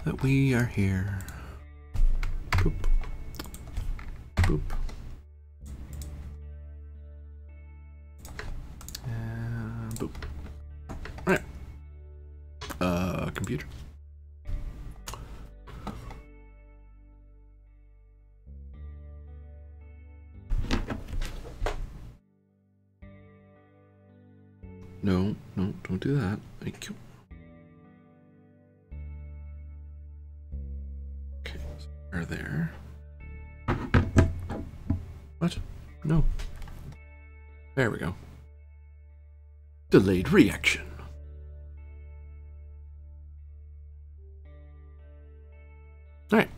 that we are here. Boop. Boop. And boop. Alright. Computer. No, don't do that. Thank you. Okay, so we're there. What? No. There we go. Delayed reaction. All right.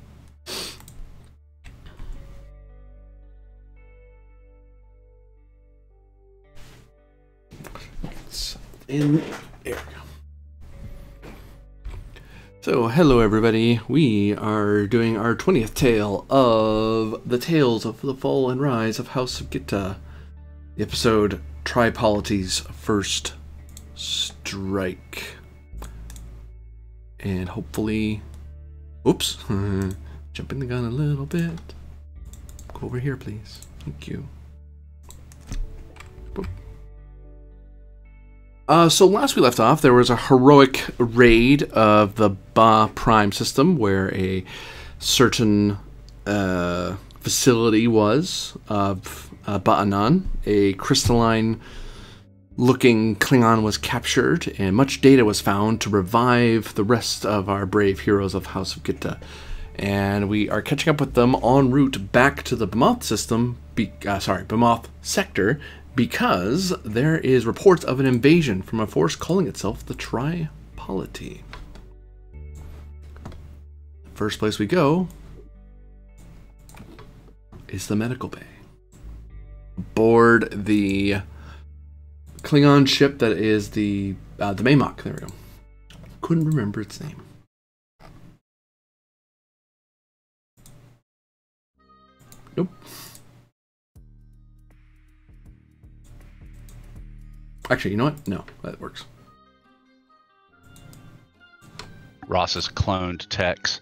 There we go. So, hello everybody. We are doing our 20th tale of the Tales of the Fall and Rise of House SupQit'aH. The episode Tri-Polity's First Strike. And hopefully... Oops. Jumping the gun a little bit. Go over here, please. Thank you. So last we left off, there was a heroic raid of the Ba Prime system where a certain facility was of Ba'anan. A crystalline-looking Klingon was captured, and much data was found to revive the rest of our brave heroes of House SupQit'aH. And we are catching up with them en route back to the Bemoth system, Bemoth sector, because there is reports of an invasion from a force calling itself the Tri-Polity. First place we go is the medical bay. Aboard the Klingon ship that is the Maymok. There we go. Couldn't remember its name. Nope. Actually, you know what? No, that works. Ross's cloned Tex.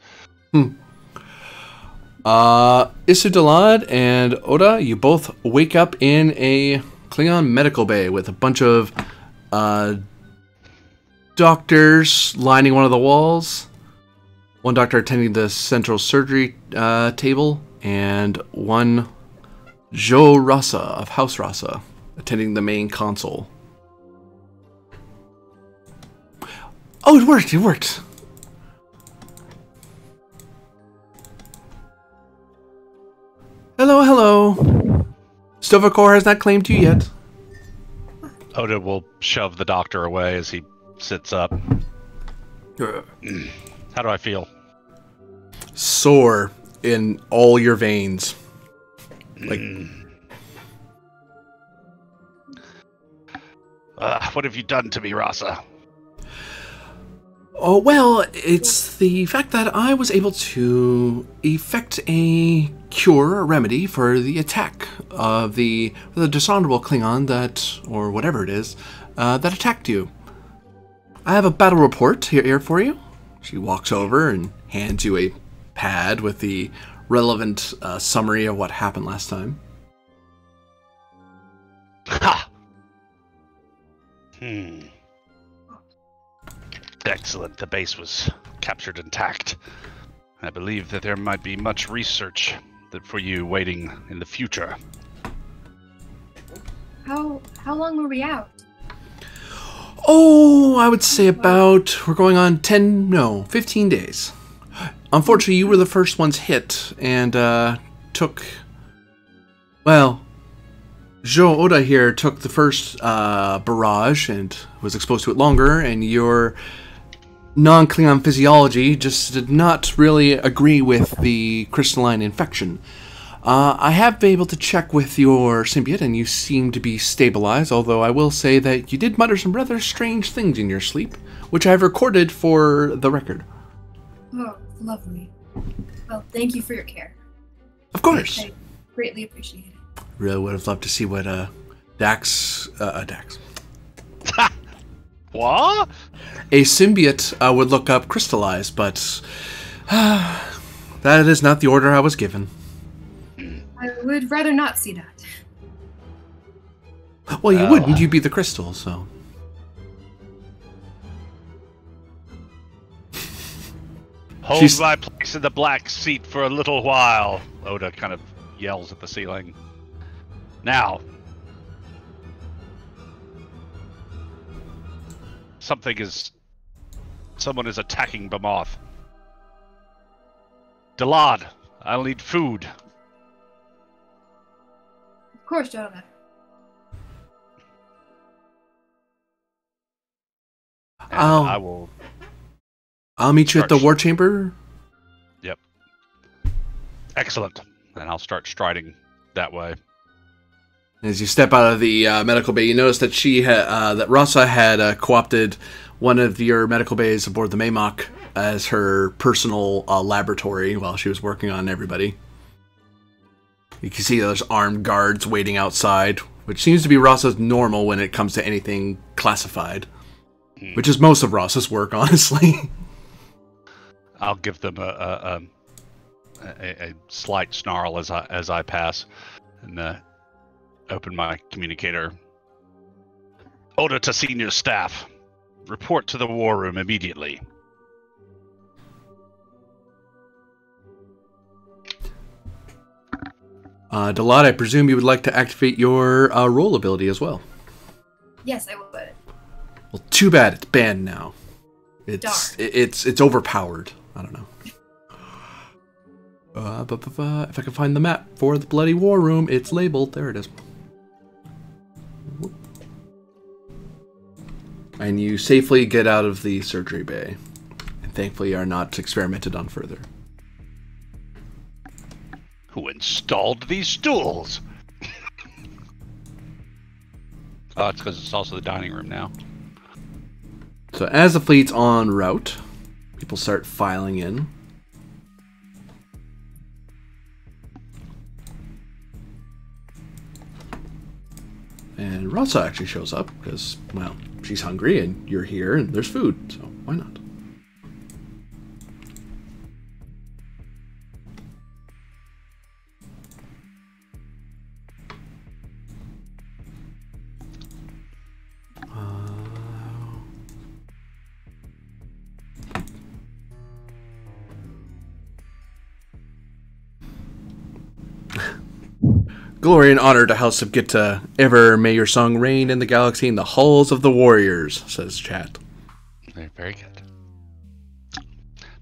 Isudalad and Oda, you both wake up in a Klingon medical bay with a bunch of doctors lining one of the walls. One doctor attending the central surgery table, and one Jo Rasa of House Rasa attending the main console. Oh, it worked! It worked! Hello, hello! Stovacor has not claimed you yet. Oda will shove the doctor away as he sits up. How do I feel? Sore in all your veins. Like... what have you done to me, Rasa? Oh, well, it's the fact that I was able to effect a cure, a remedy for the attack of the dishonorable Klingon that, or whatever it is, that attacked you. I have a battle report here for you. She walks over and hands you a pad with the relevant summary of what happened last time. Ha! Excellent. The base was captured intact. I believe that there might be much research for you waiting in the future. How long were we out? Oh, I would say we're going on 15 days. Unfortunately, you were the first ones hit and took, well, Jo Oda here took the first barrage and was exposed to it longer, and your non-Klingon physiology just did not really agree with the crystalline infection. I have been able to check with your symbiote, and you seem to be stabilized, although I will say that you did mutter some rather strange things in your sleep, which I have recorded for the record. Oh, lovely. Well, thank you for your care. Of course. I greatly appreciate it. Really would have loved to see what Dax. What? A symbiote would look up crystallized, but that is not the order I was given. I would rather not see that. Well, you wouldn't. You'd be the crystal, so. Hold my place in the black seat for a little while, Oda kind of yells at the ceiling. Now. Someone is attacking Bamoth. Dalad, I'll need food. Of course, Jonah. I'll meet you at the war chamber. Yep. Excellent. And I'll start striding that way. As you step out of the medical bay, you notice that that Rasa had co-opted one of your medical bays aboard the Maymok as her personal laboratory while she was working on everybody. You can see those armed guards waiting outside, which seems to be Rasa's normal when it comes to anything classified. Which is most of Rasa's work, honestly. I'll give them a slight snarl as I pass, and open my communicator. Order to senior staff. Report to the war room immediately. Dalad, I presume you would like to activate your roll ability as well. Yes, I would. Well, too bad it's banned now. It's overpowered. I don't know. If I can find the map for the bloody war room, it's labeled. There it is. And you safely get out of the surgery bay, and thankfully are not experimented on further. Who installed these stools? Oh, it's because it's also the dining room now. So as the fleet's en route, people start filing in. And Rasa actually shows up because, well, she's hungry and you're here and there's food, so why not? Glory and honor to House SupQit'aH. Ever may your song reign in the galaxy in the halls of the warriors, says chat. Very good.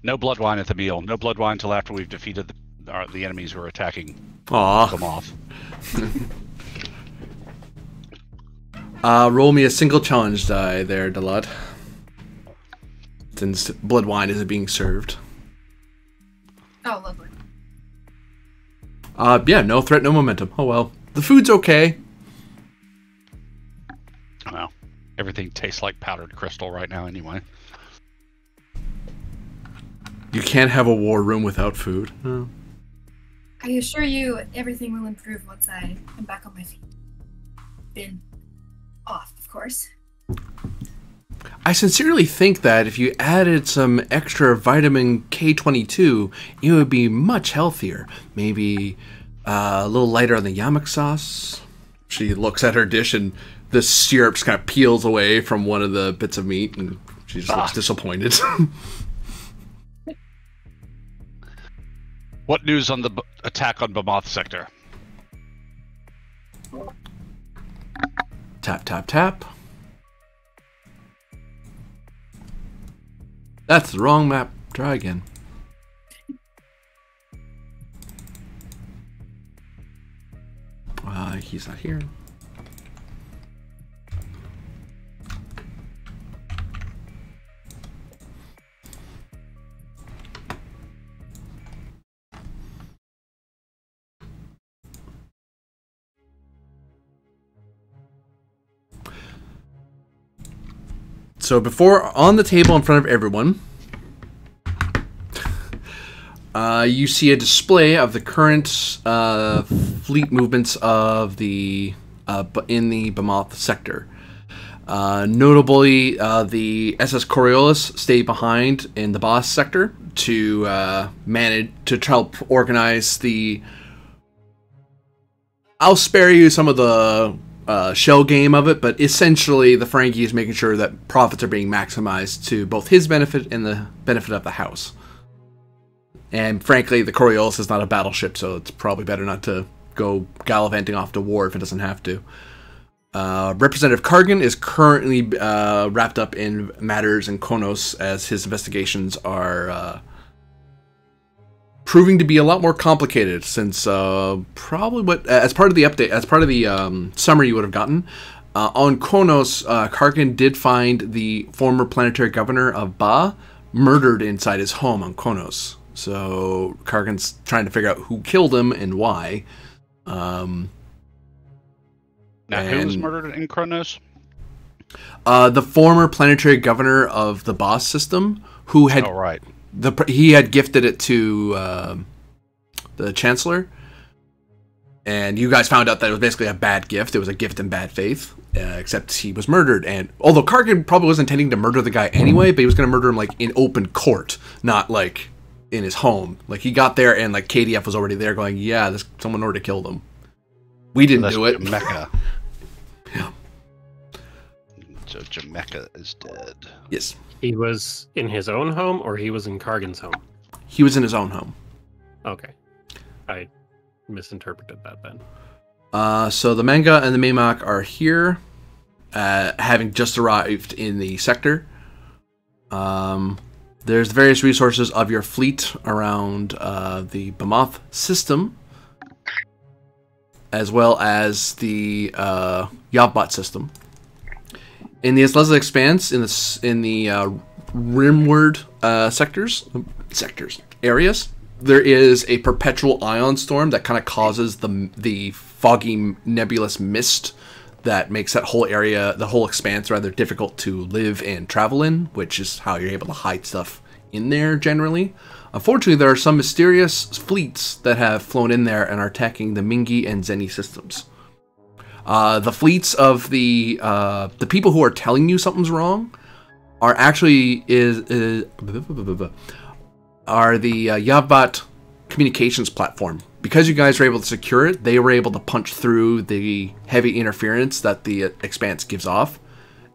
No blood wine at the meal. No blood wine until after we've defeated the enemies who are attacking Bamoth. Roll me a single challenge die there, Dalad. Since blood wine isn't being served. Oh, lovely. Yeah, no threat, no momentum. Oh well. The food's okay. Well, everything tastes like powdered crystal right now anyway. You can't have a war room without food. No. I assure you, everything will improve once I am back on my feet. Been off, of course. I sincerely think that if you added some extra vitamin K22, it would be much healthier. Maybe a little lighter on the yamak sauce. She looks at her dish and the syrup just kind of peels away from one of the bits of meat and she just looks disappointed. What news on the attack on Bamoth sector? Tap, tap, tap. That's the wrong map. Try again. He's not here. So before, on the table in front of everyone, you see a display of the current fleet movements of the in the Bamoth sector. Notably, the SS Coriolis stay behind in the boss sector to manage to help organize the. I'll spare you some of the shell game of it, but essentially the Ferengi is making sure that profits are being maximized to both his benefit and the benefit of the house. And frankly, the Coriolis is not a battleship, so it's probably better not to go gallivanting off to war if it doesn't have to. Representative Kargan is currently wrapped up in matters in Kronos as his investigations are proving to be a lot more complicated since probably as part of the update, as part of the summary you would have gotten, on Kronos, Kargan did find the former planetary governor of Ba murdered inside his home on Kronos. So Kargan's trying to figure out who killed him and why. Who was murdered in Kronos? The former planetary governor of the boss system, who had he had gifted it to the Chancellor, and you guys found out that it was basically a bad gift. It was a gift in bad faith, except he was murdered. And although Kargan probably wasn't intending to murder the guy anyway, but he was going to murder him like in open court, not like in his home. Like he got there and like KDF was already there, going, "Yeah, someone already killed him. We didn't do it." Jamaica. Yeah. So Jamaica is dead. Yes. He was in his own home, or he was in Kargan's home? He was in his own home. Okay. I misinterpreted that then. So the manga and the Maymak are here, having just arrived in the sector. There's various resources of your fleet around the Bemoth system, as well as the Yavbot system. In the Asleza Expanse, in the rimward areas, there is a perpetual ion storm that kind of causes the foggy nebulous mist that makes that whole area, the whole expanse, rather difficult to live and travel in, which is how you're able to hide stuff in there generally. Unfortunately, there are some mysterious fleets that have flown in there and are attacking the Mingi and Zeni systems. The fleets of the people who are telling you something's wrong are actually are the Yavbot communications platform. Because you guys were able to secure it, they were able to punch through the heavy interference that the Expanse gives off,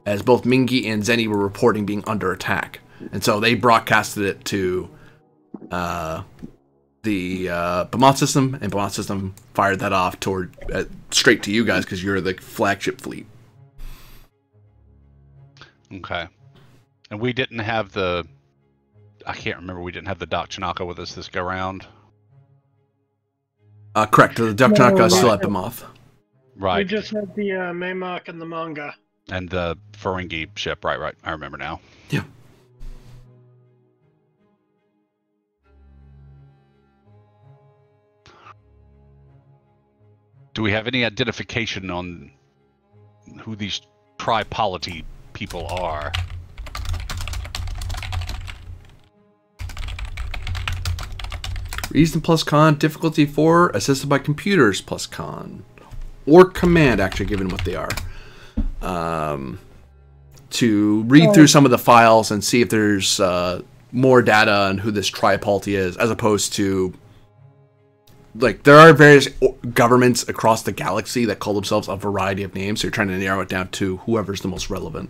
as both Mingi and Zeni were reporting being under attack. And so they broadcasted it to the Bemoth system, and Bemoth system fired that off toward straight to you guys because you're the flagship fleet. Okay. And we didn't have the... I can't remember. We didn't have the Doc Chanaka with us this go round. Correct. The Doc Chanaka is still at Bemoth. Right. We just had the Maymak and the manga. And the Ferengi ship. Right. I remember now. Yeah. Do we have any identification on who these Tri-Polity people are? Reason plus con, difficulty 4, assisted by computers plus con. Or command, actually, given what they are. To read through some of the files and see if there's more data on who this Tri-Polity is, as opposed to... Like, there are various governments across the galaxy that call themselves a variety of names, so you're trying to narrow it down to whoever's the most relevant.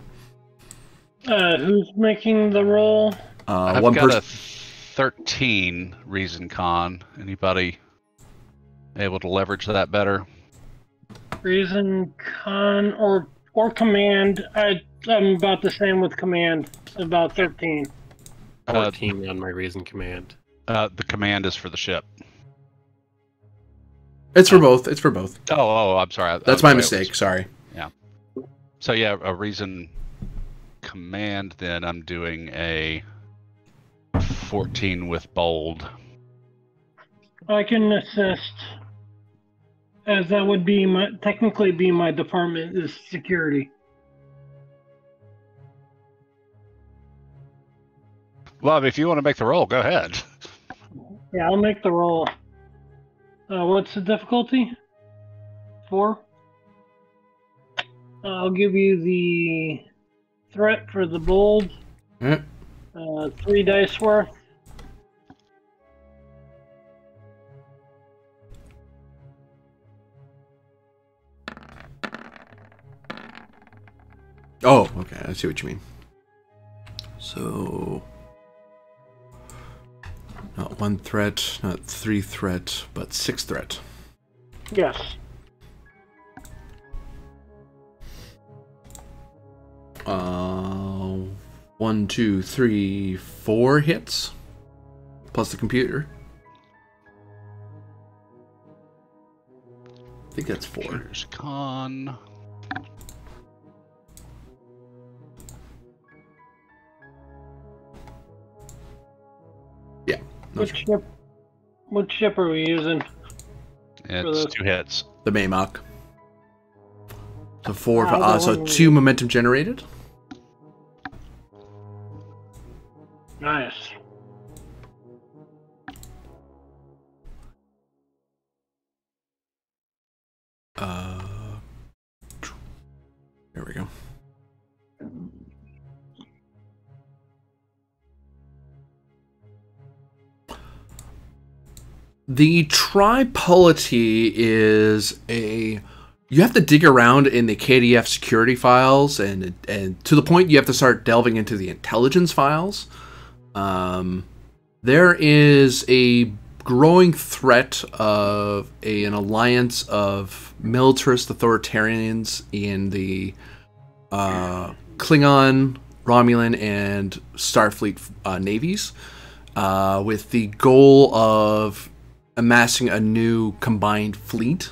Who's making the roll? I've got a 13 reason con. Anybody able to leverage that better? Reason, con, or command. I'm about the same with command. About 13. 14 on my reason command. The command is for the ship. It's for both. It's for both. Oh, I'm sorry. That's my mistake. Sorry. Yeah. So yeah, a reason command. Then I'm doing a 14 with bold. I can assist, as that would be technically be my department is security. Well, if you want to make the roll, go ahead. Yeah, I'll make the roll. What's the difficulty? 4? I'll give you the threat for the bold. 3 dice worth. Oh, okay. I see what you mean. So, not 1 threat, not 3 threat, but 6 threat. Yes. Uh, 1, 2, 3, 4 hits plus the computer. I think that's 4. Here's con. Yeah. Which ship are we using? It's 2 hits. The Maymok. So 4. So 2 momentum generated. Nice. There we go. The Tri-Polity is a... You have to dig around in the KDF security files, and to the point you have to start delving into the intelligence files. There is a growing threat of an alliance of militarist authoritarians in the Klingon, Romulan, and Starfleet navies, with the goal of amassing a new combined fleet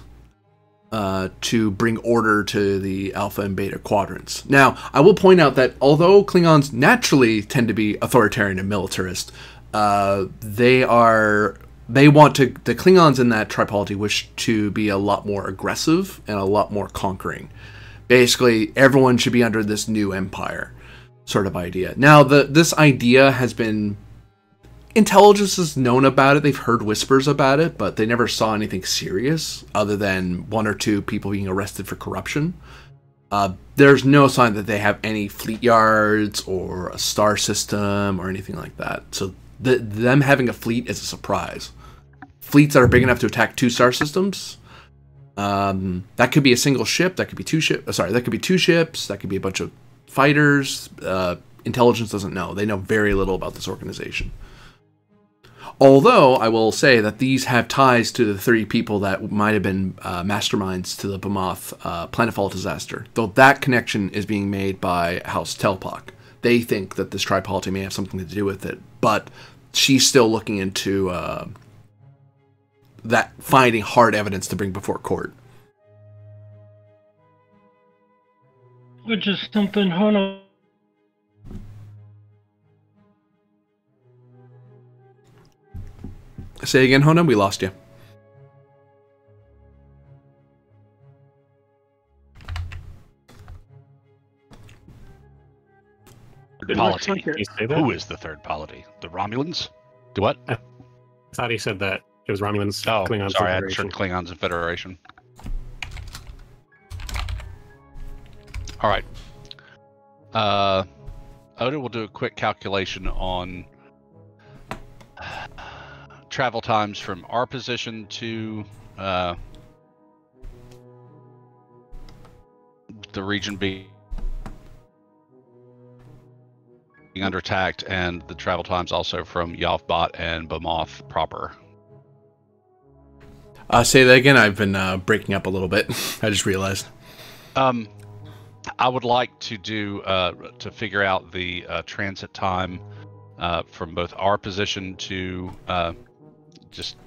to bring order to the Alpha and Beta quadrants. Now, I will point out that although Klingons naturally tend to be authoritarian and militarist, the Klingons in that Tri-Polity wish to be a lot more aggressive and a lot more conquering. Basically, everyone should be under this new empire sort of idea. Now, this idea has been... Intelligence has known about it, they've heard whispers about it, but they never saw anything serious other than 1 or 2 people being arrested for corruption. There's no sign that they have any fleet yards or a star system or anything like that. So them having a fleet is a surprise. Fleets that are big enough to attack 2 star systems, that could be a single ship, that could be 2 ships, that could be 2 ships, that could be a bunch of fighters. Intelligence doesn't know. They know very little about this organization. Although, I will say that these have ties to the 3 people that might have been masterminds to the Bemoth planetfall disaster. Though that connection is being made by House SupQuit'aH. They think that this Tri-Polity may have something to do with it, but she's still looking into that, finding hard evidence to bring before court. Which is something Hono... Say again, Hona, we lost you. Third polity. Can you say that? Who is the third polity? The Romulans? Do what? I thought he said that it was Romulans. Oh, Klingons, sorry, I had Federation. Klingons and Federation. All right. Oda will do a quick calculation on travel times from our position to the region being under attack, and the travel times also from Yavbot and Bemoth proper. Say that again. I've been breaking up a little bit. I just realized. I would like to do to figure out the transit time from both our position to just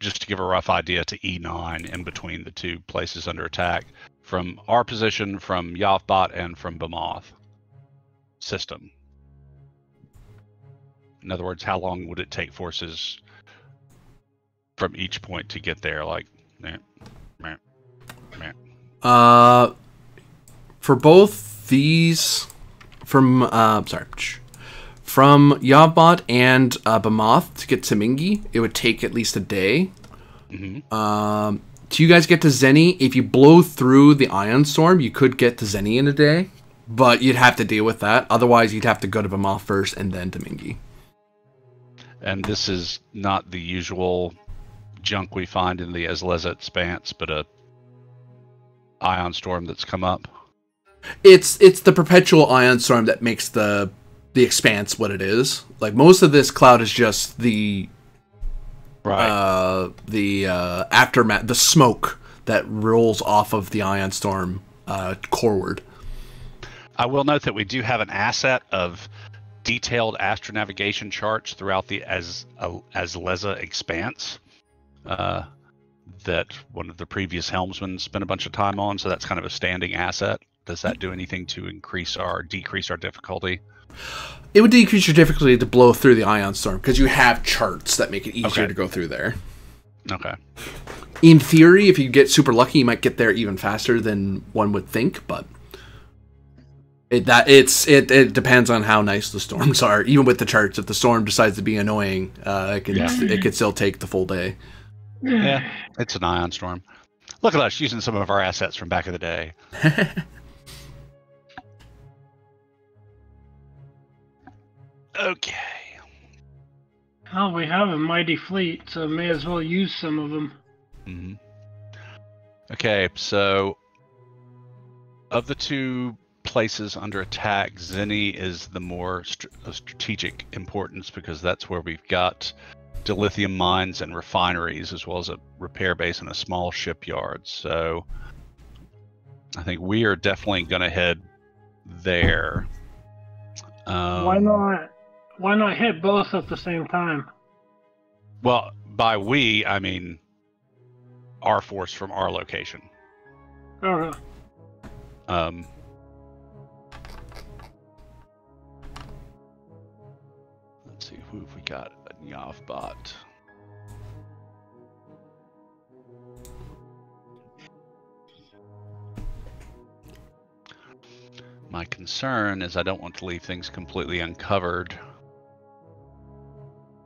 to give a rough idea to E9 in between the 2 places under attack, from our position, from Yavbot, and from Bemoth system. In other words, how long would it take forces from each point to get there? Like, for both these, from Yavbot and Bemoth to get to Mingi, it would take at least a day. mm-hmm. till you guys get to Zenny, if you blow through the ion storm, you could get to Zenny in a day, but you'd have to deal with that. Otherwise, you'd have to go to Bamoth first and then to Mingi. And this is not the usual junk we find in the Azleza Expanse, but a ion storm that's come up. It's the perpetual ion storm that makes the Expanse what it is. Like, most of this cloud is just the aftermath, the smoke that rolls off of the ion storm coreward. I will note that we do have an asset of detailed astronavigation charts throughout the Azleza Expanse that one of the previous helmsmen spent a bunch of time on, so that's kind of a standing asset. Does that do anything to decrease our difficulty? It would decrease your difficulty to blow through the ion storm, because you have charts that make it easier to go through there. Okay. In theory, if you get super lucky, you might get there even faster than one would think, but it depends on how nice the storms are. Even with the charts, if the storm decides to be annoying, it could still take the full day. Yeah, it's an ion storm. Look at us using some of our assets from back in the day. Okay. Well, we have a mighty fleet, so may as well use some of them. Mm-hmm. Okay, so of the two places under attack, Zenny is the more strategic importance, because that's where we've got dilithium mines and refineries, as well as a repair base and a small shipyard. So I think we are definitely going to head there. Why not? Why not hit both at the same time? Well, by we, I mean our force from our location. Okay. Let's see, who have we got? A Yavbot. My concern is I don't want to leave things completely uncovered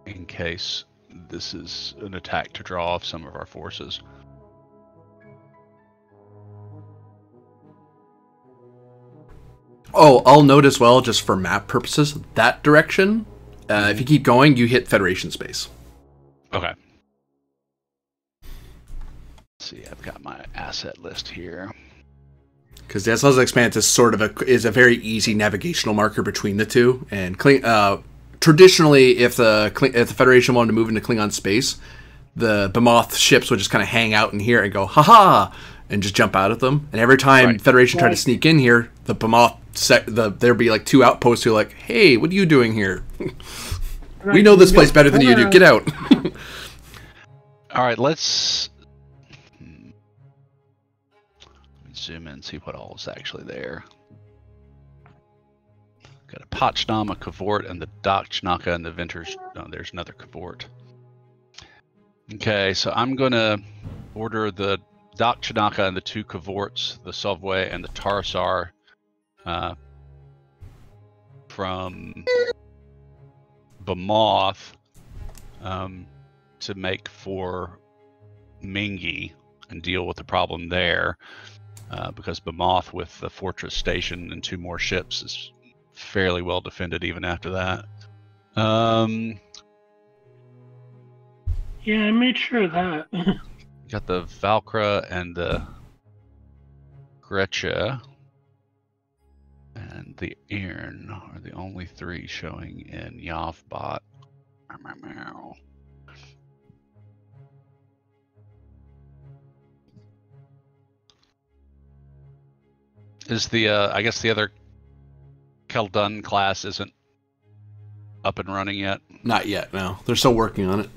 in case this is an attack to draw off some of our forces. Oh, I'll note as well, just for map purposes, that direction, if you keep going, you hit Federation space. Okay. Let's see, I've got my asset list here. Because the Azleza Expanse is sort of a very easy navigational marker between the two, and traditionally, if the Federation wanted to move into Klingon space, the Bamoth ships would just kind of hang out in here and go, haha, and just jump out at them. And every time Federation tried to sneak in here, the Bamoth there'd be like two outposts who are like, hey, what are you doing here? We know this place better than you do. Get out. All right, let's zoom in and see what all is actually there. Got a Pachnam, a Cavort, and the Dakchnaka and the Venters. Oh, there's another Cavort. Okay, so I'm going to order the Dakchnaka and the two Cavorts, the Sovwe and the Tarsar, from Bamoth to make for Mingi and deal with the problem there, because Bamoth with the fortress station and two more ships is fairly well defended even after that. Yeah, I made sure of that. Got the Valkyra and the Gretcha and the Earn are the only three showing in Yavbot. Is the I guess the other Keldun class isn't up and running yet? Not yet, no. They're still working on it.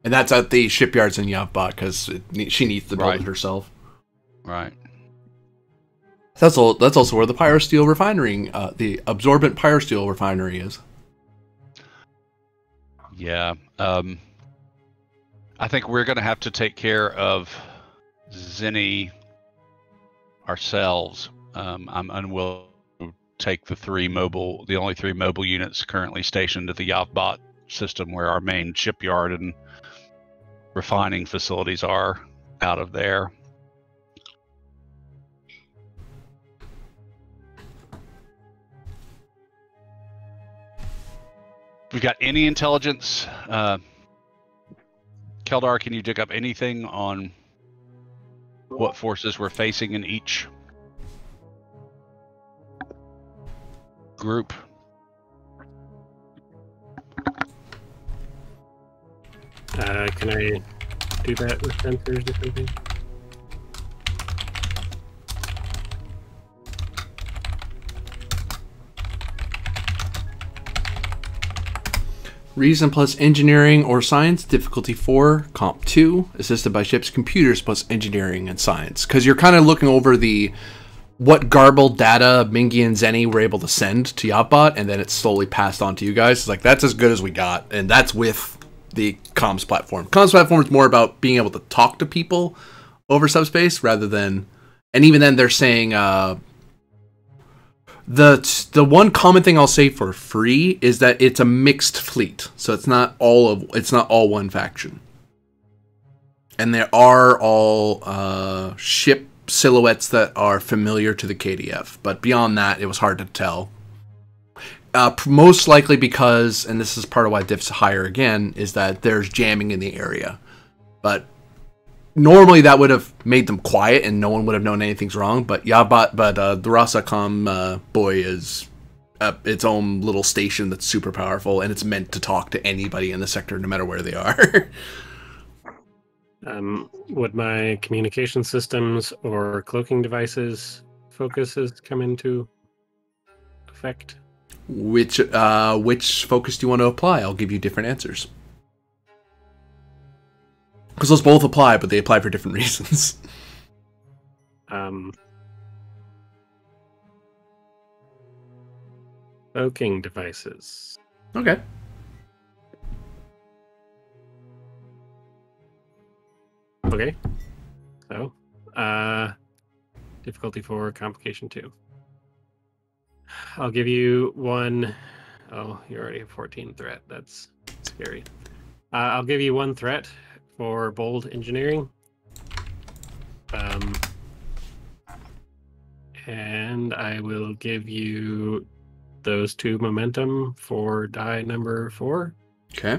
And that's at the shipyards in Yavbot, because she needs to build it herself. Right. That's also where the Pyrosteel refinery, the absorbent Pyrosteel refinery is. Yeah. I think we're going to have to take care of Zenny ourselves. I'm unwilling to take the only three mobile units currently stationed at the Yavbot system, where our main shipyard and refining facilities are. out of there. We've got any intelligence. Keldar, can you dig up anything on what forces we're facing in each group? Can I do that with sensors or something? Reason plus engineering or science, difficulty 4, comp 2, assisted by ships, computers plus engineering and science. Because you're kind of looking over what garbled data Mingy and Zenny were able to send to Yavbot, and then it's slowly passed on to you guys. It's like, that's as good as we got, and that's with the comms platform. Comms platform is more about being able to talk to people over subspace rather than, and even then they're saying, the one common thing I'll say for free is that it's a mixed fleet, so it's not all one faction, and there are all ship silhouettes that are familiar to the KDF, but beyond that, it was hard to tell. Most likely because, and this is part of why diff's higher again, is that there's jamming in the area, but normally that would have made them quiet and no one would have known anything's wrong, but the Rasacom boy is its own little station that's super powerful, and it's meant to talk to anybody in the sector no matter where they are. Would my communication systems or cloaking devices focuses come into effect? Which focus do you want to apply? I'll give you different answers. Because those both apply, but they apply for different reasons. Cloaking devices. Okay. Okay. So, difficulty 4, complication 2. I'll give you one. Oh, you already have 14 threat. That's scary. I'll give you one threat for bold engineering. And I will give you those 2 momentum for die number 4. Okay.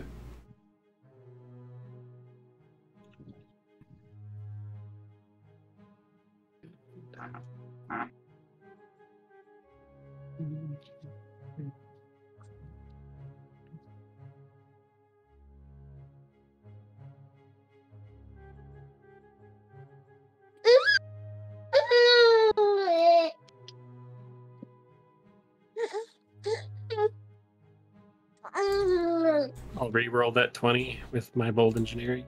I'll re-roll that 20 with my bold engineering.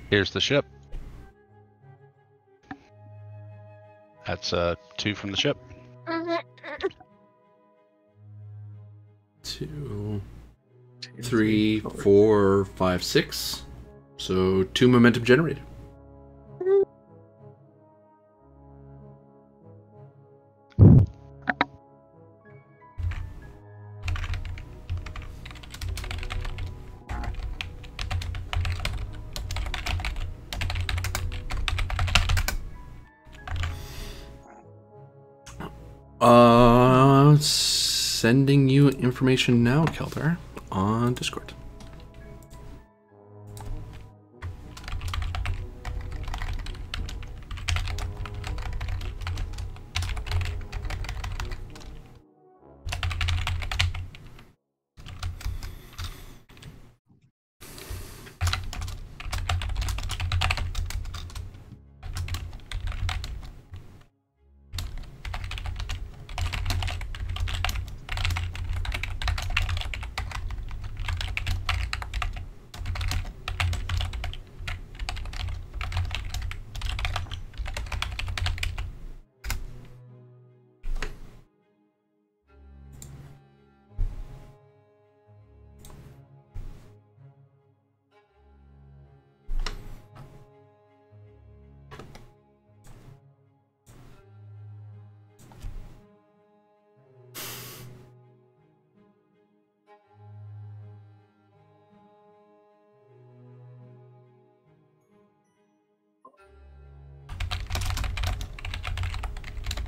Here's the ship. That's 2 from the ship. 2, 3, 4, 5, 6. So 2 momentum generated. Sending you information now, Keldar, on Discord.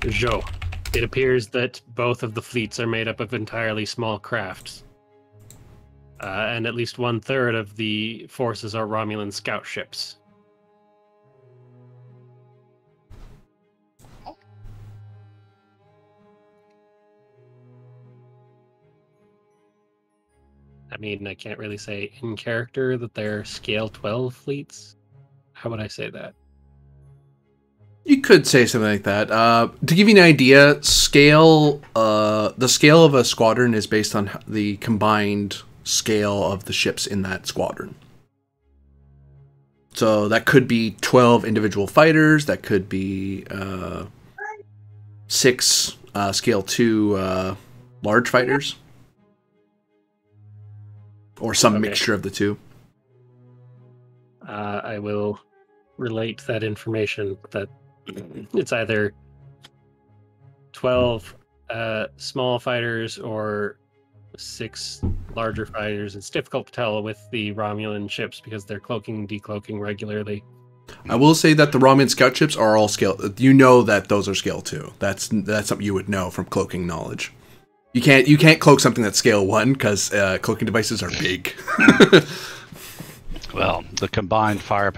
Jo, it appears that both of the fleets are made up of entirely small crafts. And at least 1/3 of the forces are Romulan scout ships. I mean, I can't really say in character that they're scale 12 fleets. How would I say that? You could say something like that. To give you an idea, scale the scale of a squadron is based on the combined scale of the ships in that squadron. So that could be 12 individual fighters. That could be 6 scale 2 large fighters. Or some mixture of the two. I will relate that information that it's either 12 small fighters or 6 larger fighters. It's difficult to tell with the Romulan ships because they're cloaking and decloaking regularly. I will say that the Romulan scout ships are all scale. You know that those are scale 2. That's something you would know from cloaking knowledge. You can't cloak something that's scale 1 because cloaking devices are big. Well, the combined fighting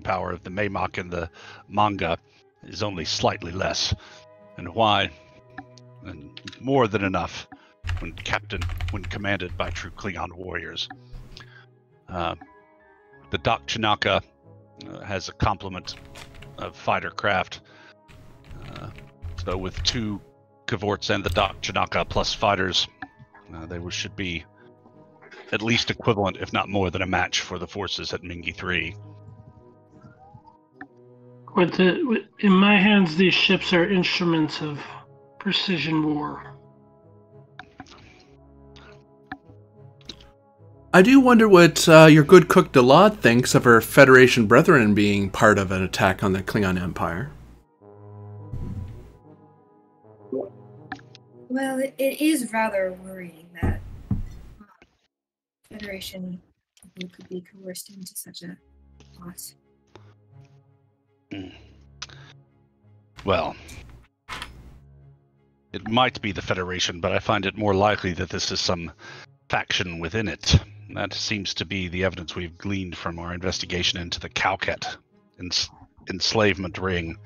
power of the Maymok and the manga is only slightly less. And why? And more than enough when commanded by true Klingon warriors. The Dak Chinaka has a complement of fighter craft. So with 2 Cavorts and the Dak Chinaka plus fighters, they should be at least equivalent, if not more than a match for the forces at Mingi 3. In my hands, these ships are instruments of precision war. I do wonder what your good cook Dalad thinks of her Federation brethren being part of an attack on the Klingon Empire. Well, it is rather worrying that Federation people could be coerced into such a plot. Well, it might be the Federation, but I find it more likely that this is some faction within it. That seems to be the evidence we've gleaned from our investigation into the Cowcat enslavement ring.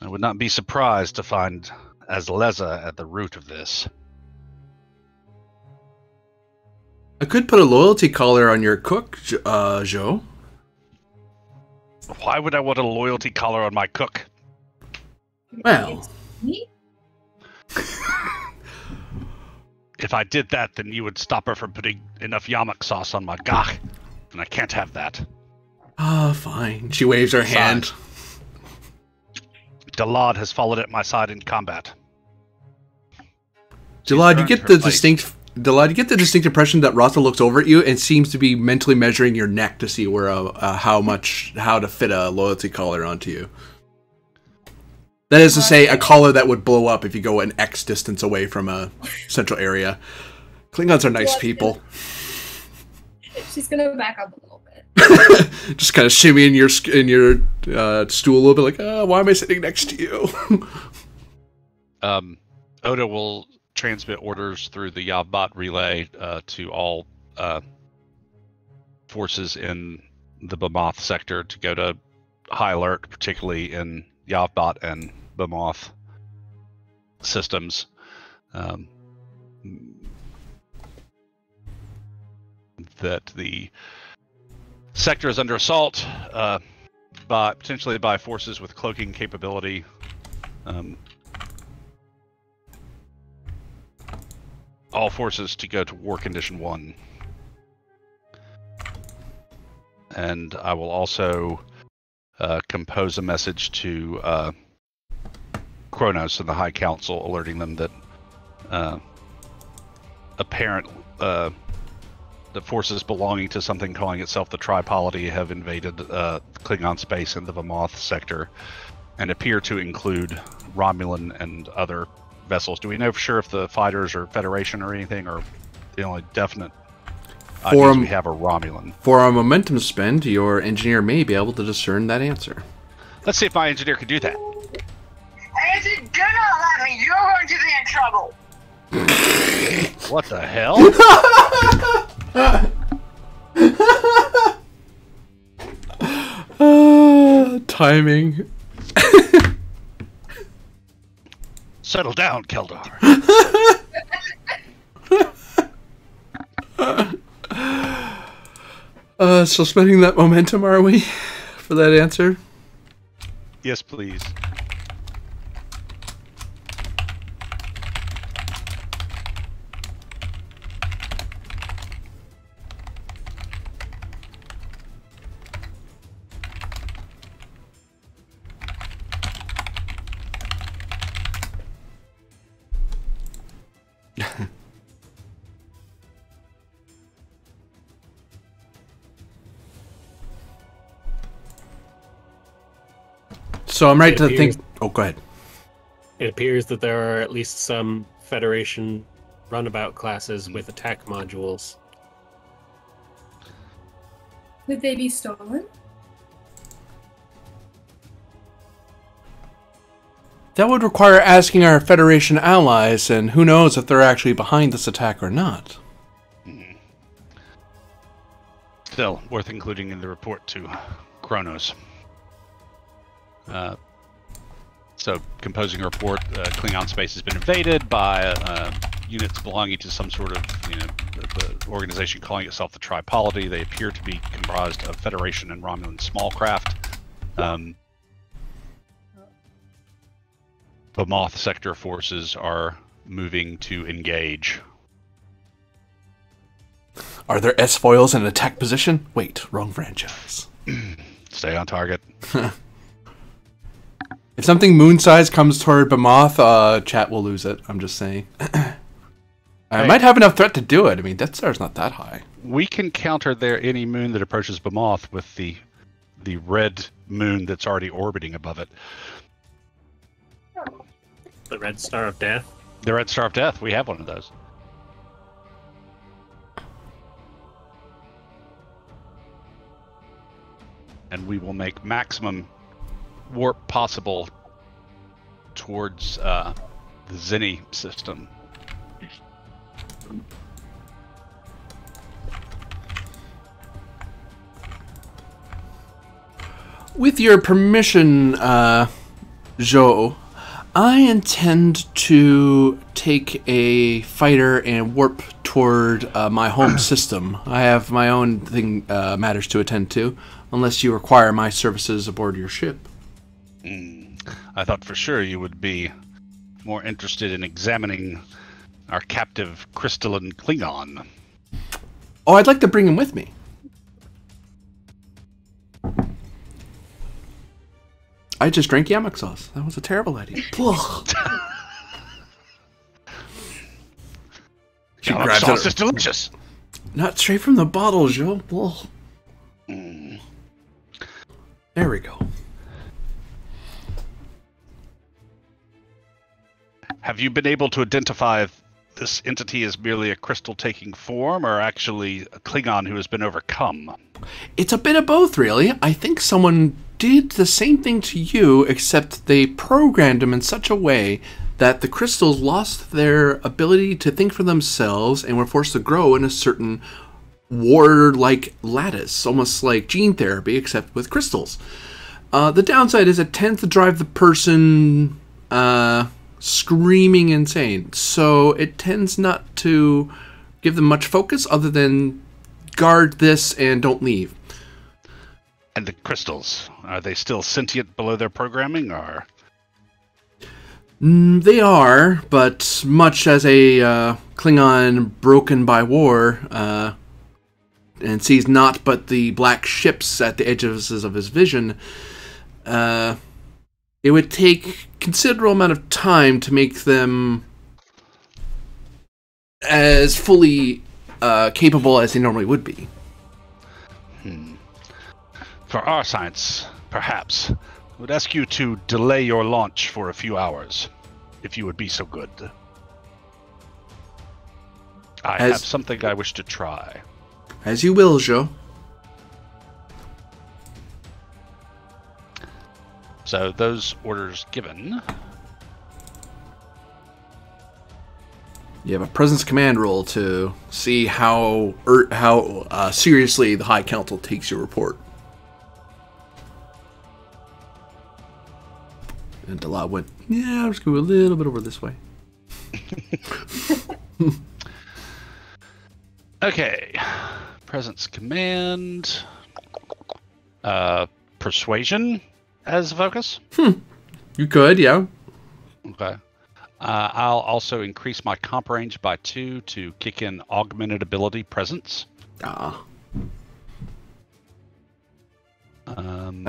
I would not be surprised to find Azleza at the root of this. I could put a loyalty collar on your cook, Jo. Why would I want a loyalty collar on my cook? Well, Me? If I did that, then you would stop her from putting enough yamak sauce on my gach, and I can't have that. Fine. She waves her hand. Dalad has followed at my side in combat. Dalad, you get the distinct impression that Rata looks over at you and seems to be mentally measuring your neck to see where how to fit a loyalty collar onto you. That is to say, a collar that would blow up if you go an X distance away from a central area. Klingons are nice people. She's gonna back up a little bit. Just kind of shimmy in your stool a little bit, like, why am I sitting next to you? Oda will transmit orders through the Yavbot relay to all forces in the Bamoth sector to go to high alert, particularly in Yavbot and Bamoth systems. That the sector is under assault potentially by forces with cloaking capability. All forces to go to War Condition 1. And I will also compose a message to Kronos and the High Council, alerting them that the forces belonging to something calling itself the Tri-Polity have invaded Klingon space in the Bamoth sector and appear to include Romulan and other vessels. Do we know for sure if the fighters are Federation or anything, or the only definite ideas we have are Romulan? For a momentum spend, your engineer may be able to discern that answer. Let's see if my engineer can do that. Do not let me. You're going to be in trouble. What the hell? Timing. Settle down, Keldar. Still spending that momentum, are we? For that answer? Yes, please. So I'm right to think... Oh, go ahead. It appears that there are at least some Federation runabout classes with attack modules. Could they be stolen? That would require asking our Federation allies, and who knows if they're actually behind this attack or not. Still, worth including in the report to Kronos. So, composing a report, Klingon space has been invaded by units belonging to some sort of, the organization calling itself the Tri-Polity. They appear to be comprised of Federation and Romulan small craft. Bemoth sector forces are moving to engage. Are there S-foils in attack position? Wait, wrong franchise. Stay on target. If something moon-sized comes toward Bemoth, chat will lose it. I'm just saying. I might have enough threat to do it. I mean, Death Star's not that high. We can counter any moon that approaches Bemoth with the red moon that's already orbiting above it. The Red Star of Death? The Red Star of Death. We have one of those. And we will make maximum warp possible towards the Zinni system. With your permission, Zhou, I intend to take a fighter and warp toward my home system. I have my own matters to attend to, unless you require my services aboard your ship. I thought for sure you would be more interested in examining our captive crystalline Klingon. Oh, I'd like to bring him with me. I just drank yamak sauce. That was a terrible idea. Yamak sauce is delicious. Not straight from the bottle, Joe. There we go. Have you been able to identify if this entity is merely a crystal taking form or actually a Klingon who has been overcome? It's a bit of both, really. I think someone did the same thing to you, except they programmed them in such a way that the crystals lost their ability to think for themselves and were forced to grow in a certain war-like lattice, almost like gene therapy, except with crystals. The downside is it tends to drive the person screaming insane, so it tends not to give them much focus other than guard this and don't leave. And the crystals, are they still sentient below their programming, or? They are, but much as a Klingon broken by war, and sees naught but the black ships at the edges of his vision, it would take considerable amount of time to make them as fully capable as they normally would be. For our science, perhaps, I would ask you to delay your launch for a few hours, if you would be so good. I have something I wish to try. As you will, Joe. So those orders given, You have a presence command roll to see how seriously the High Council takes your report. And Dala went, yeah, I'll just go a little bit over this way. Okay. Presence command. Persuasion as a focus. You could, yeah. Okay. I'll also increase my comp range by 2 to kick in augmented ability presence. As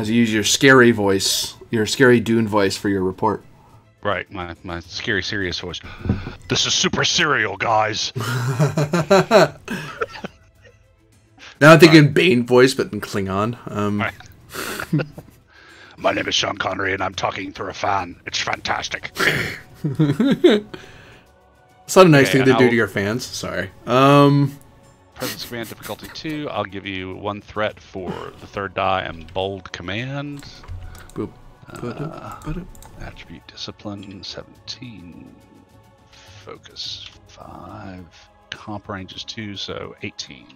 you use your scary voice, your scary Dune voice for your report. Right, my scary serious voice. This is super serial, guys. Now I'm thinking Bane voice, but in Klingon. Right. My name is Sean Connery, and I'm talking through a fan. It's fantastic. It's not a nice thing to do to your fans. Sorry. Presence command difficulty 2. I'll give you 1 threat for the third die and bold command. Boop. Attribute discipline 17. Focus 5. Comp range is 2, so 18.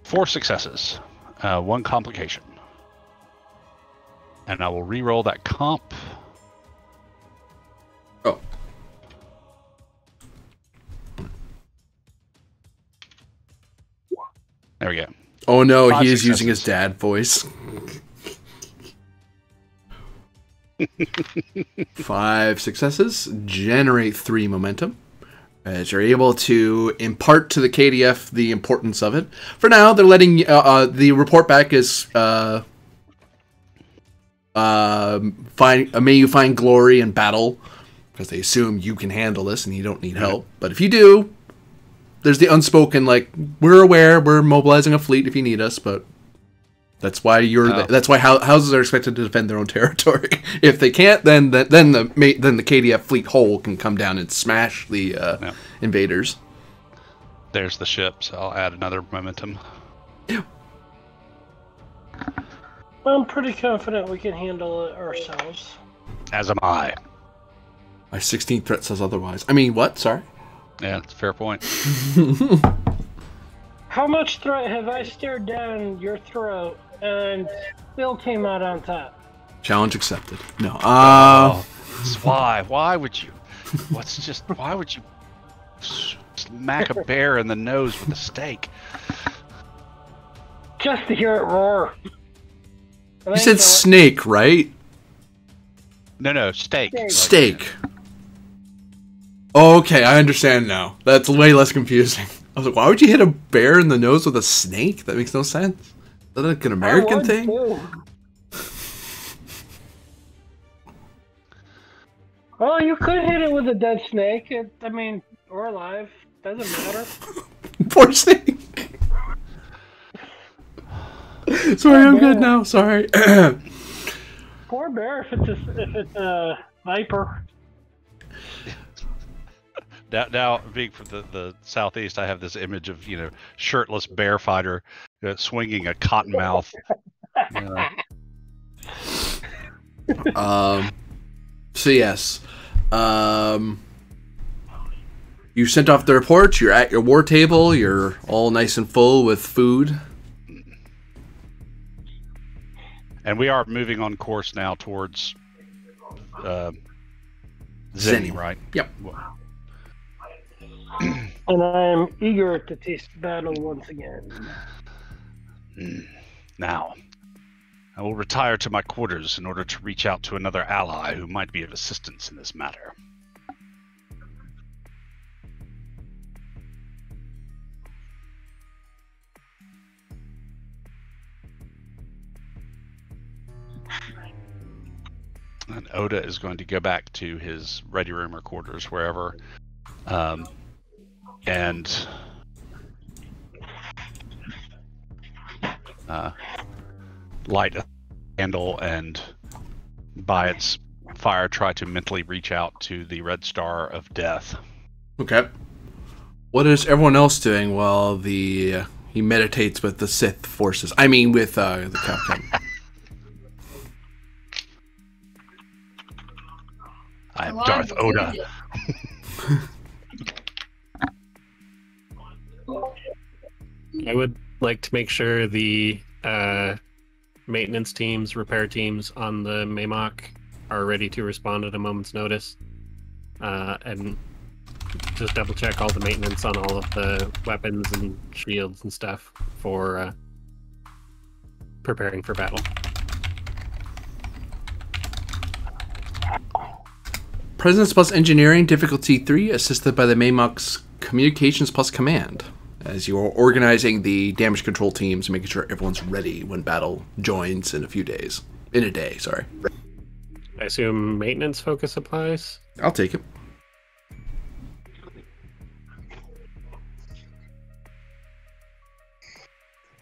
Four successes, 1 complication. And I will re-roll that comp. Oh. There we go. Oh no, 5 he is successes. using his dad voice. 5 successes, generate 3 momentum. As you're able to impart to the KDF the importance of it. For now, they're letting the report back is may you find glory in battle, because they assume you can handle this and you don't need help. But if you do, there's the unspoken, like, we're aware, we're mobilizing a fleet if you need us, but that's why that's why houses are expected to defend their own territory. If they can't, then the KDF fleet whole can come down and smash the invaders. There's the ship, so I'll add another momentum. Yeah. I'm pretty confident we can handle it ourselves. As am I. My 16th threat says otherwise. I mean, what? Sorry? Yeah, that's a fair point. How much threat have I stared down your throat and still came out on top? Challenge accepted. No. Why would you? Why would you smack a bear in the nose with a stake? Just to hear it roar. You said snake, right? No, steak. Steak. Okay, I understand now. That's way less confusing. I was like, why would you hit a bear in the nose with a snake? That makes no sense. Is that like an American thing? Too. Well, you could hit it with a dead snake. Or alive. Doesn't matter. Poor snake. Sorry, I'm good now. Sorry. Poor bear if it's a viper. Now, being from the southeast, I have this image of shirtless bear fighter swinging a cottonmouth. So yes, you sent off the report. You're at your war table. You're all nice and full with food. And we are moving on course now towards Zenny, right? Yep. And I'm eager to taste battle once again. Now, I will retire to my quarters in order to reach out to another ally who might be of assistance in this matter. And Oda is going to go back to his ready room or quarters, wherever, and light a candle and by its fire try to mentally reach out to the red star of death. Okay. What is everyone else doing while he meditates with the Sith forces? I mean, with the Captain. Log Darth is Oda. I would like to make sure the maintenance teams, repair teams on the Maymok are ready to respond at a moment's notice. And just double check all the maintenance on all of the weapons and shields and stuff for preparing for battle. Presence plus engineering, difficulty 3, assisted by the Maymok's communications plus command, as you are organizing the damage control teams and making sure everyone's ready when battle joins in a day, sorry. I assume maintenance focus applies? I'll take it.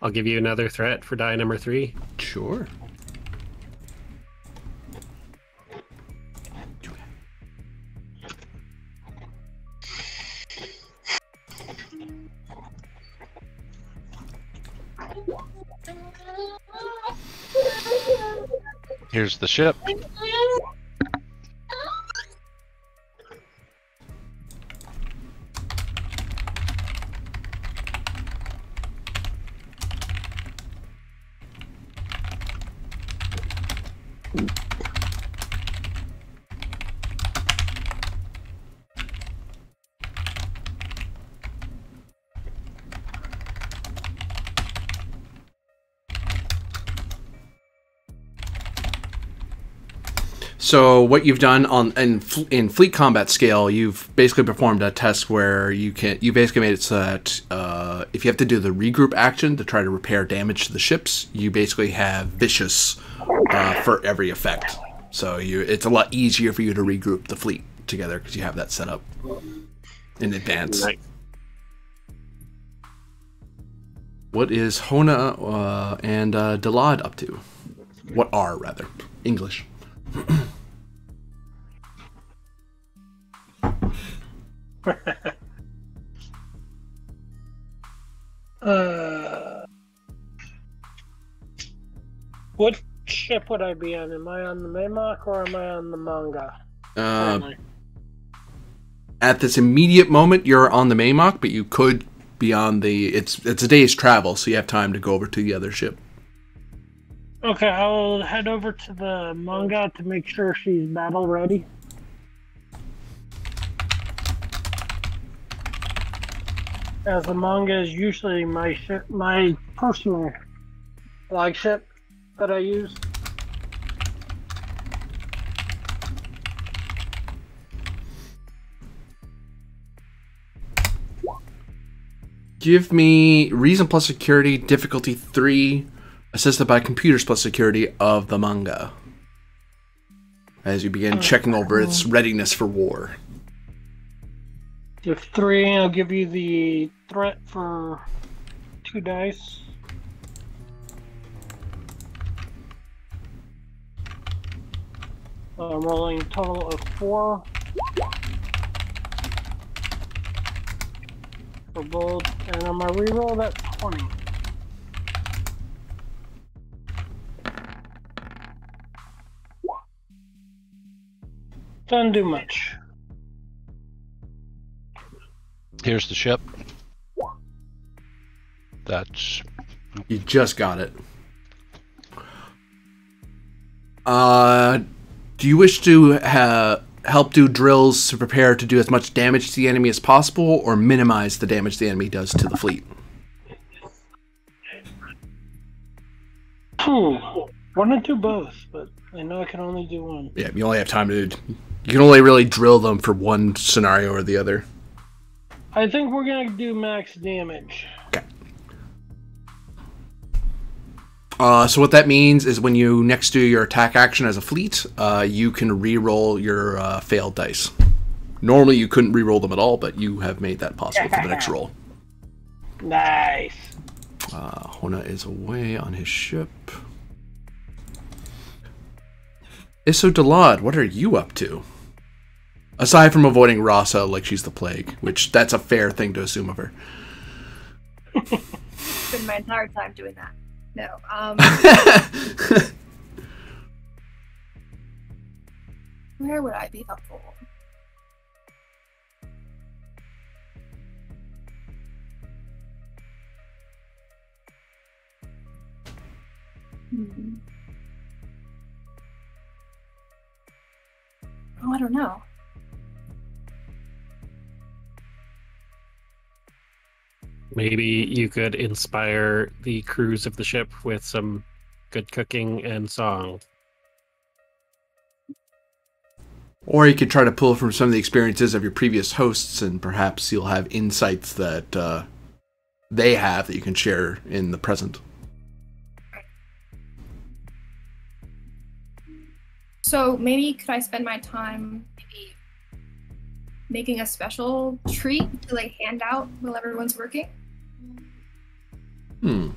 I'll give you another threat for die number 3. Sure. Here's the ship. So what you've done in fleet combat scale, you've basically performed a test where you basically made it so that if you have to do the regroup action to try to repair damage to the ships, you basically have vicious for every effect. So it's a lot easier for you to regroup the fleet together because you have that set up in advance. Right. What is Hona and Dalad up to? What are, rather. English. What ship would I be on? Am I on the Maymok or am I on the manga? At this immediate moment, you're on the Maymok, but you could be on the... It's a day's travel, so you have time to go over to the other ship. Okay, I'll head over to the manga to make sure she's battle ready. As the manga is usually my ship, my personal flagship that I use. Give me reason plus security, difficulty 3, assisted by computers plus security of the manga, as you begin checking over its readiness for war. If 3, I'll give you the threat for 2 dice. I'm rolling a total of 4 for bold, and I'm gonna reroll that 20. Doesn't do much. Here's the ship. That's... You just got it. Do you wish to help do drills to prepare to do as much damage to the enemy as possible, or minimize the damage the enemy does to the fleet? Want to do both, but I know I can only do one. Yeah, you only have time to... You can only really drill them for one scenario or the other. I think we're gonna do max damage. Okay. So what that means is when you next do your attack action as a fleet, you can re-roll your failed dice. Normally you couldn't re-roll them at all, but you have made that possible for the next roll. Nice. Hona is away on his ship. Isso Dalad, what are you up to? Aside from avoiding Rasa like she's the plague, which that's a fair thing to assume of her. Spend my entire time doing that. No. Where would I be helpful? Oh, I don't know. Maybe you could inspire the crews of the ship with some good cooking and song. Or you could try to pull from some of the experiences of your previous hosts, and perhaps you'll have insights that they have that you can share in the present. So maybe could I spend my time maybe making a special treat to like hand out while everyone's working? For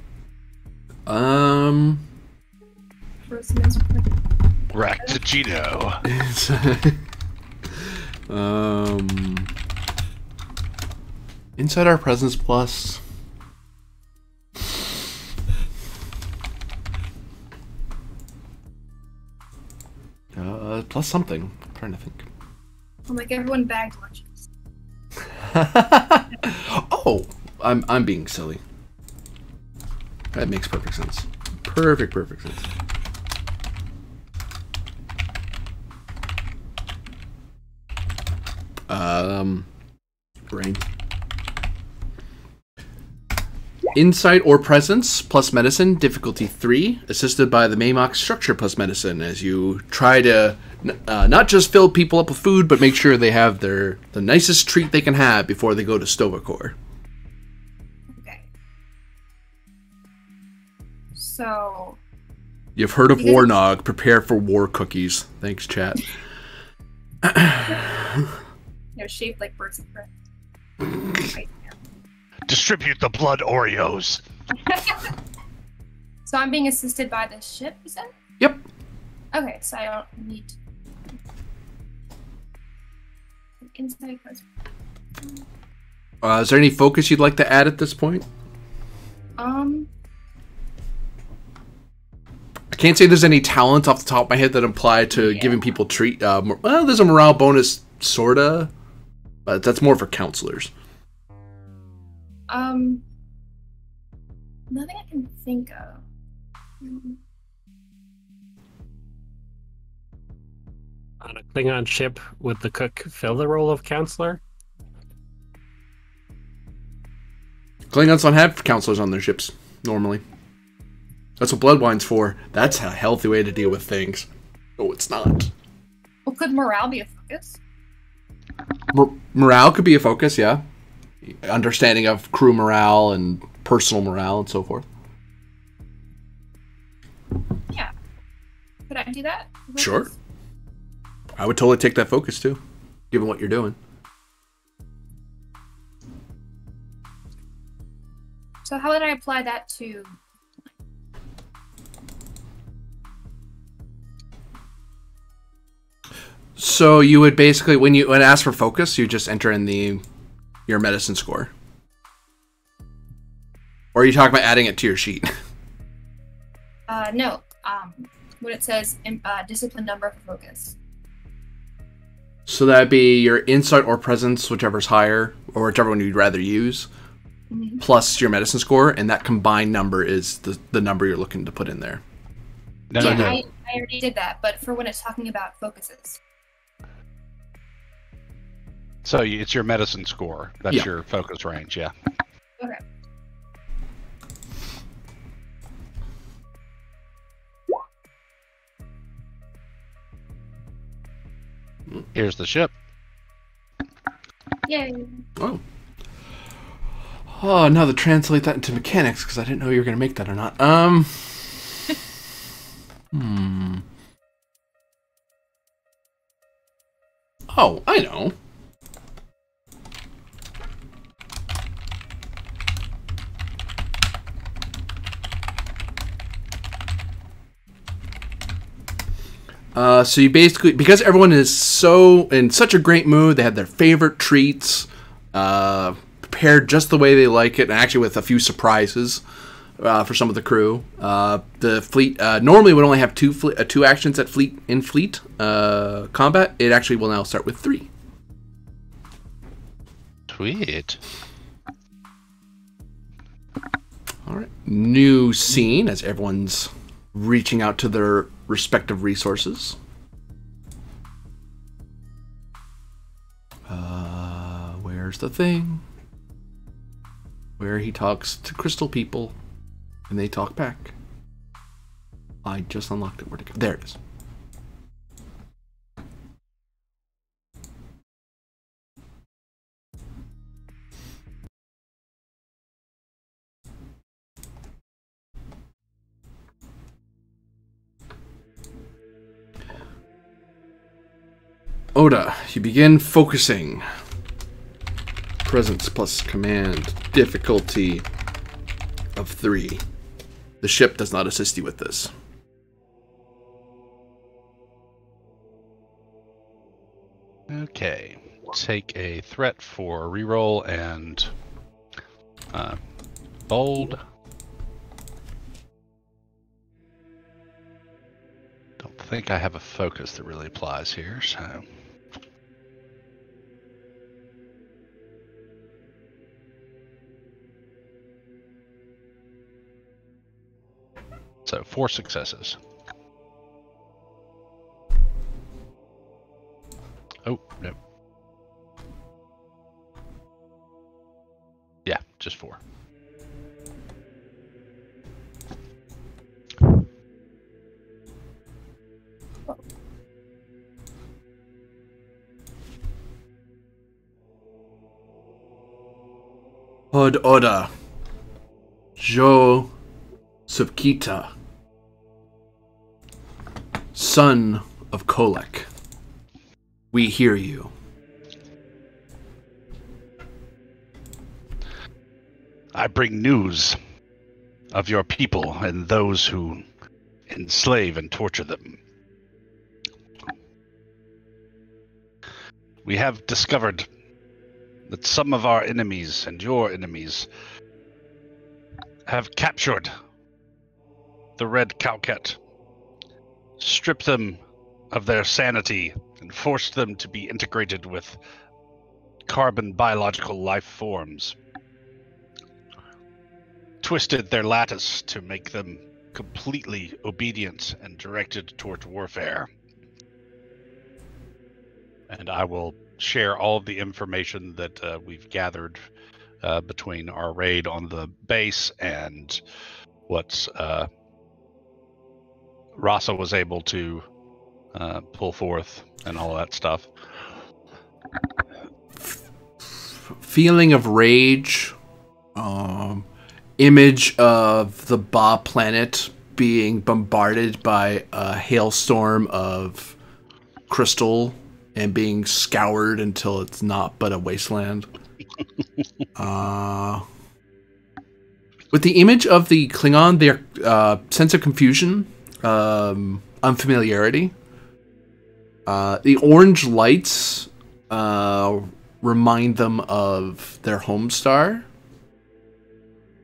some inspiration. Ractigino. Inside our presence plus. Plus something. I'm trying to think. I'll make everyone bagged lunches. Oh, I'm being silly. That makes perfect sense. Perfect sense. Brain. Insight or presence plus medicine, difficulty 3, assisted by the Maymock structure plus medicine, as you try to not just fill people up with food, but make sure they have the nicest treat they can have before they go to Stovacor. Okay. So... You've heard of Warnog. Prepare for war cookies. Thanks, chat. They're shaped like birds of prey. Distribute the blood Oreos. So I'm being assisted by the ship, you said? Yep. Okay, so I don't need to... Inside presence. Is there any focus you'd like to add at this point? Um... I can't say there's any talent off the top of my head that apply to giving people treat. Well, there's a morale bonus, sorta, but that's more for counselors. Nothing I can think of. On a Klingon ship, would the cook fill the role of counselor? Klingons don't have counselors on their ships, normally. That's what Bloodwine's for. That's a healthy way to deal with things. Oh, it's not. Well, could morale be a focus? Morale could be a focus, yeah. Understanding of crew morale and personal morale and so forth. Yeah. Could I do that? Sure. I would totally take that focus too, given what you're doing. So how would I apply that to... So you would basically, when ask for focus, you just enter in your medicine score. Or are you talking about adding it to your sheet? No. When it says discipline number for focus. So that'd be your insight or presence, whichever's higher, or whichever one you'd rather use, plus your medicine score, and that combined number is the number you're looking to put in there. No. I already did that, but for when it's talking about focuses. So it's your medicine score. That's your focus range, yeah. Okay. Here's the ship. Yay. Oh. Oh, now to translate that into mechanics, because I didn't know you were going to make that or not. Oh, I know. So you basically, because everyone is so in such a great mood, they had their favorite treats, prepared just the way they like it, and actually with a few surprises for some of the crew. The fleet normally would only have two actions at fleet combat. It actually will now start with 3. Sweet. All right. New scene as everyone's reaching out to their respective resources. Where's the thing? Where he talks to crystal people and they talk back. I just unlocked it. Where'd it go? There it is. Oda, you begin focusing. Presence plus command. Difficulty of 3. The ship does not assist you with this. Okay. Take a threat for reroll and bold. Don't think I have a focus that really applies here, so. So 4 successes. Oh, no. Yeah, just 4. House SupQit'aH, son of Kolek. We hear you. I bring news of your people and those who enslave and torture them. We have discovered that some of our enemies and your enemies have captured the Red Cowcat, stripped them of their sanity, and forced them to be integrated with carbon biological life forms. Twisted their lattice to make them completely obedient and directed towards warfare. And I will share all of the information that we've gathered between our raid on the base and what Rasa was able to pull forth and all that stuff. Feeling of rage, image of the Ba planet being bombarded by a hailstorm of crystal and being scoured until it's not but a wasteland. With the image of the Klingon, their sense of confusion, unfamiliarity. The orange lights remind them of their home star.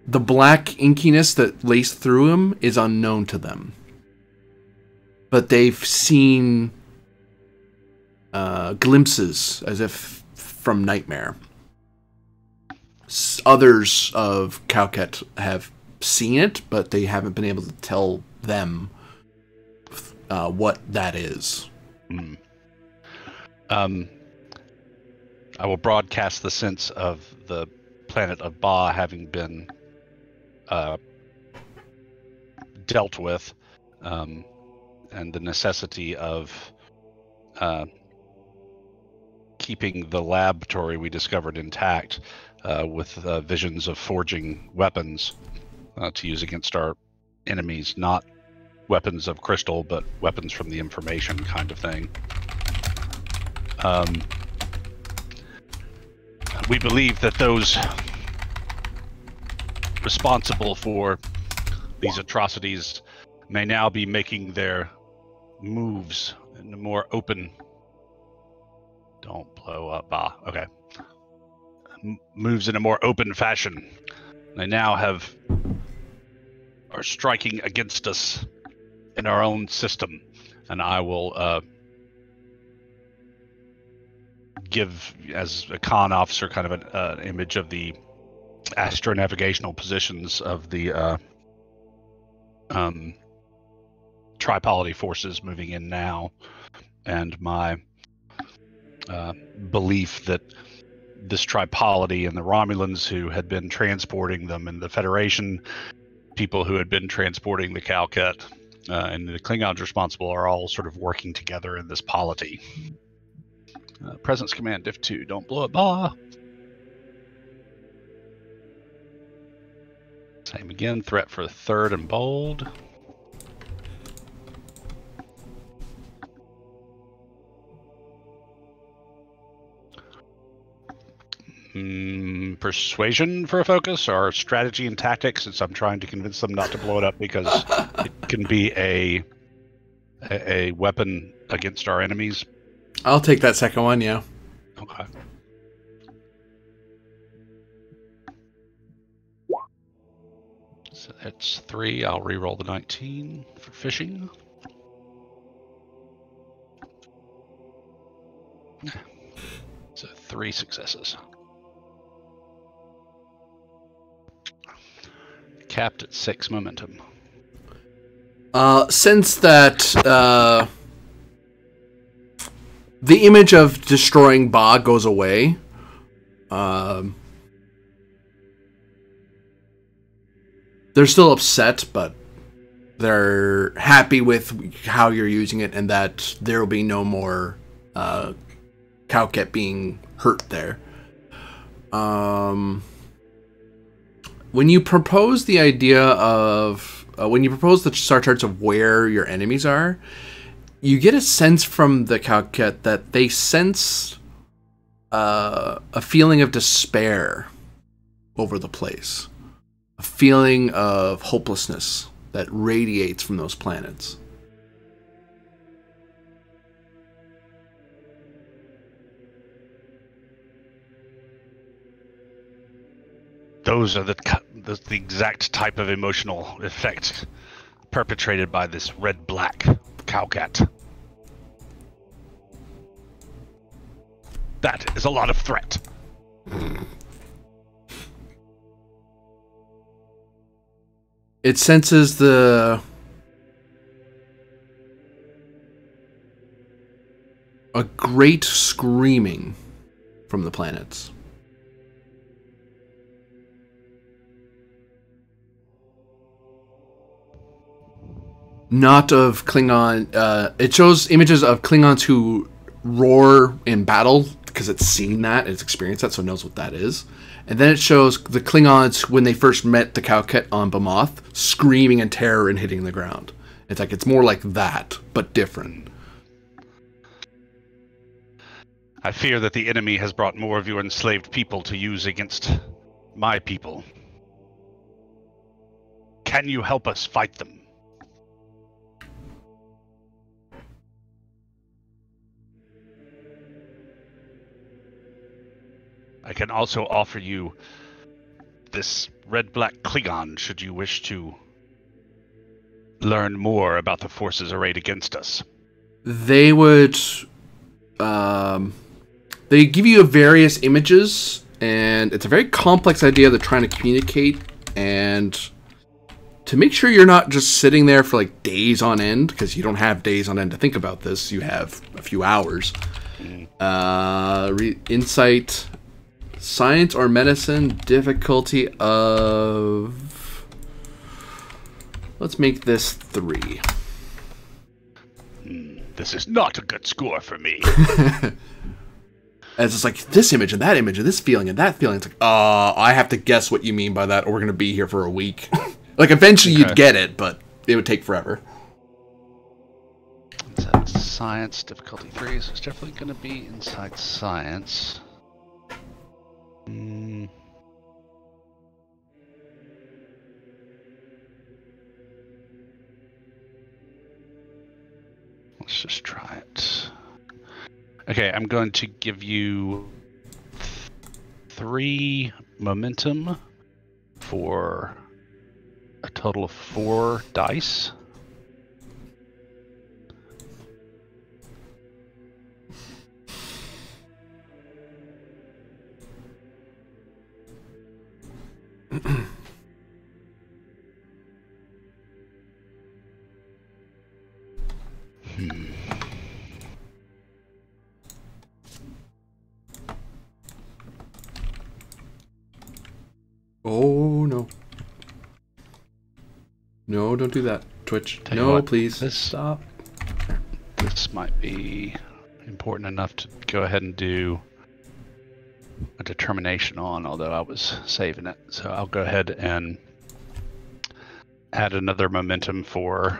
The black inkiness that laced through him is unknown to them. But they've seen glimpses, as if from nightmare. Others of Cowcat have seen it, but they haven't been able to tell them what that is. Mm. I will broadcast the sense of the planet of Ba having been dealt with, and the necessity of keeping the laboratory we discovered intact, with visions of forging weapons to use against our enemies, not weapons of crystal, but weapons from the information kind of thing. We believe that those responsible for these atrocities may now be making their moves in a more open... Don't blow up. Okay. Moves in a more open fashion. They now have are striking against us in our own system. And I will give, as a con officer, kind of an image of the astronavigational positions of the Tri-Polity forces moving in now, and my belief that this Tri-Polity and the Romulans who had been transporting them, and the Federation people who had been transporting the Calcut, and the Klingons responsible, are all sort of working together in this polity. Presence command diff 2, don't blow it, bah. Same again, threat for third and bold. Persuasion for a focus, or strategy and tactics, since I'm trying to convince them not to blow it up because it can be a weapon against our enemies. I'll take that second one, yeah. Okay. So that's 3. I'll re-roll the 19 for fishing. So 3 successes. Capped at 6 momentum. Since that the image of destroying Ba goes away, they're still upset, but they're happy with how you're using it, and that there will be no more Calcut being hurt there. When you propose the idea of when you propose the star charts of where your enemies are, you get a sense from the Calcut that they sense a feeling of despair over the place, a feeling of hopelessness that radiates from those planets. Those are the exact type of emotional effect perpetrated by this red-black Calcut. That is a lot of threat. It senses a great screaming from the planets. Not of Klingon. It shows images of Klingons who roar in battle because it's seen that, it's experienced that, so it knows what that is. And then it shows the Klingons when they first met the Calcut on Bamoth, screaming in terror and hitting the ground. It's like, it's more like that, but different. I fear that the enemy has brought more of your enslaved people to use against my people. Can you help us fight them? I can also offer you this red-black Klingon should you wish to learn more about the forces arrayed against us. They would... they give you various images, and it's a very complex idea they're trying to communicate, and to make sure you're not just sitting there for like days on end, because you don't have days on end to think about this, you have a few hours. Insight... Science or medicine, difficulty of... Let's make this 3. This is not a good score for me. As it's like, this image and that image and this feeling and that feeling. It's like, I have to guess what you mean by that, or we're going to be here for a week. Like, eventually you'd get it, but it would take forever. Science, difficulty 3, so it's definitely going to be inside science. Let's just try it. Okay, I'm going to give you 3 momentum for a a total of 4 dice. Oh, no. No, don't do that, Twitch. Tell you No, what, please. this- Stop. This might be important enough to go ahead and do a determination on, although I was saving it. So I'll go ahead and add another momentum for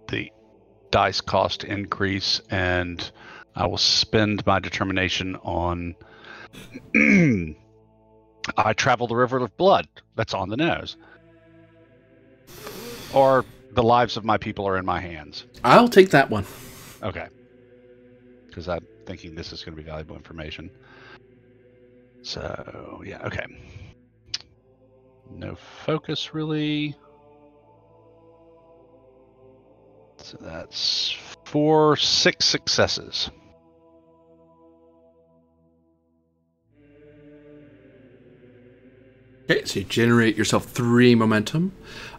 the dice cost increase, and I will spend my determination on I travel the river of blood. That's on the nose. Or the lives of my people are in my hands. I'll take that one. Okay. Because I'm thinking this is going to be valuable information. So, yeah, okay. No focus, really. So that's 6 successes. Okay, so you generate yourself 3 momentum.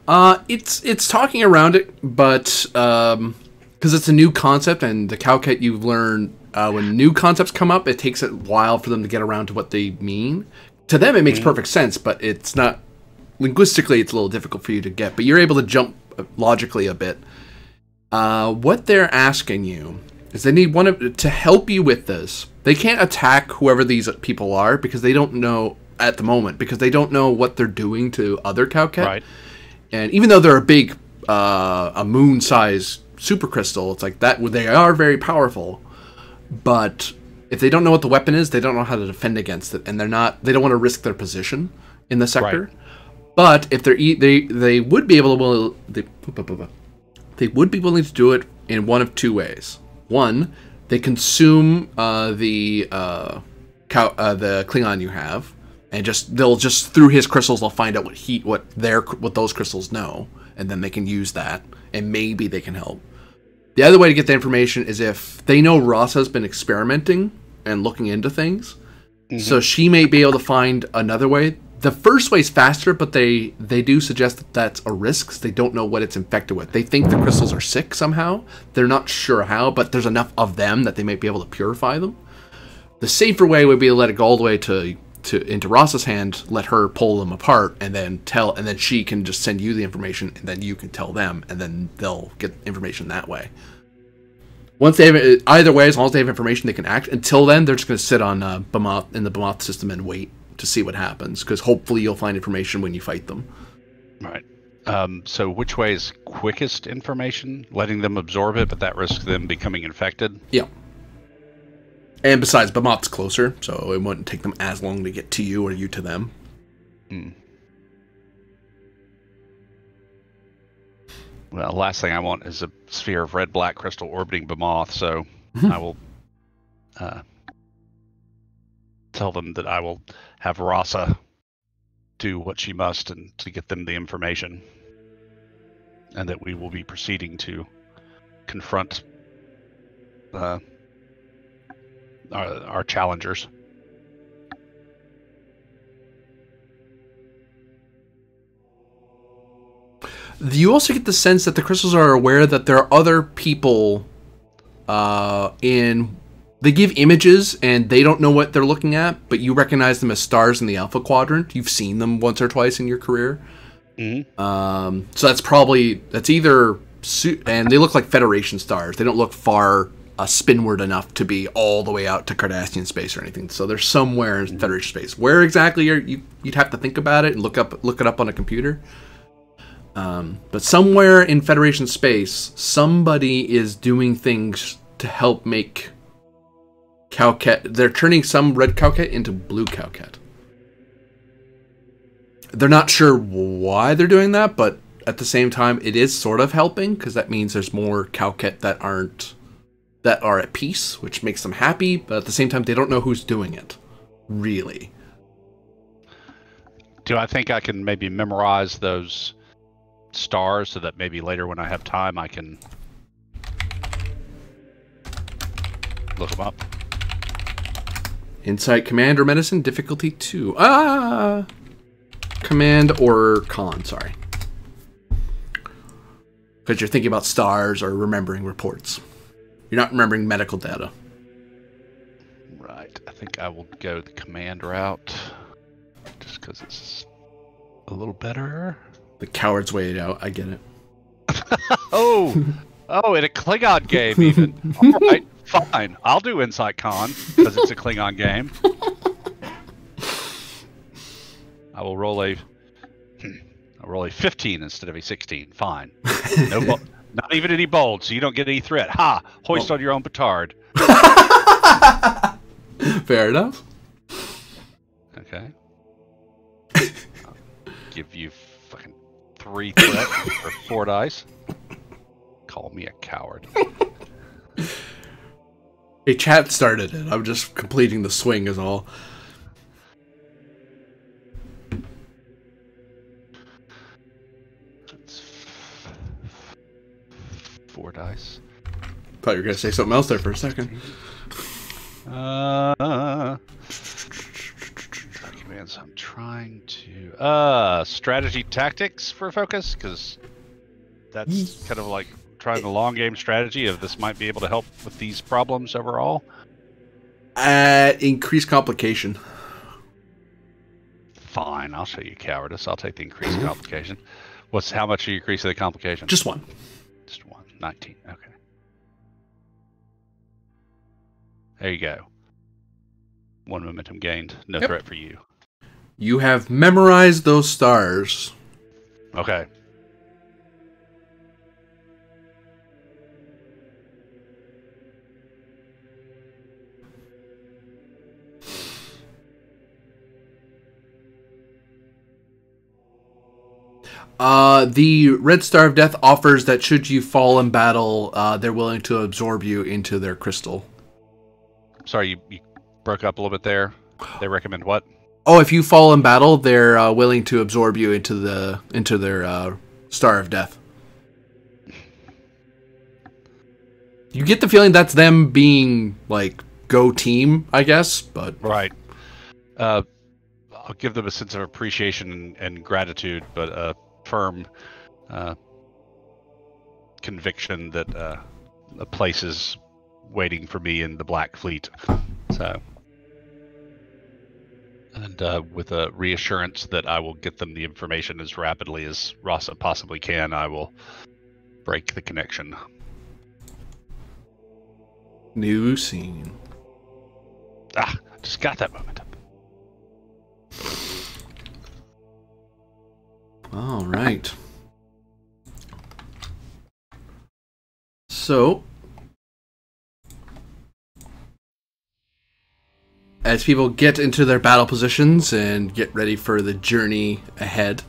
It's talking around it, but because it's a new concept, and the Calcat you've learned when new concepts come up, it takes a while for them to get around to what they mean. To them, it makes perfect sense, but it's not linguistically. It's a little difficult for you to get, but you're able to jump logically a bit. What they're asking you is they need one to help you with this. They can't attack whoever these people are because they don't know at the moment, because they don't know what they're doing to other Calcat. Right. And even though they're a big, a moon-sized supercrystal, it's like that. They are very powerful, but if they don't know what the weapon is, they don't know how to defend against it, and they don't want to risk their position in the sector. Right. But if they would be able to they would be willing to do it in one of 2 ways. One, they consume the Klingon you have, and they'll just through his crystals they'll find out what those crystals know, and then they can use that, and maybe they can help. The other way to get the information is if they know Rasa's been experimenting and looking into things, so she may be able to find another way. The first way's faster, but they do suggest that that's a risk, 'cause they don't know what it's infected with. They think the crystals are sick somehow. They're not sure how, but there's enough of them that they might be able to purify them. The safer way would be to let it go all the way into Rasa's hand, let her pull them apart, and then she can just send you the information, and then you can tell them, and then they'll get information that way. Once they have either way, as long as they have information, they can act. Until then, they're just going to sit on Bamoth in the Bamoth system and wait to see what happens, because hopefully you'll find information when you fight them. Right. So which way is quickest information? Letting them absorb it, but that risks them becoming infected? Yeah. And besides, Bamoth's closer, so it wouldn't take them as long to get to you or you to them. Well, last thing I want is a sphere of red-black crystal orbiting Bamoth, so I will tell them that I will have Rasa do what she must and to get them the information, and that we will be proceeding to confront our challengers. You also get the sense that the crystals are aware that there are other people they give images and they don't know what they're looking at, but you recognize them as stars in the Alpha Quadrant. You've seen them once or twice in your career. So that's either, and they look like Federation stars. They don't look far spinward enough to be all the way out to Cardassian space or anything. So they're somewhere in Federation space. Where exactly you'd have to think about it and look it up on a computer. But somewhere in Federation space, somebody is doing things to help make Calcat. They're turning some red Calcat into blue Calcat. They're not sure why they're doing that, but at the same time, it is sort of helping, because that means there's more Calcat that are at peace, which makes them happy, but at the same time, they don't know who's doing it, really. Do I think I can maybe memorize those stars so that maybe later when I have time I can look them up? Insight, command, or medicine, difficulty 2. Command or con, sorry. Because you're thinking about stars or remembering reports. You're not remembering medical data. Right. I think I will go the command route just because it's a little better. The coward's way out. I get it. Oh, in a Klingon game even. All right, fine. I'll do Insight Con because it's a Klingon game. I will roll a 15 instead of a 16. Fine. No, not even any bold, so you don't get any threat. Ha! Hoist on your own petard. Fair enough. Okay. I'll give you fucking 3 threat for 4 dice. Call me a coward. Hey, chat started it. I'm just completing the swing is all. That's 4 dice. Thought you were going to say something else there for a second. Documents. I'm trying to strategy tactics for focus because that's kind of like trying the long game strategy of this might be able to help with these problems overall. Increased complication. Fine, I'll show you cowardice. I'll take the increased complication. How much are you increasing the complication? Just 1. Just 1. 19. Okay. There you go. 1 momentum gained. No threat for you. You have memorized those stars. Okay. The Red Star of Death offers that should you fall in battle, they're willing to absorb you into their crystal. Sorry, you broke up a little bit there. They recommend what? Oh, if you fall in battle, they're willing to absorb you into their Star of Death. You get the feeling that's them being like go team, I guess, but right. I'll give them a sense of appreciation and gratitude, but a firm conviction that a place is waiting for me in the Black Fleet. So, and with a reassurance that I will get them the information as rapidly as Rasa possibly can, I will break the connection. New scene. Just got that moment. All right. So, as people get into their battle positions and get ready for the journey ahead,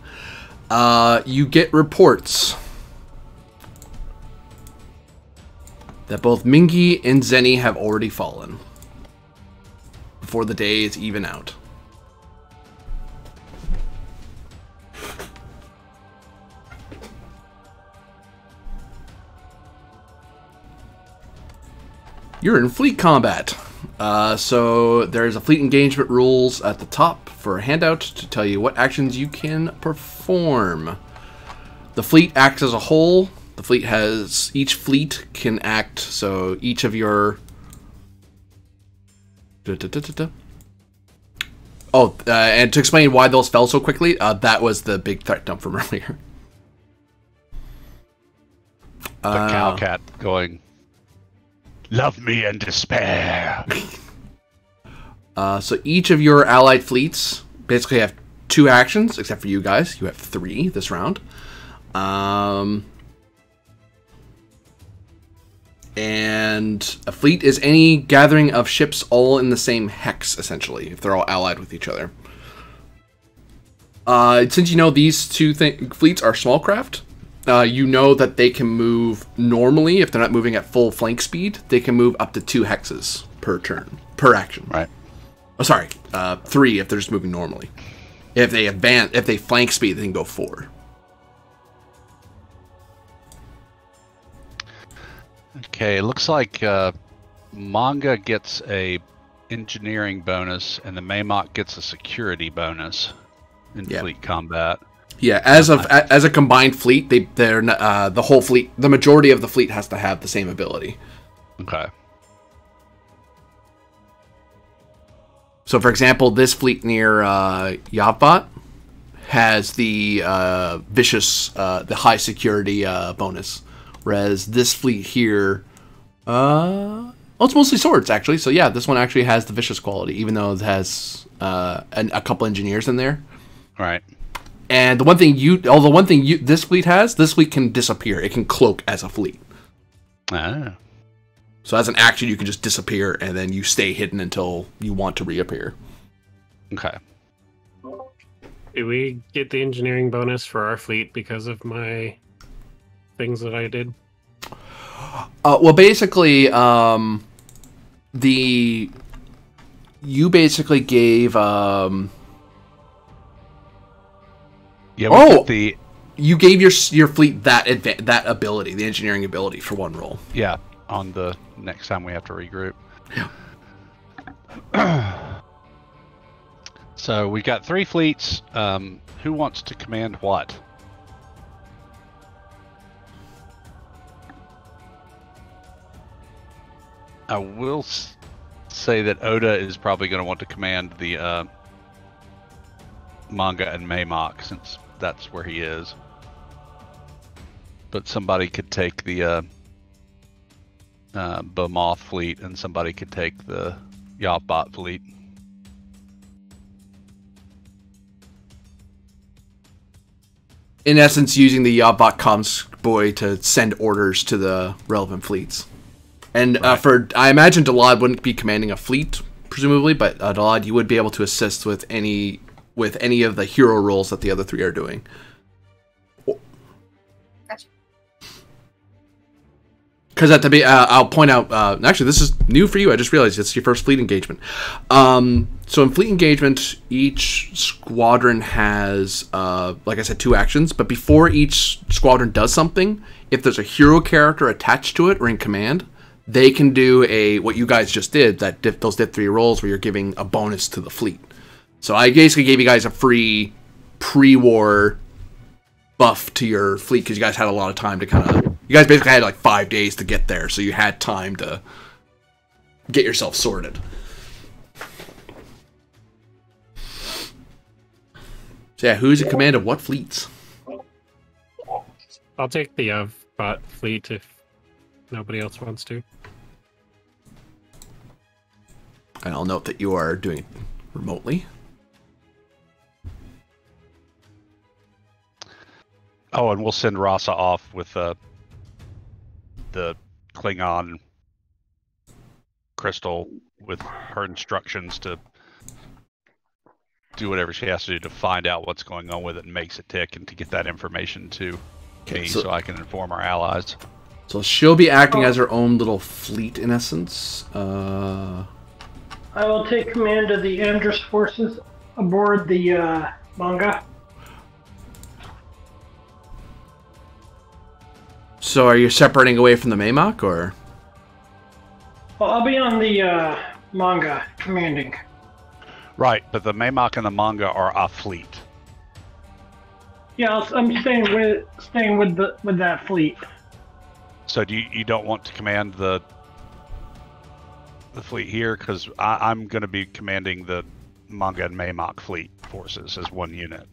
you get reports that both Mingi and Zenny have already fallen before the day is even out. You're in fleet combat. So there's a fleet engagement rules at the top for a handout to tell you what actions you can perform. The fleet acts as a whole. The fleet each fleet can act, so each of your... Oh, and to explain why those fell so quickly, that was the big threat dump from earlier. The cow cat going, love me and despair. So each of your allied fleets basically have 2 actions, except for you guys. You have 3 this round. And a fleet is any gathering of ships all in the same hex, essentially, if they're all allied with each other. Since you know these 2 fleets are small craft, you know that they can move normally, if they're not moving at full flank speed, they can move up to 2 hexes per turn, per action. Right. Oh, sorry, 3 if they're just moving normally. If they flank speed, they can go 4. Okay, it looks like Manga gets a engineering bonus, and the Maymok gets a security bonus in fleet combat. Yeah, as a combined fleet, they're the whole fleet. The majority of the fleet has to have the same ability. Okay. So, for example, this fleet near Yavbot has the vicious, the high security bonus, whereas this fleet here, it's mostly swords actually. So yeah, this one actually has the vicious quality, even though it has a couple engineers in there. Right. And the one thing this fleet has, this fleet can disappear. It can cloak as a fleet. Ah. So as an action, you can just disappear, and then you stay hidden until you want to reappear. Okay. Do we get the engineering bonus for our fleet because of my things that I did? Well, basically, you basically gave you gave your fleet that ability, the engineering ability for one roll. Yeah, on the next time we have to regroup. Yeah. So we got 3 fleets. Who wants to command what? I will say that Oda is probably going to want to command the Manga and Maymok, since that's where he is. But somebody could take the Bomoth fleet, and somebody could take the Yavbot fleet. In essence, using the Yavbot comms boy to send orders to the relevant fleets. And right. I imagine Dalad wouldn't be commanding a fleet, presumably, but Dalad, you would be able to assist with any of the hero roles that the other 3 are doing. Gotcha. Because I'll point out, actually, this is new for you. I just realized it's your first fleet engagement. So in fleet engagement, each squadron has, like I said, 2 actions. But before each squadron does something, if there's a hero character attached to it or in command, they can do what you guys just did, those Div 3 rolls where you're giving a bonus to the fleet. So I basically gave you guys a free pre-war buff to your fleet because you guys had a lot of time to you guys basically had like 5 days to get there, so you had time to get yourself sorted. So yeah, who's in command of what fleets? I'll take the bot fleet if nobody else wants to. And I'll note that you are doing it remotely. Oh, and we'll send Rasa off with the Klingon crystal with her instructions to do whatever she has to do to find out what's going on with it and makes it tick, and to get that information to me so I can inform our allies. So she'll be acting as her own little fleet in essence. I will take command of the Andrus forces aboard the Manga. So are you separating away from the Maymok, or? Well, I'll be on the Manga commanding. Right, but the Maymok and the Manga are a fleet. Yeah, I'm staying with that fleet. So you don't want to command the fleet here, because I'm going to be commanding the Manga and Maymok fleet forces as one unit.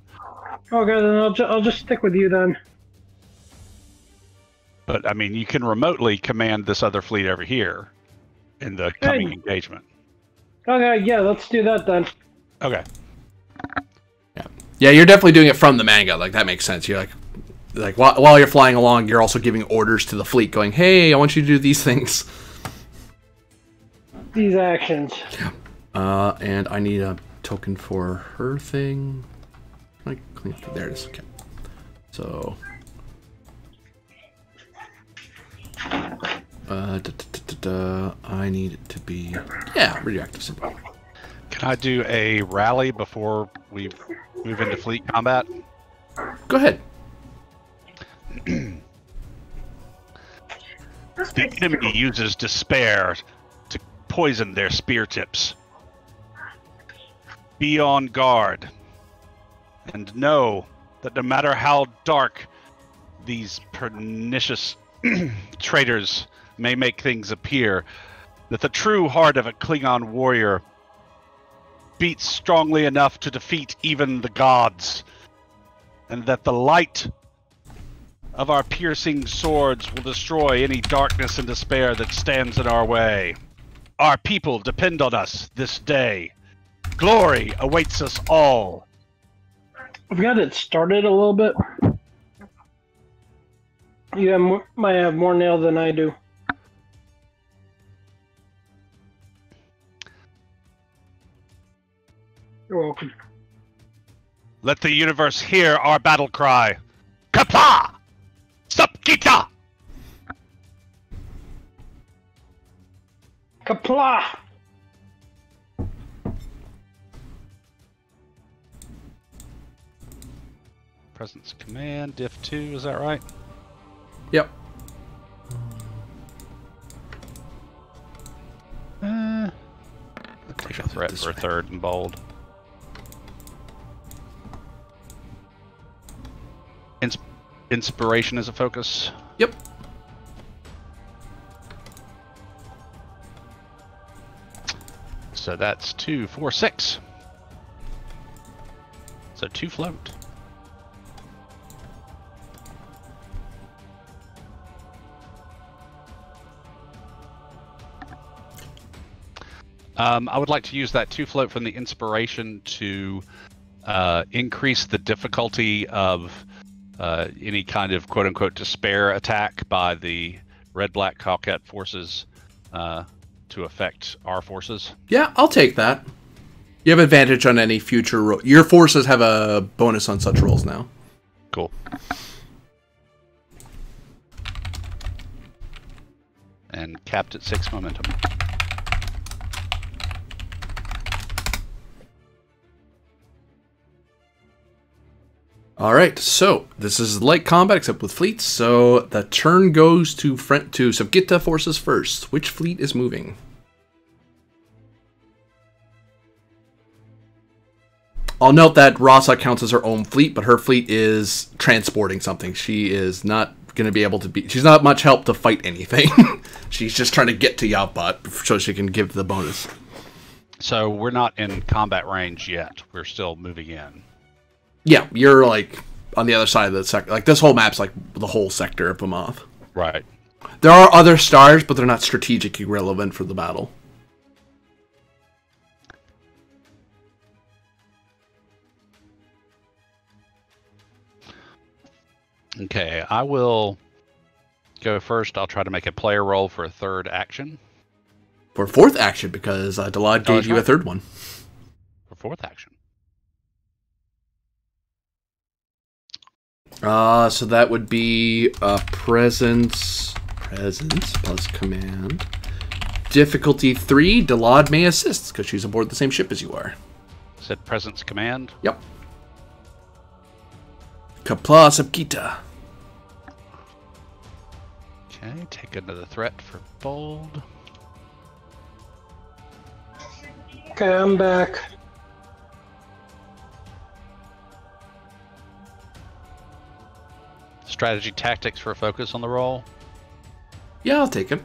Okay, then I'll just stick with you then. But I mean, you can remotely command this other fleet over here in the coming engagement. Okay, yeah, let's do that then. Okay. Yeah, you're definitely doing it from the Manga. Like that makes sense. You're like while you're flying along, you're also giving orders to the fleet, going, "Hey, I want you to do these things." These actions. And I need a token for her thing. Can I clean up? There it is. Okay. So. I need it to be radioactive symbol. Can I do a rally before we move into fleet combat. Go ahead. The enemy uses despair to poison their spear tips. Be on guard, and know that no matter how dark these pernicious traitors may make things appear, that the true heart of a Klingon warrior beats strongly enough to defeat even the gods, and that the light of our piercing swords will destroy any darkness and despair that stands in our way. Our people depend on us this day. Glory awaits us all. I've got it started a little bit. You might have more nail than I do. You're welcome. Let the universe hear our battle cry. Kapla! SupQit'aH! Kapla! Presence command, diff 2, is that right? Yep. I'll take a threat for a third in bold. Inspiration is a focus. Yep. So that's 2, 4, 6. So 2 float. I would like to use that 2 float from the inspiration to increase the difficulty of any kind of quote-unquote despair attack by the red-black Coquette forces to affect our forces. Yeah, I'll take that. You have advantage on any future roll. Your forces have a bonus on such rolls now. Cool. And capped at 6 momentum. All right, so this is light combat except with fleets. So the turn goes to SupQit'aH forces first. Which fleet is moving? I'll note that Rasa counts as her own fleet, but her fleet is transporting something. She is not going to be able to be... She's not much help to fight anything. She's just trying to get to Yautbot so she can give the bonus. So we're not in combat range yet. We're still moving in. Yeah, you're like on the other side of the sector. Like this whole map's like the whole sector of Bamoth. Right. There are other stars, but they're not strategically relevant for the battle. Okay, I will go first. I'll try to make a player roll for a third action. For fourth action, because Delod gave you a third one. For fourth action. So that would be presence plus command. Difficulty 3, Delod may assist, because she's aboard the same ship as you are. Said presence command? Yep. Kapla SupQit'aH. Okay, take another threat for bold. Okay, I'm back. Strategy tactics for a focus on the roll. Yeah, I'll take it.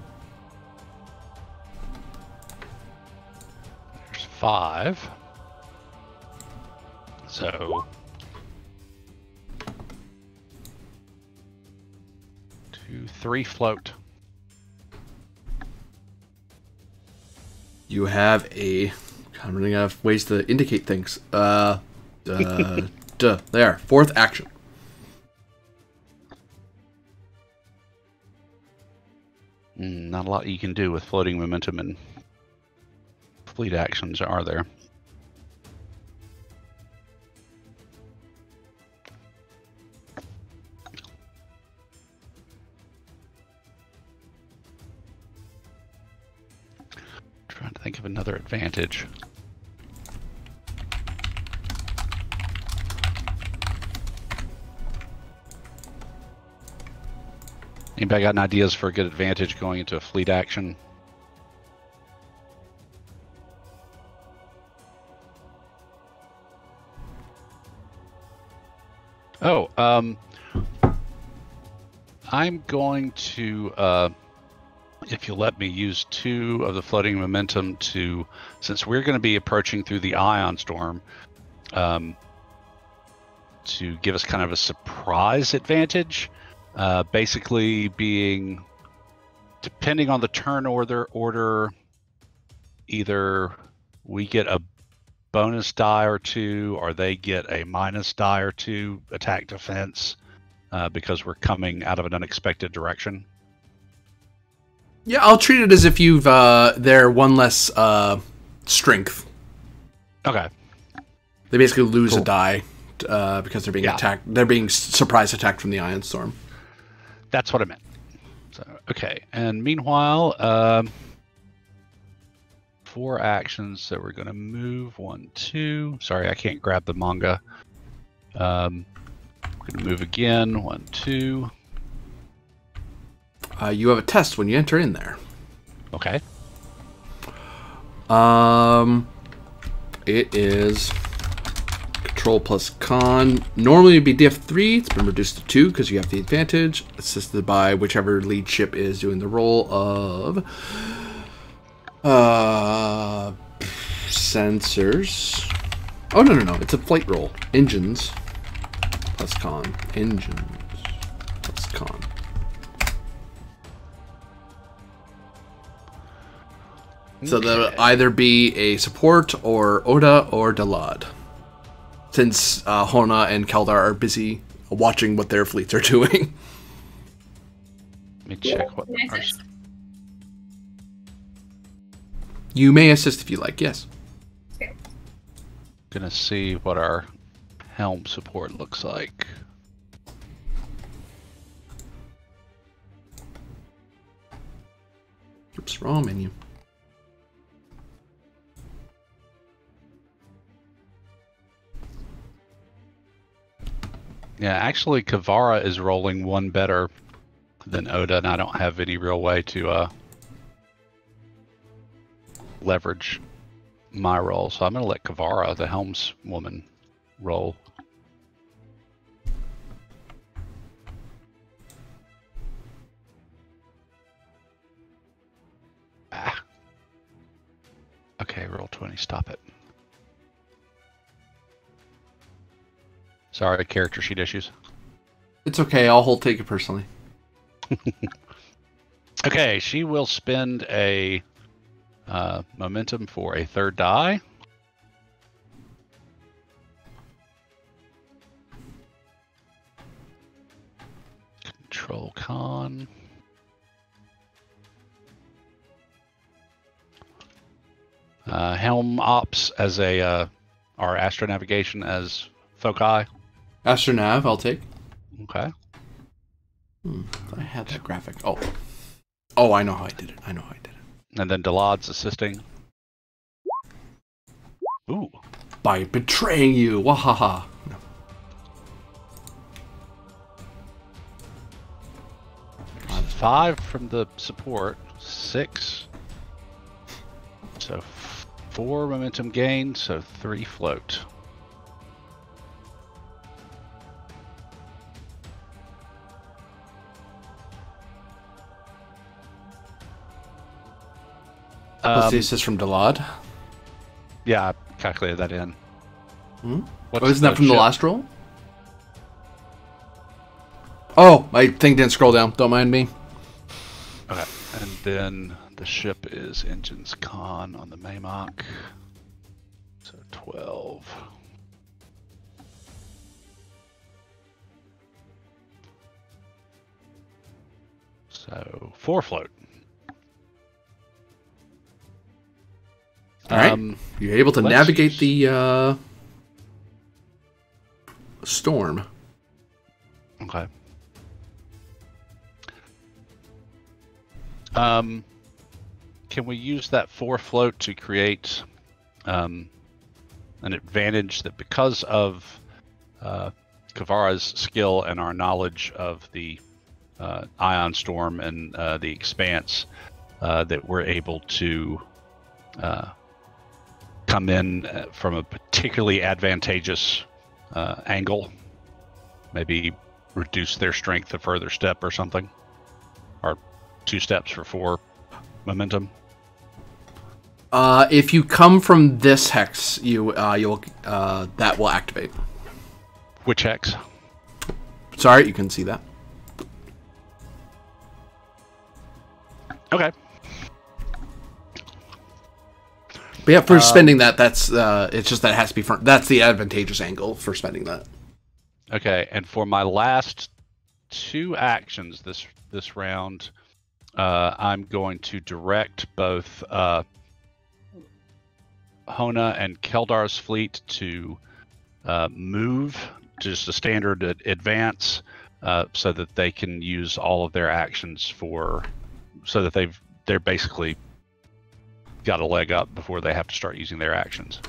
There's 5. So 2, 3 float. You have a... I'm running out of ways to indicate things. There. Fourth action. Not a lot you can do with floating momentum and fleet actions, are there? Trying to think of another advantage. Anybody got any ideas for a good advantage going into a fleet action? Oh, I'm going to, if you'll let me, use 2 of the floating momentum to, since we're going to be approaching through the ion storm, to give us kind of a surprise advantage. Basically being, depending on the turn order, either we get a bonus die or 2, or they get a minus die or 2 attack defense, because we're coming out of an unexpected direction. Yeah, I'll treat it as if you've they're 1 less strength. Okay. They basically lose Cool. a die because they're being attacked. They're being surprise attacked from the ion storm. That's what I meant. So, okay, and meanwhile, 4 actions. So we're going to move 1, 2. Sorry, I can't grab the manga. Going to move again. 1, 2. You have a test when you enter in there. Okay. It is control plus con. Normally it'd be DF3. It's been reduced to 2 because you have the advantage. Assisted by whichever lead ship is doing the role of sensors. Oh no! It's a flight roll. Engines plus con. Engines plus con. So that'll either be a support or Oda or Dalad. Since Hona and Kaldar are busy watching what their fleets are doing. Let me check what Can I assist? You may assist if you like, yes. Okay. Gonna see what our helm support looks like. Oops, wrong menu. Yeah, actually, Kavara is rolling 1 better than Oda, and I don't have any real way to leverage my roll, so I'm going to let Kavara, the helmswoman, roll. Okay, roll 20, stop it. Sorry, character sheet issues. It's okay, I'll take it personally. Okay, she will spend a momentum for a 3rd die. Control con. Helm ops as a our astronavigation as foci. Astronav, I'll take. Okay. I had that graphic. Oh, I know how I did it. And then Dalad's assisting. Ooh. By betraying you. Wahaha. No. 5 from the support. 6. So 4 momentum gain, so 3 float. Plus the assist from Dalad. Yeah, I calculated that in. Oh, isn't that from the last roll? Oh, my thing didn't scroll down. Don't mind me. Okay, and then the ship is engines con on the Maymok. So 12. So 4 float. All right. You're able to navigate the storm. Okay. Can we use that 4 float to create an advantage that, because of Kavara's skill and our knowledge of the ion storm and the expanse, that we're able to come in from a particularly advantageous angle, maybe reduce their strength a further step or something, or 2 steps for 4 momentum. If you come from this hex, you'll that will activate. Which hex? Sorry, you can see that. Okay. But yeah, for spending that, that's it's just that it has to be that's the advantageous angle for spending that. Okay, and for my last 2 actions this round, I'm going to direct both Hona and Keldar's fleet to move, just a standard advance, so that they can use all of their actions so that they're basically got a leg up before they have to start using their actions.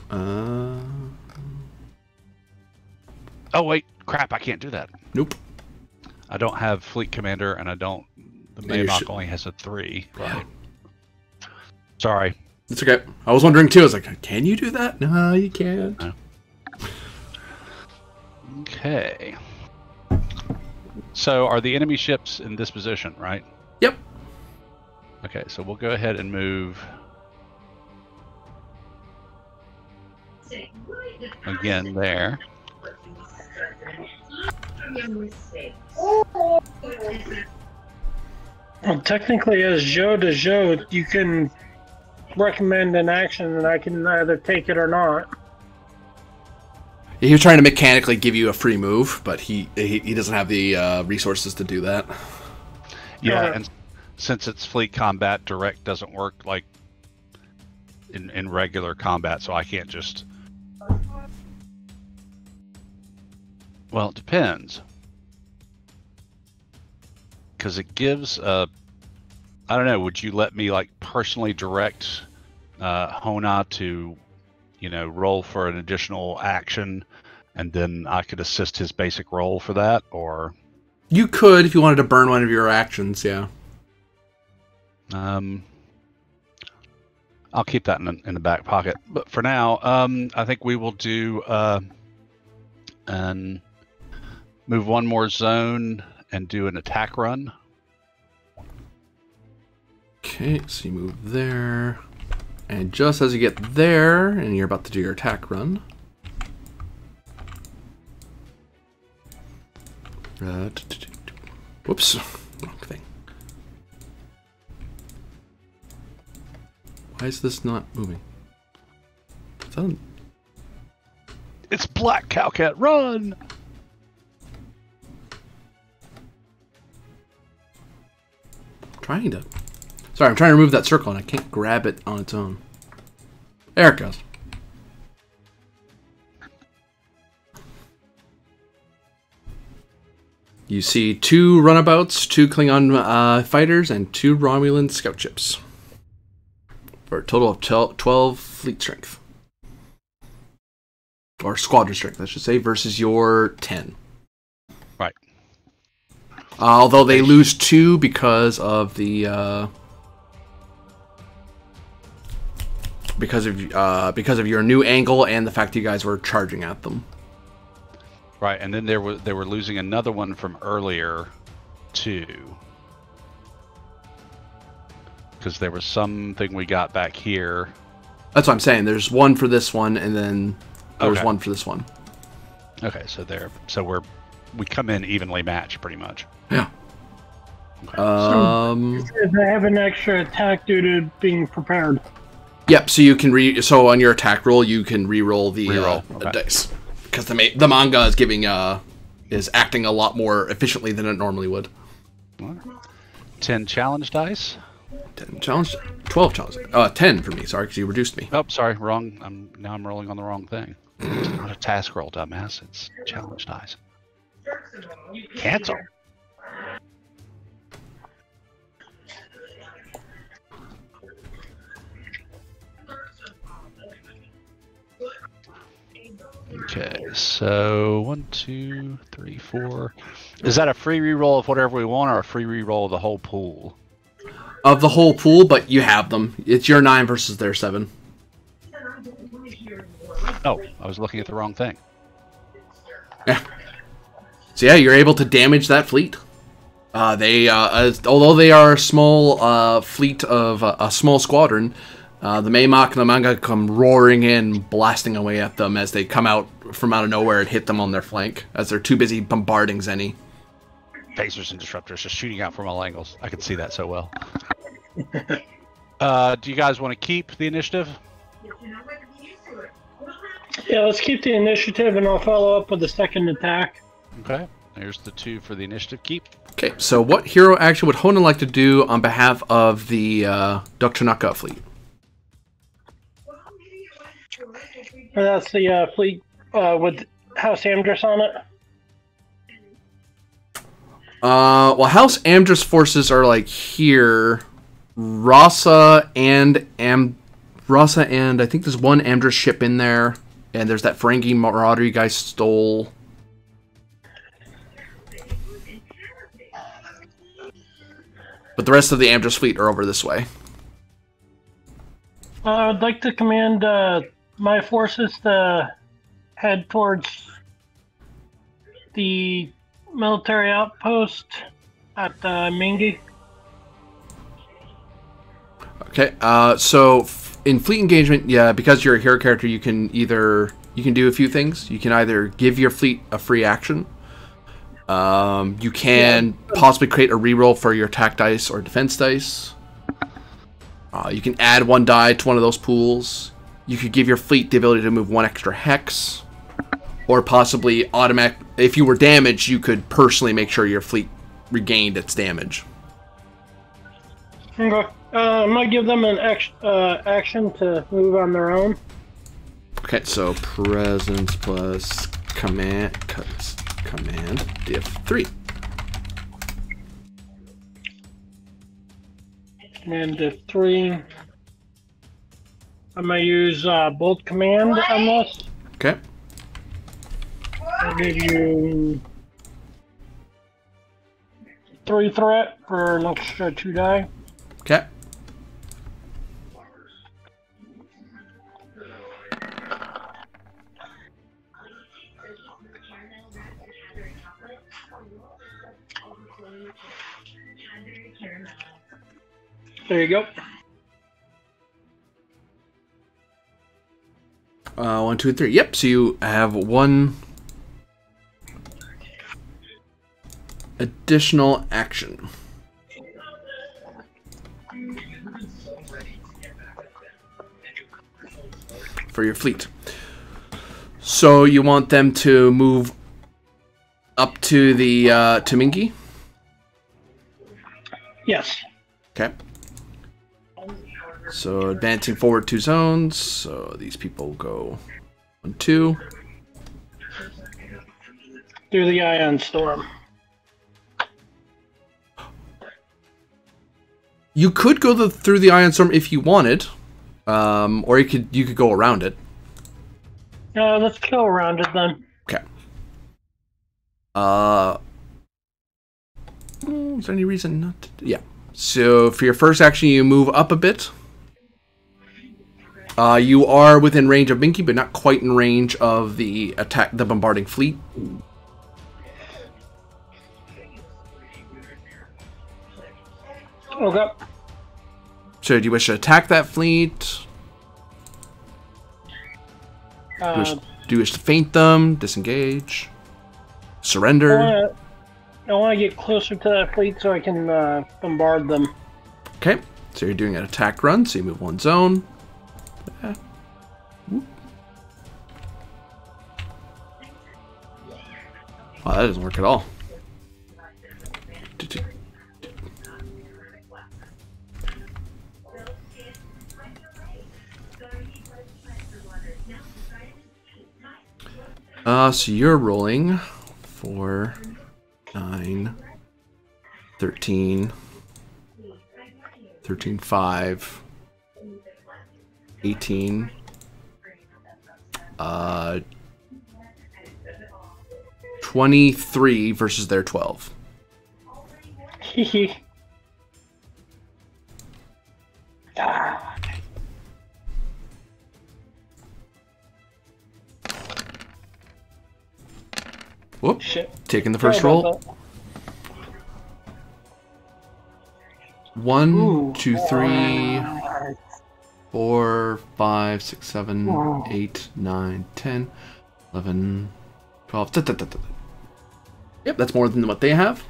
Oh wait, crap! I can't do that. Nope. I don't have fleet commander, and I don't. The Maymock only has a 3. Right. Sorry. It's okay. I was wondering too. I was like, can you do that? No, you can't. No. Okay. So are the enemy ships in this position, right? Yep. Okay, so we'll go ahead and move again there. Well, technically, as Joe to Joe, you can recommend an action, and I can either take it or not. He was trying to mechanically give you a free move, but he doesn't have the resources to do that. Yeah, and since it's fleet combat, direct doesn't work like in regular combat, so I can't just. Well, it depends. Because it gives I don't know, would you let me like personally direct Hona to, roll for an additional action, and then I could assist his basic roll for that, or? You could if you wanted to burn one of your actions, yeah. I'll keep that in the back pocket. But for now, I think we will do and move one more zone and do an attack run. Okay, so you move there. And just as you get there, and you're about to do your attack run. Whoops, wrong thing. Why is this not moving? It's Black Cowcat, run! Trying to. Sorry, I'm trying to remove that circle and I can't grab it on its own. There it goes. You see 2 runabouts, 2 Klingon fighters, and 2 Romulan scout ships. For a total of 12 fleet strength. Or squadron strength, I should say, versus your 10. Right. Although they lose 2 because of the because of your new angle and the fact that you guys were charging at them. Right, and then they were losing another one from earlier too, because there was something we got back here. That's what I'm saying. There's 1 for this one, and then there's 1 for this one. Okay, so we come in evenly matched, pretty much. Yeah. Okay. I have an extra attack due to being prepared. Yep. So you can so on your attack roll you can re-roll the okay. dice, because the manga is giving is acting a lot more efficiently than it normally would. 10 challenge dice. 10 challenge, 12 challenge. 10 for me. Sorry, because you reduced me. Oh, sorry, wrong. I'm rolling on the wrong thing. It's not a task roll, dumbass. It's challenge dice. Cancel. Okay, so 1, 2, 3, 4. Is that a free reroll of whatever we want, or a free reroll of the whole pool? Of the whole pool, but you have them. It's your 9 versus their 7. Oh, I was looking at the wrong thing. Yeah. So yeah, you're able to damage that fleet. Although they are a small fleet of a small squadron, the Maymok and the Manga come roaring in, blasting away at them as they come out from out of nowhere and hit them on their flank, as they're too busy bombarding Zenny. Phasers and disruptors just shooting out from all angles. I can see that so well. Do you guys want to keep the initiative? Yeah, let's keep the initiative, and I'll follow up with the second attack. Okay, there's the 2 for the initiative keep. Okay, so what hero action would Honan like to do on behalf of the Duktanaka fleet? That's the fleet with House Amdris on it. Well, House Amdris forces are like here. Rasa and I think there's one Amdris ship in there, and there's that Ferengi Marauder you guys stole. But the rest of the Amdris fleet are over this way. I would like to command my forces to head towards the military outpost at Mingi. Okay, so in fleet engagement, yeah, because you're a hero character, you can do a few things. You can either give your fleet a free action. You can possibly create a reroll for your attack dice or defense dice. You can add 1 die to one of those pools. You could give your fleet the ability to move 1 extra hex. Or possibly automatic. If you were damaged, you could personally make sure your fleet regained its damage. Okay. I might give them an action to move on their own. Okay, so presence plus command diff 3. Command diff 3. I'm gonna use bolt command on this. Okay. I'll give you 3 threat for an extra 2 die. Okay. There you go. 1, 2, 3. Yep. So you have 1 additional action for your fleet. So you want them to move up to the to Mingi? Yes. Okay. So advancing forward 2 zones. So these people go 1, 2. Through the ion storm. You could go through the ion storm if you wanted, or you could go around it. Let's go around it then. Okay. Is there any reason not to? Yeah. So for your first action, you move up a bit. You are within range of Minky, but not quite in range of the bombarding fleet. Okay. So do you wish to attack that fleet? Do you wish to feint them? Disengage? Surrender? I want to get closer to that fleet so I can bombard them. Okay. So you're doing an attack run, so you move 1 zone. Wow, that doesn't work at all. So you're rolling 4, 9, 13, 13, 5, 18, 23 versus their 12. Hehe. Ah. Whoop. Shit. Taking the first Sorry about roll. that. 1, Ooh. 2, 3, 4, 5, 6, 7, 8, 9, 10, 11, 12. Yep, that's more than what they have.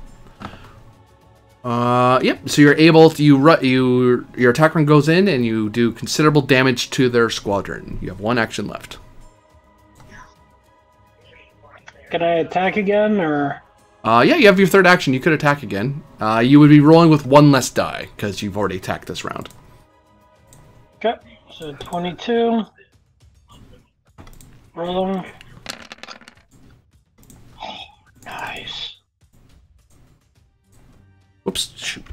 Yep. So you're able to your attack run goes in and you do considerable damage to their squadron. You have one action left. Can I attack again, or? Yeah, you have your third action. You could attack again. You would be rolling with one less die because you've already attacked this round. Okay, so 22. Roll them. Oh, nice. Oops. Shoot.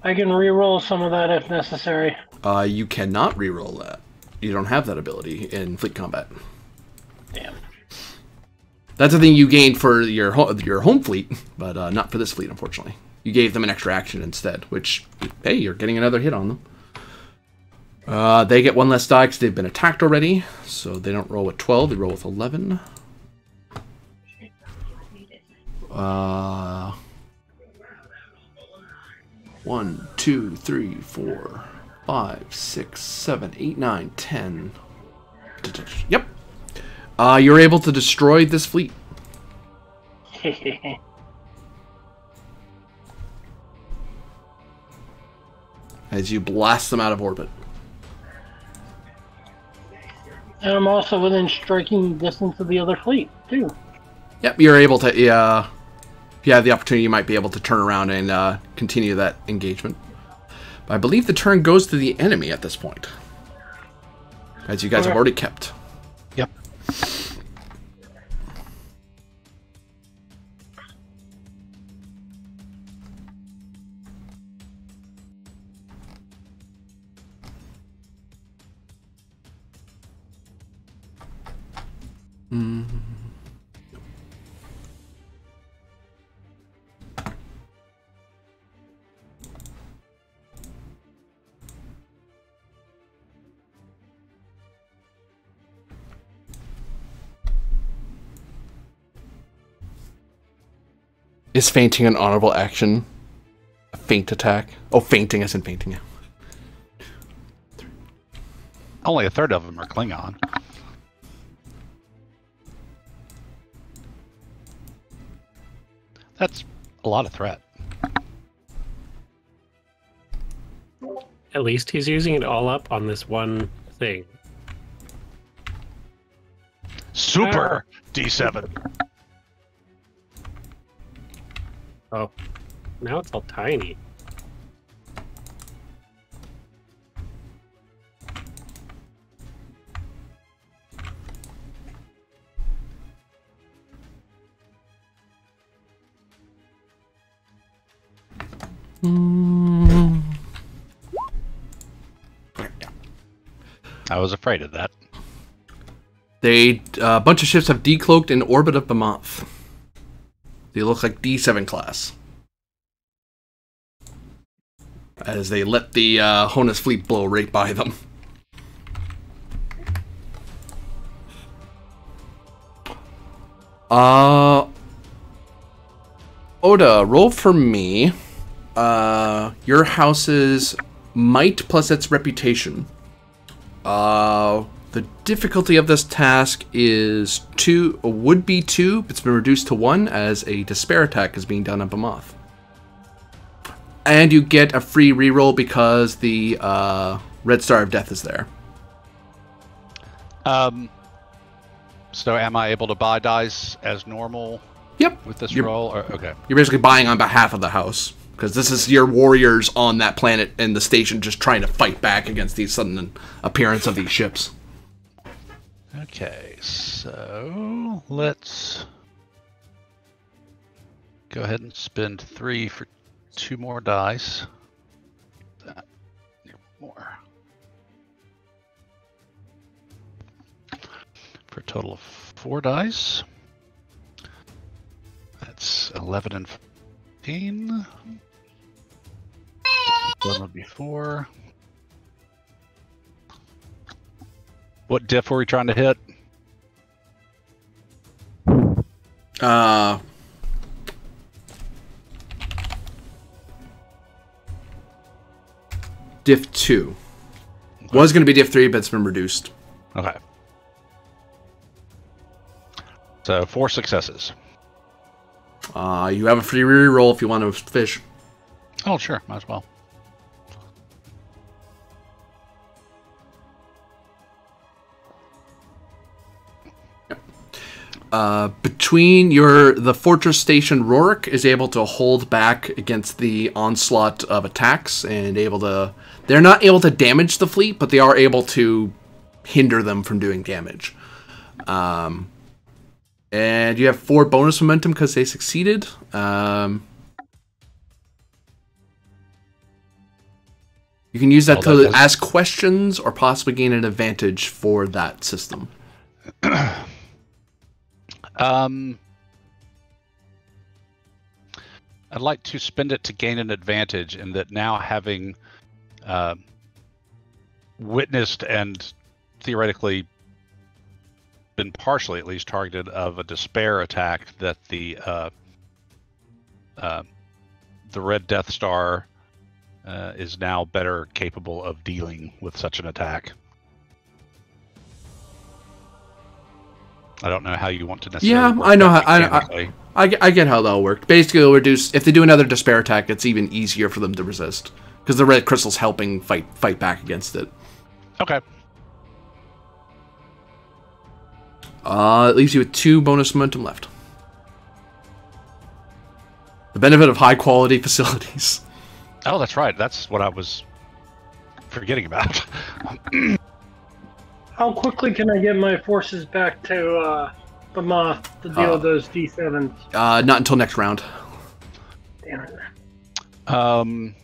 I can re-roll some of that if necessary. You cannot reroll that. You don't have that ability in fleet combat. Damn. That's the thing you gained for your home fleet, but not for this fleet, unfortunately. You gave them an extra action instead, which, hey, you're getting another hit on them. They get one less die because they've been attacked already, so they don't roll with 12, they roll with 11. 1, 2, 3, 4, 5, 6, 7, 8, 9, 10. Yep. You're able to destroy this fleet. As you blast them out of orbit. And I'm also within striking distance of the other fleet, too. Yep, you're able to, if you have the opportunity, you might be able to turn around and continue that engagement. But I believe the turn goes to the enemy at this point. As you guys have already kept. Yep. Is fainting an honorable action? A feint attack? Oh, fainting as in fainting, yeah. Only a third of them are Klingon. That's a lot of threat. At least he's using it all up on this one thing. Super D7. Oh, now it's all tiny. I was afraid of that. A bunch of ships have decloaked in orbit of Bemoth. They look like D7 class. As they let the Honus fleet blow right by them. Oda, roll for me. Your house's might plus its reputation. The difficulty of this task is would be 2, but it's been reduced to 1 as a despair attack is being done on Bemoth. And you get a free reroll because the Red Star of Death is there. So am I able to buy dice as normal? Yep. With this roll? Or, okay. You're basically buying on behalf of the house. Because this is your warriors on that planet and the station just trying to fight back against the sudden appearance of these ships. Okay, so let's go ahead and spend 3 for 2 more dice. That more. total of 4 dice. That's 11 and 14. One would be 4. What diff were we trying to hit? Diff 2. Okay. Was going to be Diff 3, but it's been reduced. Okay. So 4 successes. You have a free reroll if you want to fish. Oh, sure. Might as well. Between the fortress station, Rorik is able to hold back against the onslaught of attacks and they're not able to damage the fleet, but they are able to hinder them from doing damage. And you have 4 bonus momentum because they succeeded. You can use that to ask questions or possibly gain an advantage for that system. I'd like to spend it to gain an advantage in that now having witnessed and theoretically been partially at least targeted of a despair attack that the Red Death Star is now better capable of dealing with such an attack. I don't know how you want to necessarily. Yeah, I know how. I get how that'll work. Basically, it'll reduce if they do another despair attack. It's even easier for them to resist because the red crystal's helping fight back against it. Okay. It leaves you with 2 bonus momentum left. The benefit of high quality facilities. Oh, that's right. That's what I was forgetting about. How quickly can I get my forces back to the Moth to deal with those D7s? Not until next round. Damn it.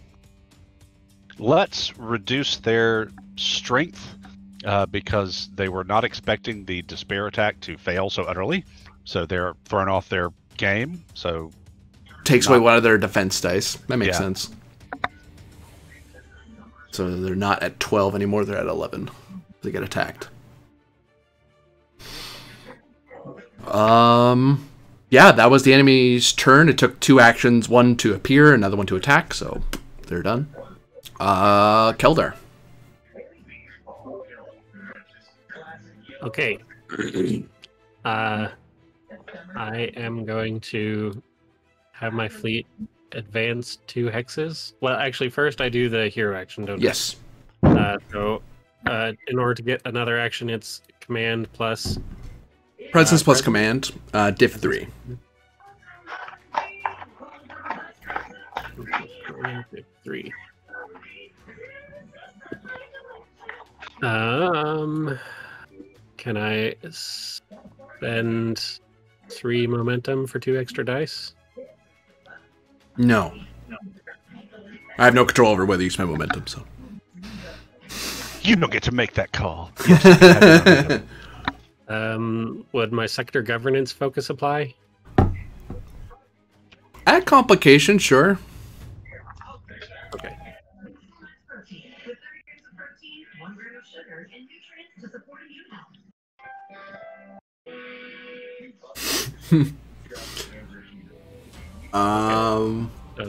Let's reduce their strength because they were not expecting the despair attack to fail so utterly. So they're thrown off their game. So takes away one of their defense dice. That makes sense. So they're not at 12 anymore. They're at 11. They get attacked. Yeah, that was the enemy's turn. It took 2 actions, one to appear, another one to attack, so they're done. Keldar. Okay. I am going to have my fleet advance 2 hexes. Well, actually, first I do the hero action, don't I? Yes. In order to get another action, it's command plus... Presence plus command, diff 3. Diff 3. Can I spend 3 momentum for 2 extra dice? No. I have no control over whether you spend momentum, so... You don't get to make that call. Would my sector governance focus apply? Add complication, sure. Okay.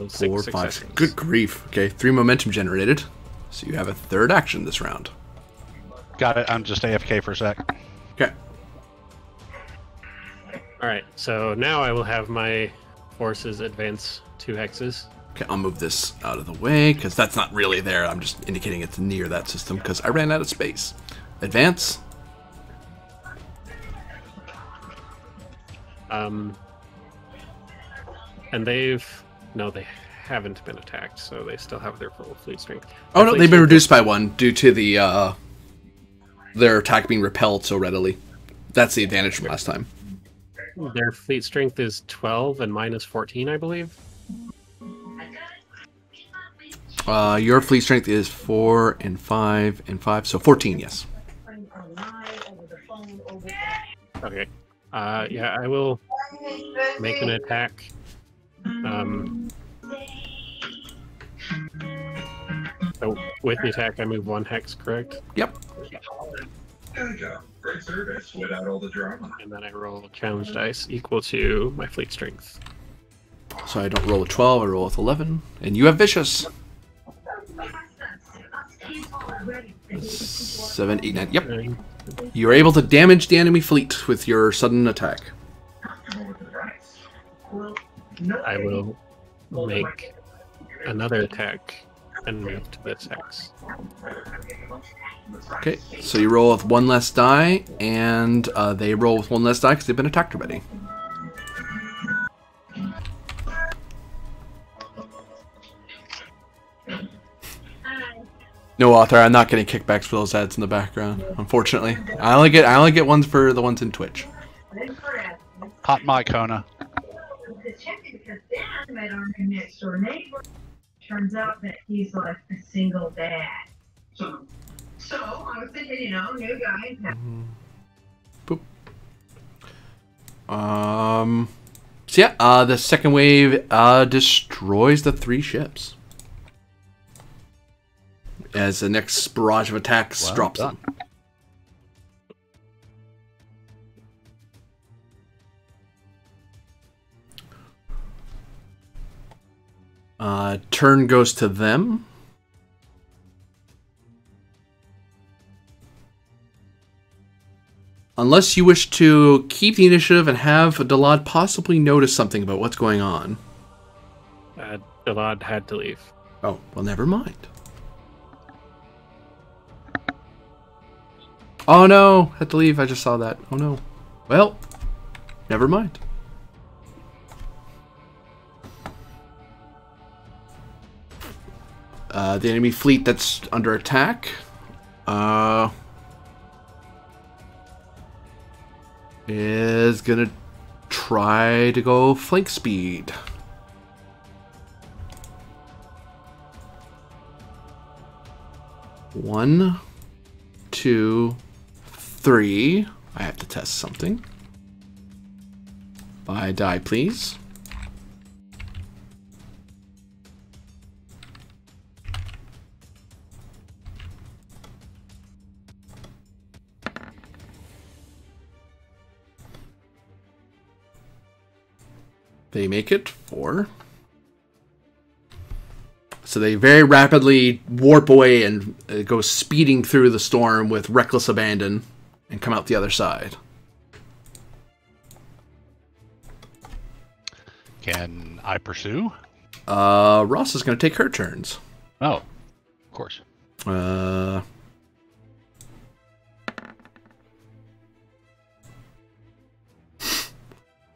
So 4, 5, 6. Good grief. Okay, 3 momentum generated. So you have a 3rd action this round. Got it. I'm just AFK for a sec. Okay. Alright, so now I will have my forces advance 2 hexes. Okay, I'll move this out of the way, because that's not really there. I'm just indicating it's near that system, because I ran out of space. Advance. And no, they haven't been attacked, so they still have their full fleet strength. Oh no, they've been reduced by 1 due to the their attack being repelled so readily. That's the advantage from last time. Their fleet strength is 12 and minus 14, I believe. Your fleet strength is 4 and 5 and 5, so 14, yes. Okay. Yeah, I will make an attack. So with the attack, I move 1 hex, correct? Yep. There you go. Great service without all the drama. And then I roll challenge dice equal to my fleet strength. So I don't roll with 12, I roll with 11. And you have vicious. 7, 8, 9. Yep. You're able to damage the enemy fleet with your sudden attack. I will make another attack and move to this hex. Okay, so you roll with 1 less die, and they roll with 1 less die because they've been attacked already. No, author, I'm not getting kickbacks for those ads in the background. Unfortunately, I only get ones for the ones in Twitch. Hot mic, Hona. Turns out that he's like a single dad. So I was thinking, you know, new guy. Boop. So yeah, the second wave destroys the 3 ships. As the next barrage of attacks drops them. Turn goes to them. Unless you wish to keep the initiative and have Dalad possibly notice something about what's going on. Dalad had to leave. Oh, well, never mind. Oh no, had to leave, I just saw that. Oh no. Well, never mind. The enemy fleet that's under attack is gonna try to go flank speed. One, 2, 3. I have to test something. Buy a die, please. They make it 4. So they very rapidly warp away and go speeding through the storm with reckless abandon and come out the other side. Can I pursue? Ross is going to take her turns. Oh, of course.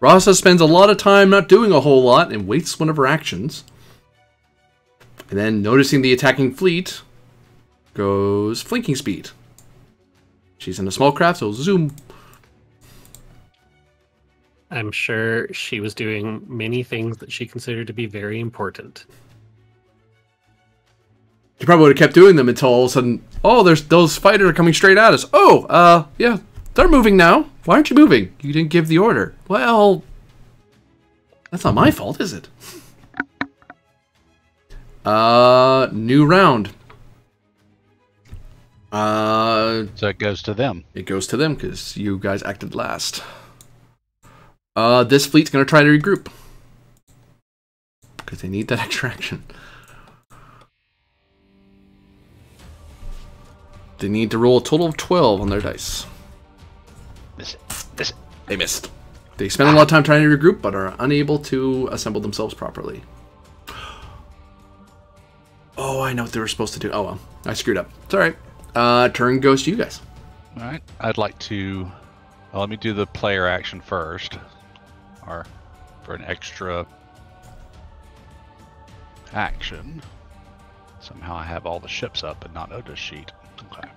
Rasa spends a lot of time not doing a whole lot and wastes one of her actions. And then, noticing the attacking fleet, goes flanking speed. She's in a small craft, so zoom. I'm sure she was doing many things that she considered to be very important. She probably would have kept doing them until all of a sudden, oh, there's those fighters are coming straight at us. Oh, yeah, they're moving now. Why aren't you moving? You didn't give the order. Well, that's not my fault, is it? New round. So it goes to them. It goes to them because you guys acted last. This fleet's going to try to regroup. Because they need that extra action. They need to roll a total of 12 on their dice. They missed. They spend a lot of time trying to regroup, but are unable to assemble themselves properly. Oh, I know what they were supposed to do. Oh, well. I screwed up. It's alright. Turn goes to you guys. Alright. I'd like to... Well, let me do the player action first. Or for an extra action. Somehow I have all the ships up but not notice sheet. Okay.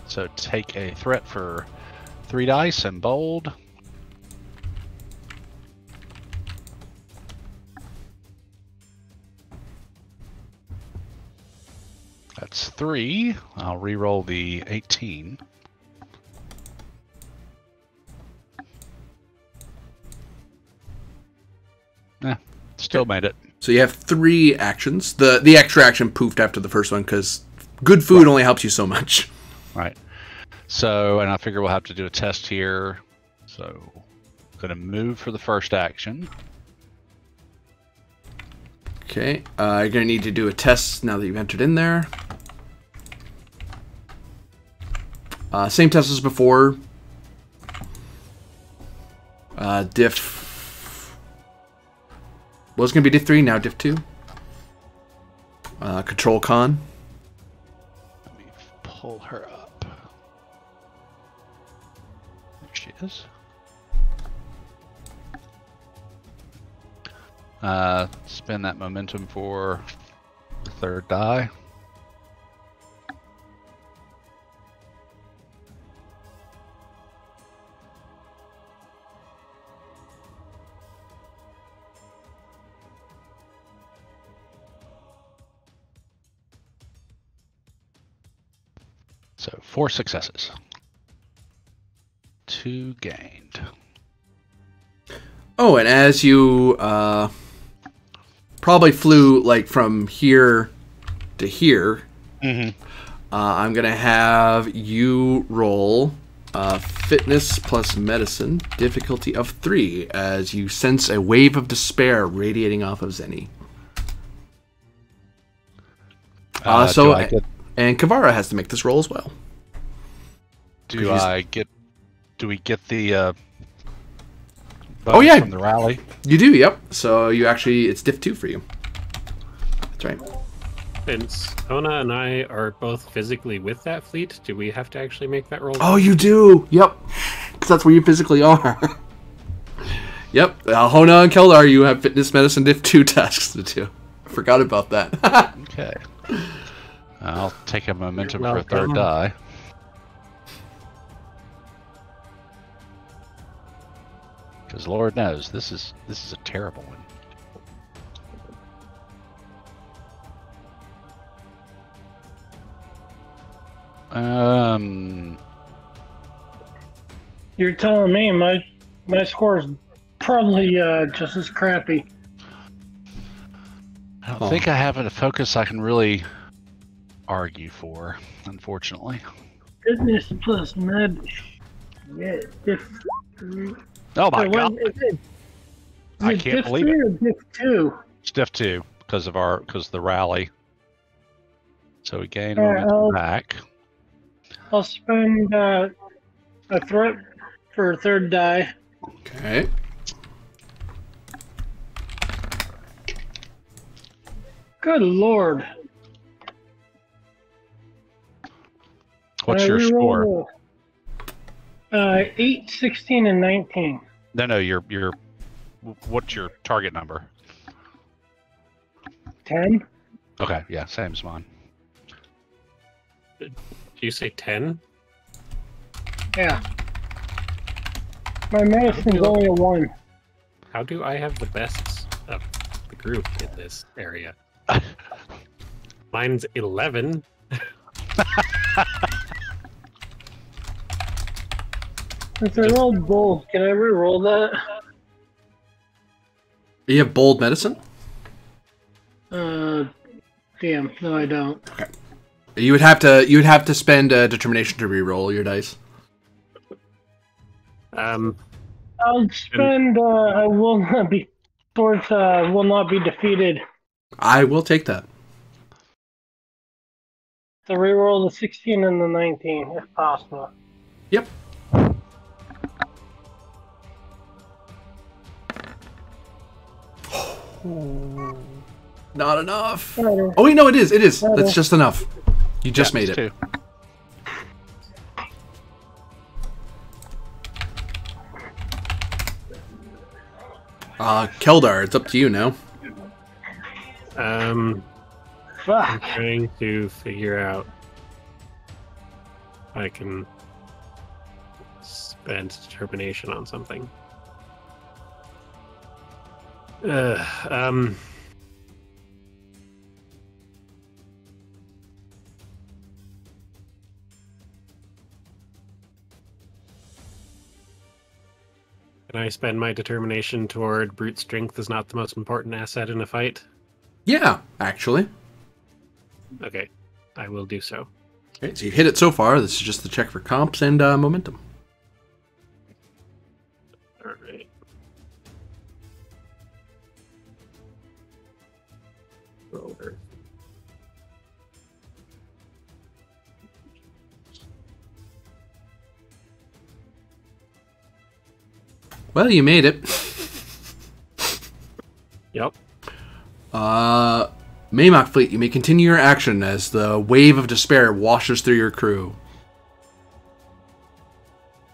So take a threat for 3 dice and bold. That's 3. I'll re-roll the 18. Still made it. So you have 3 actions. The extra action poofed after the first one because good food only helps you so much. Right. So, and I figure we'll have to do a test here. So, going to move for the first action. Okay. You're going to need to do a test now that you've entered in there. Same test as before. Diff was going to be Diff 3, now Diff 2. Control Con. Let me pull her up. There she is. Spend that momentum for the 3rd die. So 4 successes. 2 gained. Oh, and as you probably flew like from here to here, I'm going to have you roll fitness plus medicine, difficulty of 3, as you sense a wave of despair radiating off of Zenny. And Kavara has to make this roll as well. Do we get the oh yeah, from the rally? You do, yep. So you actually, it's Diff 2 for you. That's right. Since Ona and I are both physically with that fleet, do we have to actually make that roll? Oh, you do. Yep. Because that's where you physically are. Yep. Hona and Keldar, you have fitness, medicine, Diff 2 tasks to do. Forgot about that. Okay. I'll take a momentum You're for a 3rd die. Because Lord knows this is a terrible one. You're telling me my score is probably just as crappy. I don't think I have a focus I can really argue for, unfortunately. Fitness plus med. Yeah, Diff 3. Oh my god! I can't Diff believe 3 it. or Diff 2? It's Diff 2 because of the rally. So we gain Alright, momentum back. I'll spend a threat for a 3rd die. Okay. Good lord. What's your score? 8, 16, and 19. No, your what's your target number? 10? Okay, yeah, same as mine. Did you say 10? Yeah. My medicine's only a 1. How do I have the best of the group in this area? Mine's 11. If I rolled bold, can I re-roll that? You have bold medicine? Damn, no I don't. Okay. You would have to spend a determination to re-roll your dice. I'll spend I will not be towards will not be defeated. I will take that. To re-roll the 16 and the 19 if possible. Yep. Not enough. Oh wait, no, it is. It is. That's just enough. You just made it. 2. Keldar, it's up to you now. I'm trying to figure out if I can spend determination on something. Can I spend my determination toward brute strength is not the most important asset in a fight? Yeah, actually. Okay, I will do so. Okay, so you hit it so far. This is just the check for comps and momentum. All right. Roller. Well, you made it. Yep. Maymok Fleet, you may continue your action as the wave of despair washes through your crew.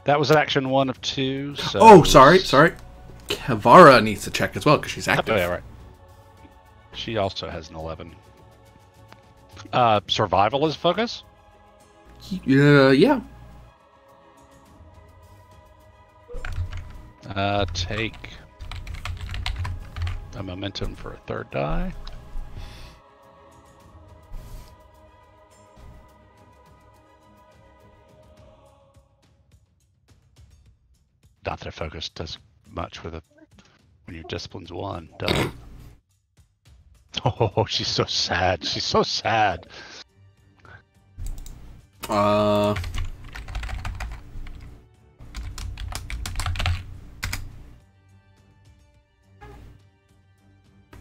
That was action 1 of 2. So Oh, sorry. Kavara needs to check as well because she's active. Oh, yeah, right. She also has an 11. Survival is focus? Yeah. Take a momentum for a third die. Not that a focus does much with when your discipline's 1. Does it? Oh, she's so sad. She's so sad.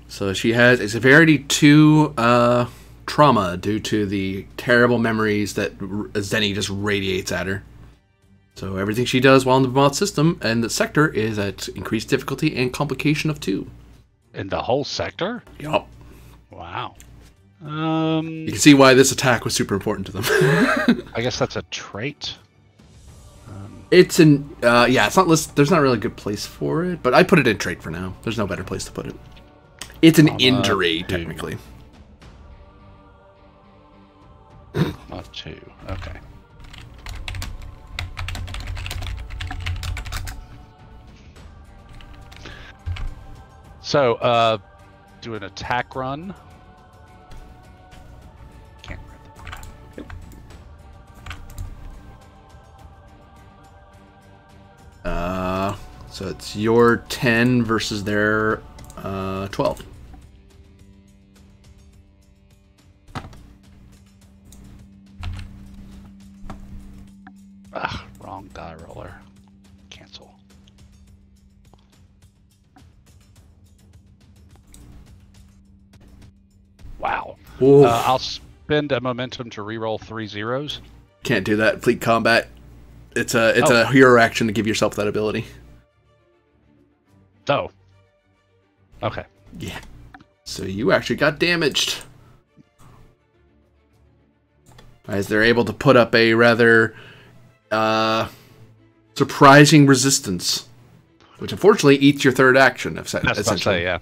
So she has a severity 2 trauma due to the terrible memories that Zenny just radiates at her. So everything she does while in the Vermont system and the sector is at increased difficulty and complication of 2. In the whole sector? Yup. Wow. You can see why this attack was super important to them. I guess that's a trait. It's an yeah, it's not listed. There's not really a good place for it, but I put it in trait for now. There's no better place to put it. It's an injury, technically. Not 2. Okay. So, do an attack run. Can't read the So it's your 10 versus their 12. Wrong die roller. Cancel. Wow. I'll spend a momentum to reroll 3 zeros. Can't do that. Fleet combat. It's a hero action to give yourself that ability. Oh. Okay. Yeah. So you actually got damaged. As they're able to put up a rather surprising resistance, which unfortunately eats your third action. That's what I say, yeah.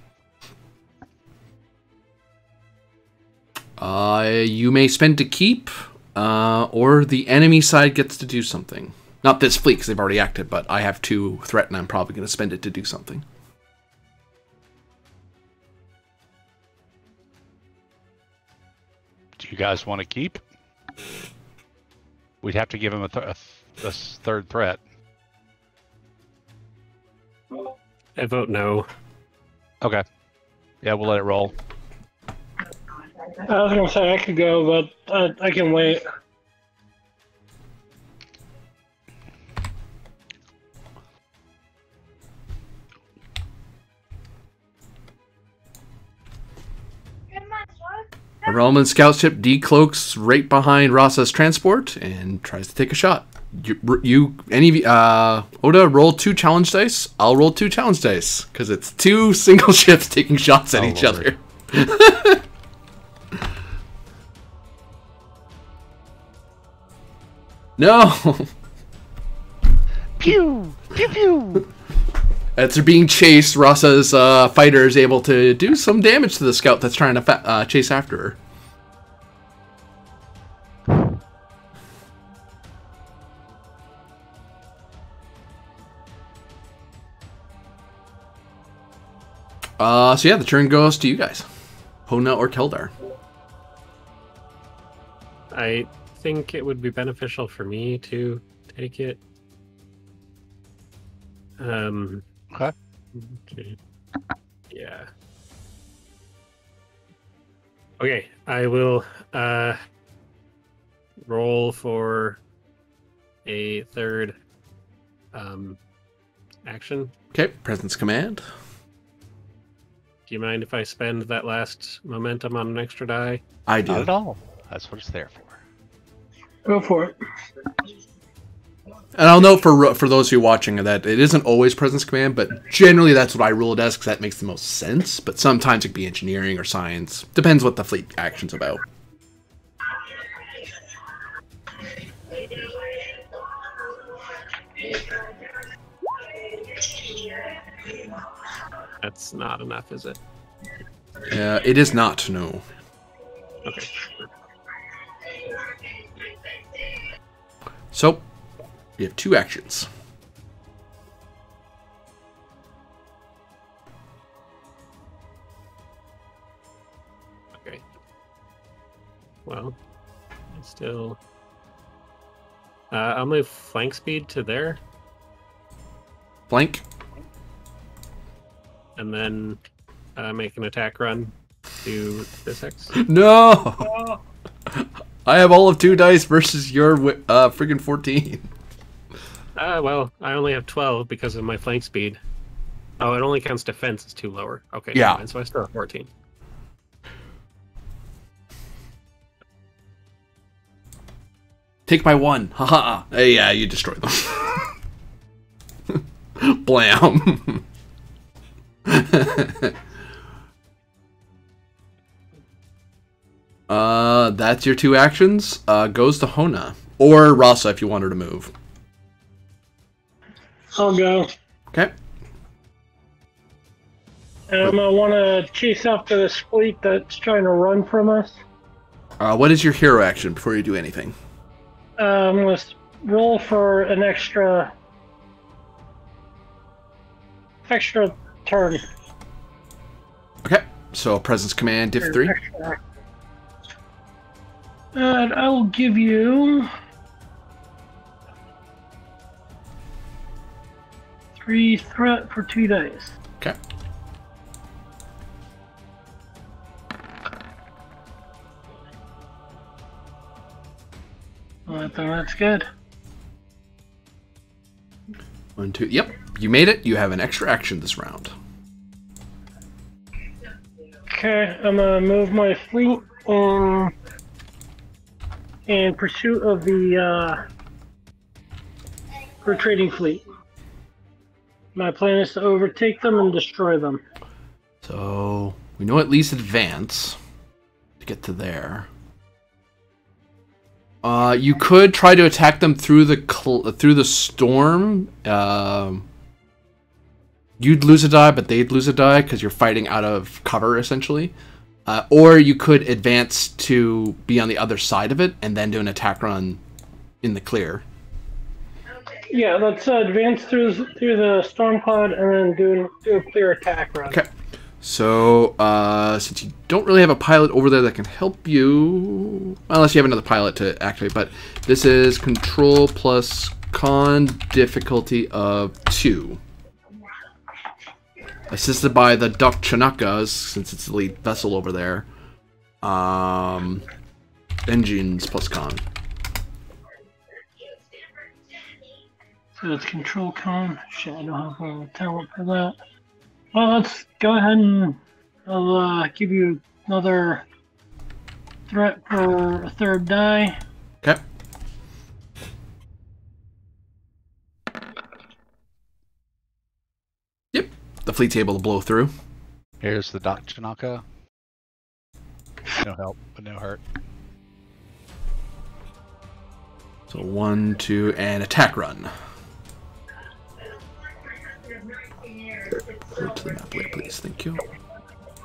You may spend to keep, or the enemy side gets to do something. Not this fleet, because they've already acted, but I have 2 threat, and I'm probably going to spend it to do something. Do you guys want to keep? We'd have to give him a third threat. I vote no. Okay. Yeah, we'll let it roll. I was gonna say I could go, but I can wait. A Roman scout ship decloaks right behind Rasa's transport and tries to take a shot. Oda, roll 2 challenge dice. I'll roll 2 challenge dice because it's 2 single ships taking shots at each other. No. Pew! Pew pew! As they're being chased, Rasa's fighter is able to do some damage to the scout that's trying to chase after her. So yeah, the turn goes to you guys. Hona or Keldar. I think it would be beneficial for me to take it. Okay. Okay. Yeah. Okay, I will roll for a third action. Okay, presence command. Do you mind if I spend that last momentum on an extra die? I Not do. at all. That's what it's there for. Go for it. And I'll note for those who are watching that it isn't always presence command, but generally that's what I rule it as because that makes the most sense. But sometimes it could be engineering or science. Depends what the fleet action's about. That's not enough, is it? It is not, no. Okay. So, we have 2 actions. Okay. Well, still... I'll move flank speed to there, Flank. and then make an attack run to this X. No! I have all of 2 dice versus your friggin' 14. Well, I only have 12 because of my flank speed. Oh, it only counts defense as 2 lower. Okay, Yeah. fine, so I still have 14. Take my 1. Haha. Hey, yeah, you destroy them. Blam. That's your 2 actions. Goes to Hona. Or Rasa if you want her to move. I'll go. Okay. And I'm gonna want to chase after this fleet that's trying to run from us. What is your hero action before you do anything? I'm gonna roll for an extra turn. Okay. So presence command, diff 3. And I will give you 3 threat for 2 dice. Okay. Well, I think that's good. 1, 2. Yep. You made it. You have an extra action this round. Okay, I'm gonna move my fleet in pursuit of the retreating fleet. My plan is to overtake them and destroy them. So we know at least advance to get to there. You could try to attack them through the storm. You'd lose a die, but they'd lose a die because you're fighting out of cover essentially. Or you could advance to be on the other side of it and then do an attack run in the clear. Yeah, let's advance through the storm cloud and then do a clear attack run. Okay. So, since you don't really have a pilot over there that can help you, unless you have another pilot to activate, but this is control plus con difficulty of 2. Assisted by the Chanakas, since it's the lead vessel over there. Engines plus con. So it's control con. Shit, I don't have a talent for that. Well, let's go ahead and I'll give you another threat for a third die. Okay. Yep. The fleet's able to blow through. Here's the Chanaka. No help, but no hurt. So 1, 2, and attack run. Go to the map way, please. Thank you.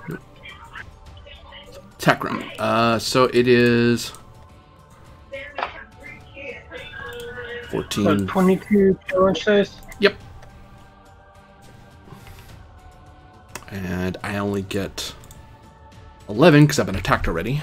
Nope. Attack run. So it is 14. 22 challenge size. Yep. And I only get 11 because I've been attacked already.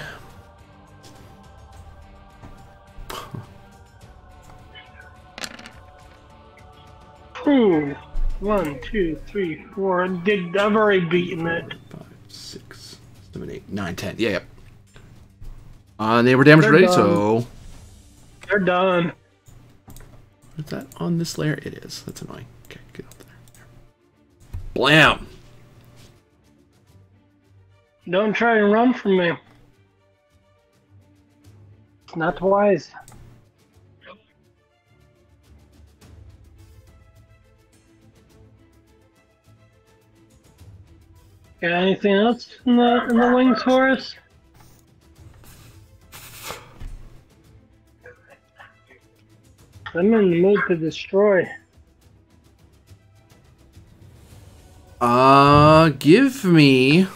Ooh. 1, 2, 3, 4. I've already beaten it. 5, 6, 7, 8, 9, 10. Yeah, yep. They were damaged They're already, done. so... They're done. Is that on this layer? It is. That's annoying. Okay, get up there. Blam! Don't try and run from me. It's not wise. Got anything else in the wings for us? I'm in the mood to destroy. Give me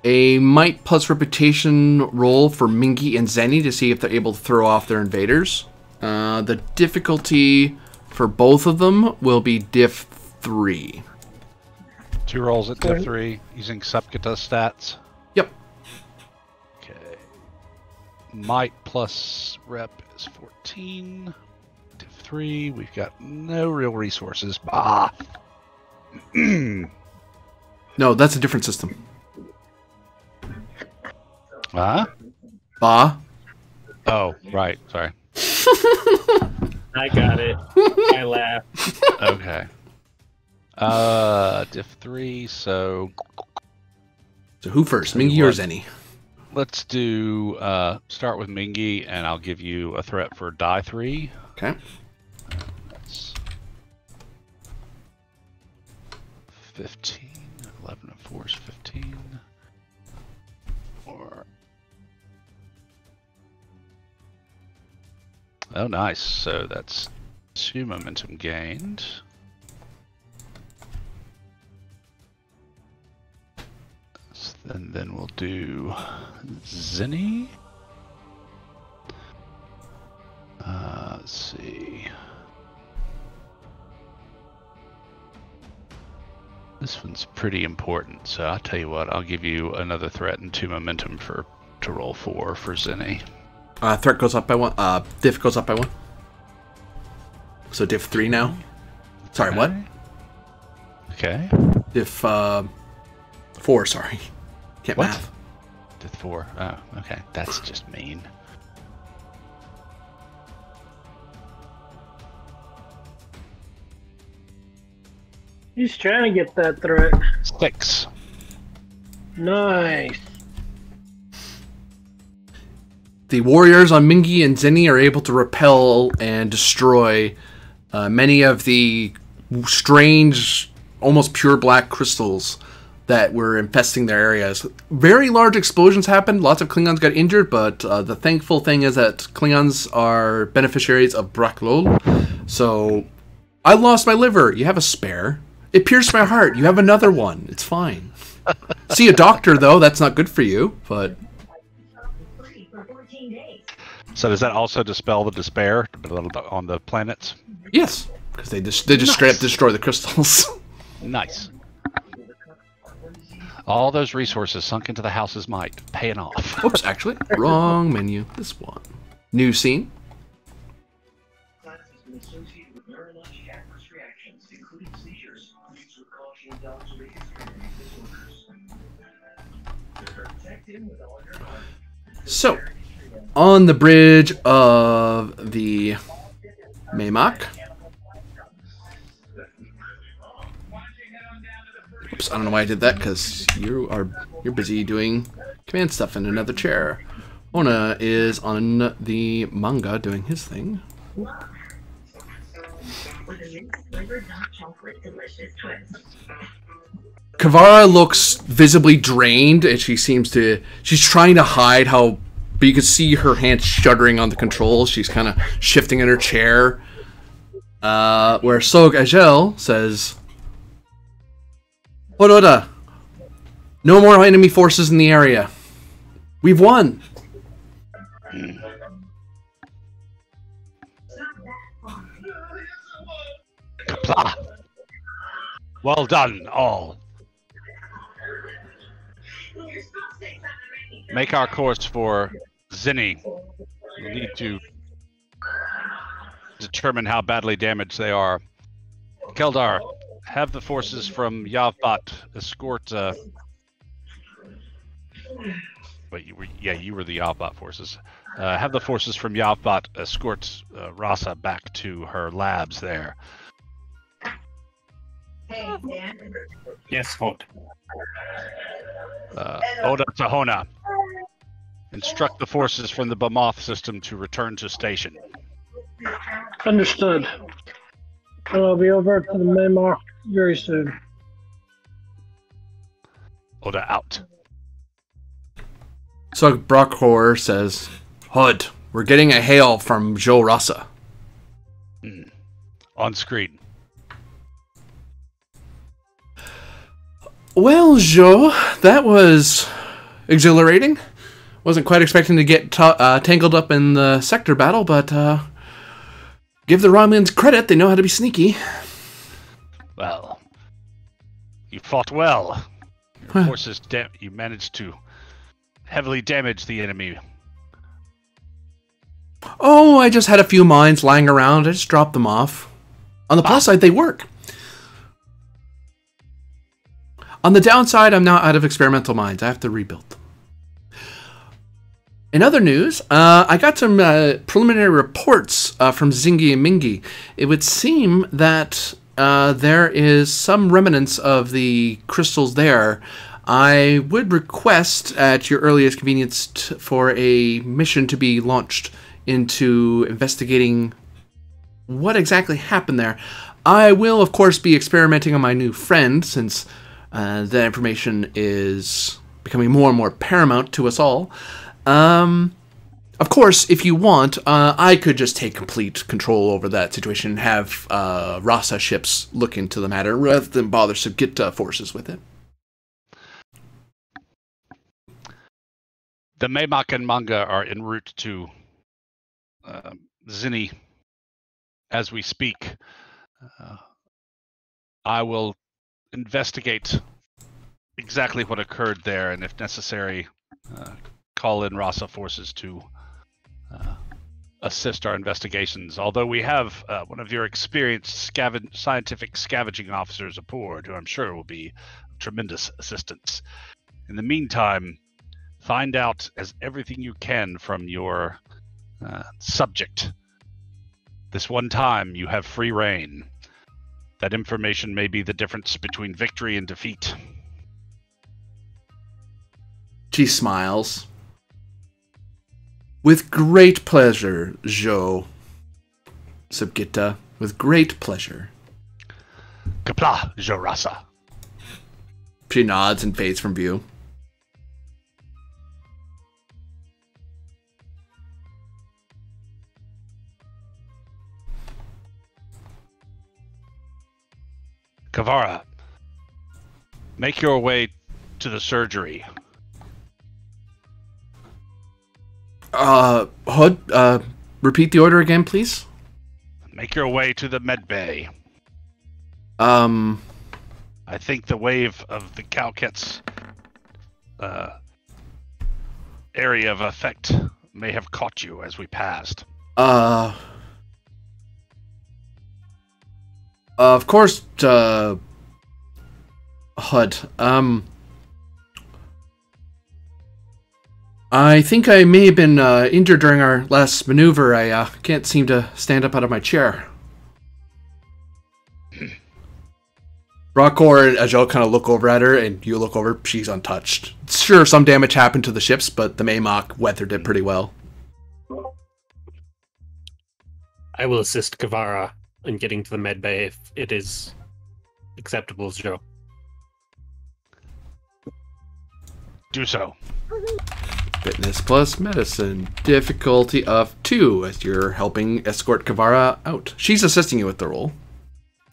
a might plus reputation roll for Mingy and Zenny to see if they're able to throw off their invaders. The difficulty for both of them will be diff 3. 2 rolls at diff 3 using SupQuit'aH stats. Yep. Okay. Might plus rep is 14. Diff 3. We've got no real resources. Bah. No, that's a different system. Huh? Bah. Oh, right. Sorry. I got it. I laughed. Okay. Diff 3, so So who first, Tell you Mingy or what. Zenny? let's do start with Mingy, and I'll give you a threat for die 3. Okay. That's 15. 11 and 4 is 15. Or oh, nice. So that's 2 momentum gained. And then we'll do Zinni. Let's see. This one's pretty important, so I'll tell you what, I'll give you another threat and 2 momentum to roll 4 for Zinni. Threat goes up by 1. Diff goes up by 1. So diff 3 now. Sorry, what? Okay. Diff 4, sorry. Can't What? math. Diff 4. Oh, okay. That's just mean. He's trying to get that threat. 6. Nice. The warriors on Mingy and Zenny are able to repel and destroy many of the strange, almost pure black crystals that were infesting their areas. Very large explosions happened. Lots of Klingons got injured, but the thankful thing is that Klingons are beneficiaries of Braklol. So, I lost my liver. You have a spare. It pierced my heart. You have another one. It's fine. See a doctor, though. That's not good for you, but... So does that also dispel the despair on the planets? Yes, because they just straight up destroy the crystals. Nice. All those resources sunk into the house's might, paying off. Oops, actually, wrong menu. This one. New scene. Classes been associated with neurologic adverse reactions, including seizures. Use with caution in dogs with a history of these disorders. Protect him with all your heart. So, on the bridge of the Maymak. Oops, I don't know why I did that, because you're busy doing command stuff in another chair. Ona is on the manga doing his thing. With a mixed flavored hot chocolate delicious twist. Kavara looks visibly drained, and she's trying to hide how, but you can see her hands shuddering on the controls. She's kind of shifting in her chair. Where Sog Agel says, Oroda, no more enemy forces in the area. We've won. Kapla! Well done, all. Make our course for Zinni. We need to determine how badly damaged they are. Keldar, have the forces from Yavbat escort. Wait, you were the Yavbat forces. Have the forces from Yavbat escort Rasa back to her labs there. Hey, Dan. Yes, hold. Oda Tahona, instruct the forces from the Bamoth system to return to station. Understood. I'll be over to the Maymark very soon. Oda out. So Brockhor says, Hud, we're getting a hail from Joe Rasa. On screen. Well, Joe, that was exhilarating. Wasn't quite expecting to get tangled up in the sector battle, but give the Romulans credit, they know how to be sneaky. Well, you fought well. Your forces, you managed to heavily damage the enemy. Oh, I just had a few mines lying around. I just dropped them off. On the plus side, they work. On the downside, I'm now out of experimental mines. I have to rebuild them. In other news, I got some preliminary reports from Zingy and Mingy. It would seem that there is some remnants of the crystals there. I would request, at your earliest convenience, for a mission to be launched into investigating what exactly happened there. I will, of course, be experimenting on my new friend, since that information is becoming more and more paramount to us all. Of course, if you want, I could just take complete control over that situation and have Rasa ships look into the matter rather than bother SupQuit'aH forces with it. The Maymak and Manga are en route to Zinni as we speak. I will investigate exactly what occurred there, and if necessary, call in Rasa forces to assist our investigations. Although we have one of your experienced scientific scavenging officers aboard, who I'm sure will be of tremendous assistance. In the meantime, find out as everything you can from your subject. This one time, you have free reign. That information may be the difference between victory and defeat. She smiles. With great pleasure, Joe. SupQuit'aH, with great pleasure. Kapla, Jo Rasa. She nods and fades from view. Kavara, make your way to the surgery. Hud, repeat the order again, please? Make your way to the med bay. I I think the wave of the Calquet's area of effect may have caught you as we passed. Of course, Hud. I think I may have been injured during our last maneuver. I can't seem to stand up out of my chair. Rockor and Ajel kind of look over at her, and you look over. She's untouched. Sure, some damage happened to the ships, but the Maymak weathered it pretty well. I will assist Kavara in getting to the med bay if it is acceptable, Joe. Do so. Fitness plus medicine. Difficulty of 2 as you're helping escort Kavara out. She's assisting you with the roll.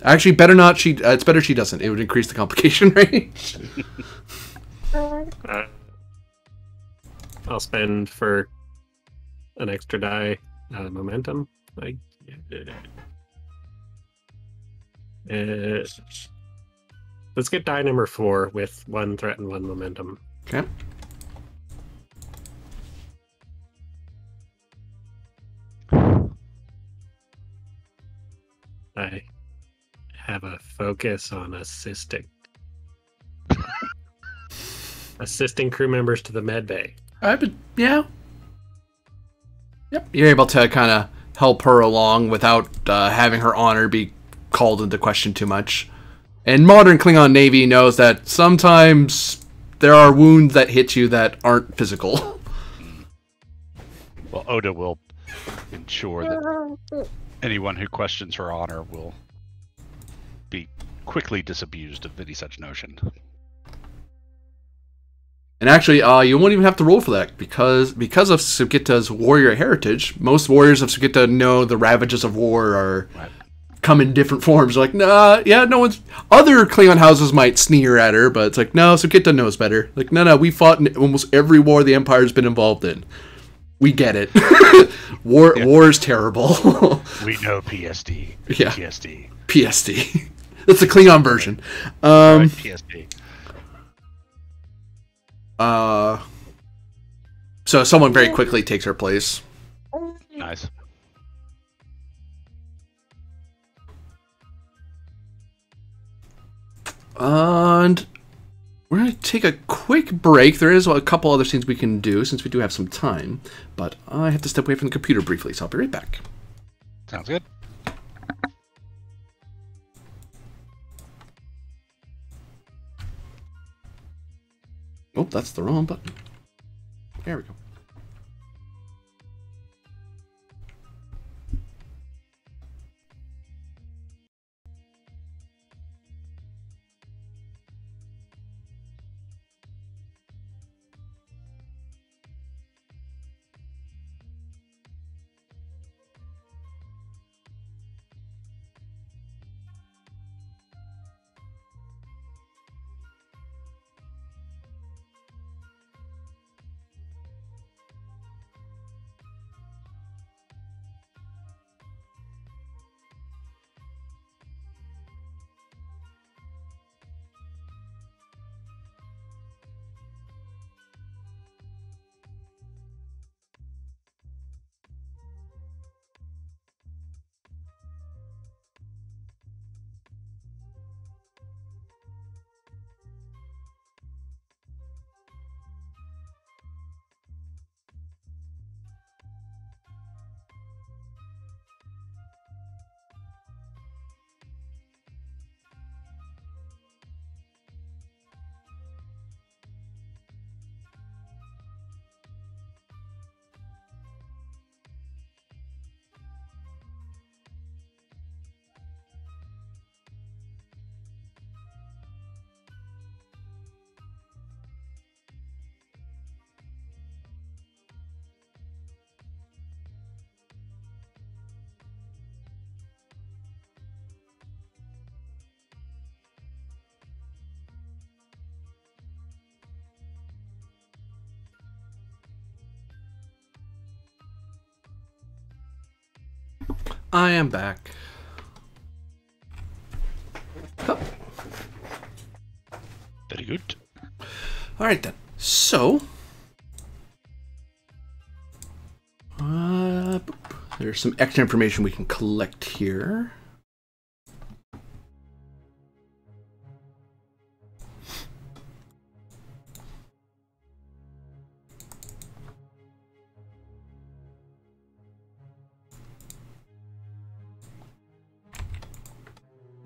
Actually, better not. It's better she doesn't. It would increase the complication range. I'll spend for an extra die momentum. Let's get die number 4 with 1 threat and 1 momentum. Okay. focus on assisting crew members to the med bay. Yeah. Yep. You're able to kind of help her along without having her honor be called into question too much. And modern Klingon Navy knows that sometimes there are wounds that hit you that aren't physical. Well, Oda will ensure that anyone who questions her honor will be quickly disabused of any such notion. And actually, you won't even have to roll for that, because of SupQuit'aH's warrior heritage. Most warriors of SupQuit'aH know the ravages of war are come in different forms. Like, nah, yeah, no one's... Other Klingon houses might sneer at her, but it's like, no, SupQuit'aH knows better. Like, no, we fought in almost every war the Empire's been involved in. We get it. War is terrible. We know PSD. Yeah. PSD. PSD. That's the Klingon version. Right, PSD. So someone very quickly takes her place. Nice. And we're going to take a quick break. There is a couple other things we can do since we do have some time, but I have to step away from the computer briefly, so I'll be right back. Sounds good. Oh, that's the wrong button. There we go. I am back. Oh. Very good. All right then. So, there's some extra information we can collect here.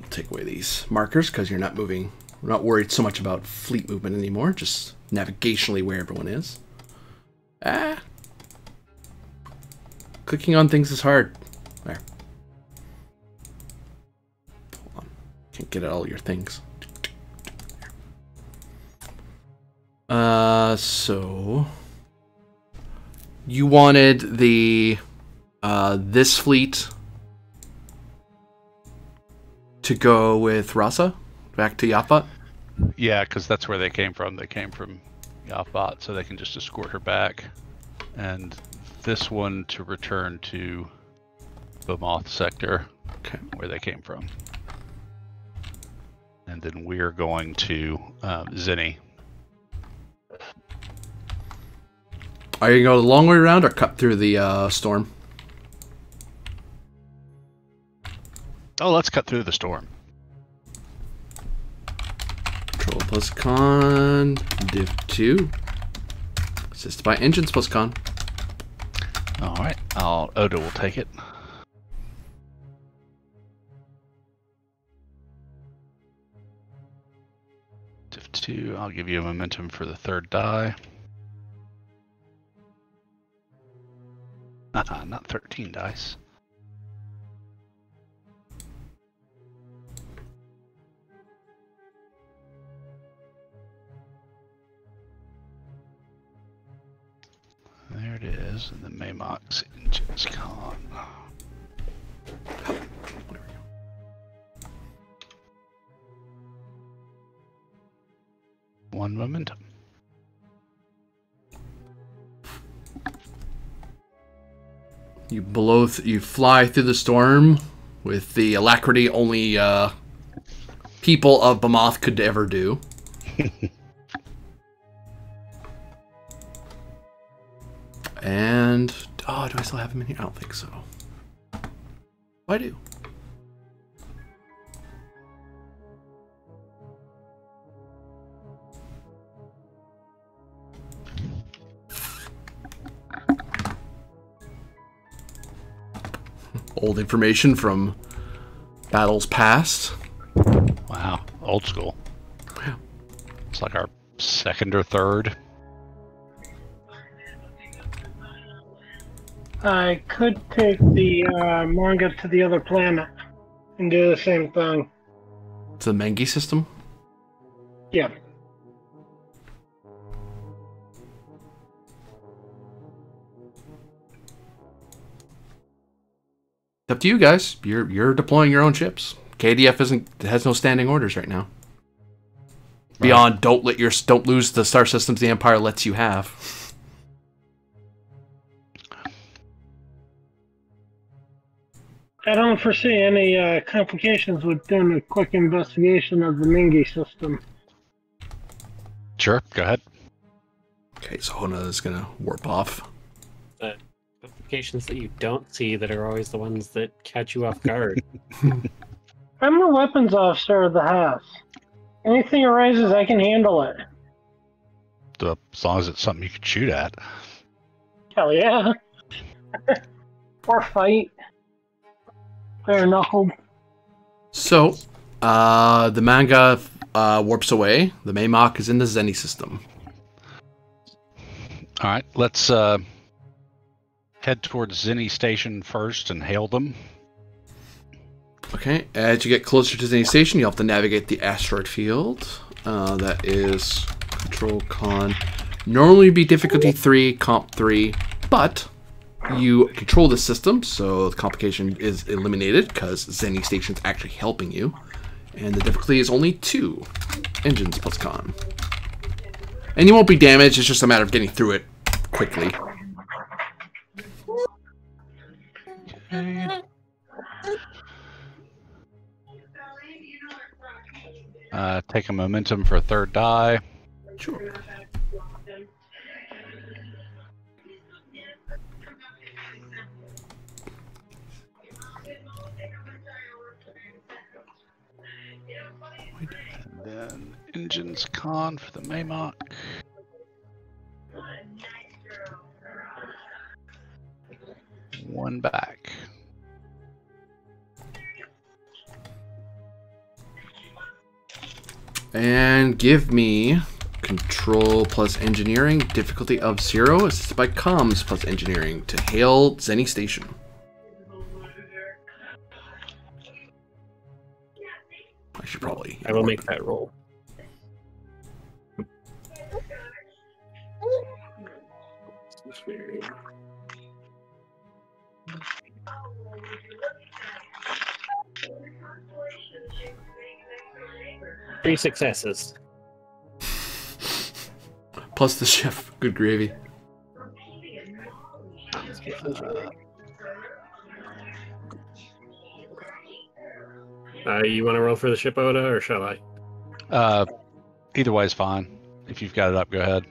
Take away these markers because you're not moving. We're not worried so much about fleet movement anymore, just navigationally where everyone is. Clicking on things is hard. There. Hold on. Can't get at all your things. So you wanted the this fleet to go with Rasa back to Yaphat? Yeah, because that's where they came from. They came from Yaphat, so they can just escort her back. And this one to return to the Moth sector, okay, where they came from. And then we're going to Zinni. Are you going to go the long way around or cut through the storm? Oh, let's cut through the storm. plus con, div 2. Assisted by engines plus con. All right, Oda will take it. Div 2, I'll give you a momentum for the third die. Not 13 dice. There it is, and the Maymok's engines con. One momentum. You fly through the storm with the alacrity only people of Bamoth could ever do. And do I still have him in here? I don't think so. I do. Old information from battles past. Wow, old school. It's like our second or third. I could take the manga to the other planet and do the same thing. It's the Mengi system? Yeah. It's up to you guys. You're deploying your own ships. KDF has no standing orders right now. Right. Beyond don't lose the star systems the Empire lets you have. I don't foresee any complications with doing a quick investigation of the Mingi system. Sure, go ahead. Okay, so Hona is gonna warp off. Complications that you don't see that are always the ones that catch you off guard. I'm the weapons officer of the house. Anything arises, I can handle it. As long as it's something you can shoot at. Hell yeah. Or fight. Bare knuckled. So, the manga warps away. The Maymok is in the Zeni system. All right, let's head towards Zeni Station first and hail them. Okay, as you get closer to Zeni Station, you have to navigate the asteroid field. That is Control Con. Normally be difficulty 3, comp 3, but you control the system, so the complication is eliminated because Zeni Station's actually helping you. And the difficulty is only 2 engines plus con. And you won't be damaged, it's just a matter of getting through it quickly. Okay. Take a momentum for a third die. Sure. And then engines con for the Maymok. One back. And give me control plus engineering, difficulty of 0, assisted by comms plus engineering to hail Zeni Station. I should probably. I will make that roll. Three successes. Plus the chef. Good gravy. You want to roll for the ship, Oda, or shall I? Either way is fine. If you've got it up, go ahead.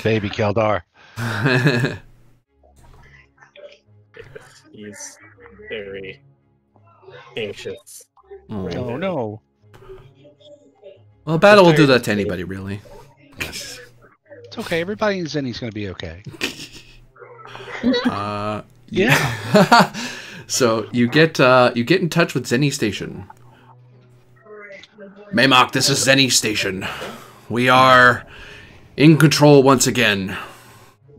Baby Keldar. He's very anxious. Oh. Oh no. Well, battle will It's do very- that to anybody, really. It's okay. Everybody in Zenny's going to be okay. Yeah. So you get in touch with Zenny Station. Maymock, this is Zenny Station. We are in control once again.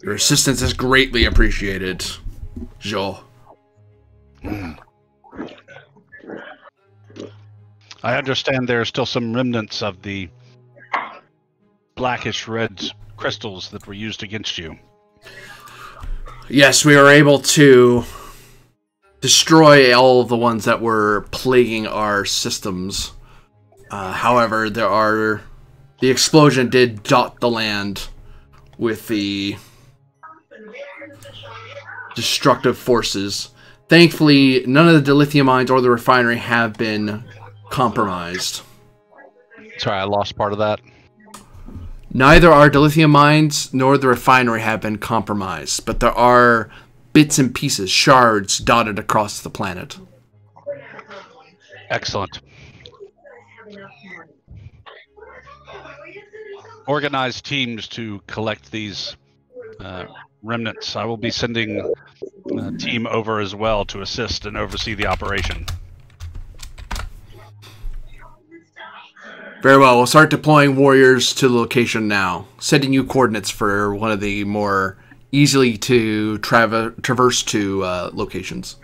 Your assistance is greatly appreciated, Jo. I understand there are still some remnants of the blackish red crystals that were used against you. Yes, we were able to destroy all of the ones that were plaguing our systems. However, the explosion did dot the land with the destructive forces. Thankfully, none of the dilithium mines or the refinery have been compromised. Sorry, I lost part of that. Neither our dilithium mines nor the refinery have been compromised, but there are bits and pieces, shards, dotted across the planet. Excellent. Organize teams to collect these remnants. I will be sending a team over as well to assist and oversee the operation. Very well, we'll start deploying warriors to the location now. Sending you coordinates for one of the more easily to traverse to locations.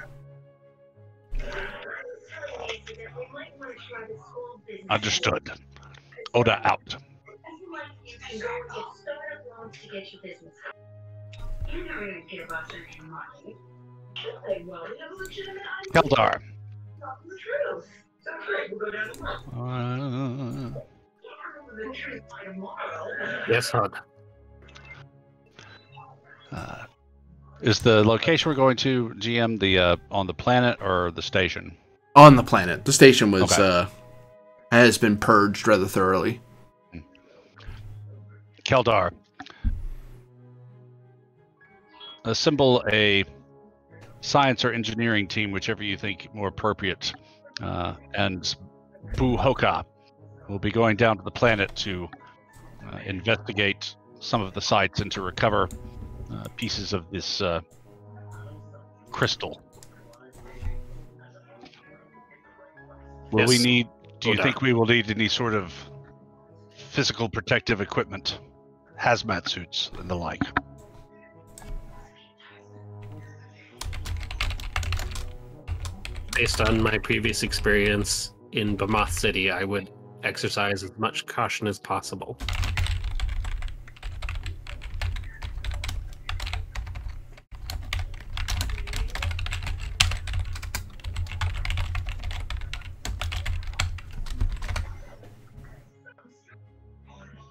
Understood. Oda out. Keldar. Yes, Hod. Is the location we're going to, GM, the on the planet or the station? On the planet. The station was Okay. has been purged rather thoroughly. Keldar. Assemble a science or engineering team, whichever you think more appropriate. And Bu Hoka will be going down to the planet to investigate some of the sites and to recover pieces of this crystal. Do you think we will need any sort of physical protective equipment, hazmat suits and the like? Based on my previous experience in Bamoth City, I would exercise as much caution as possible.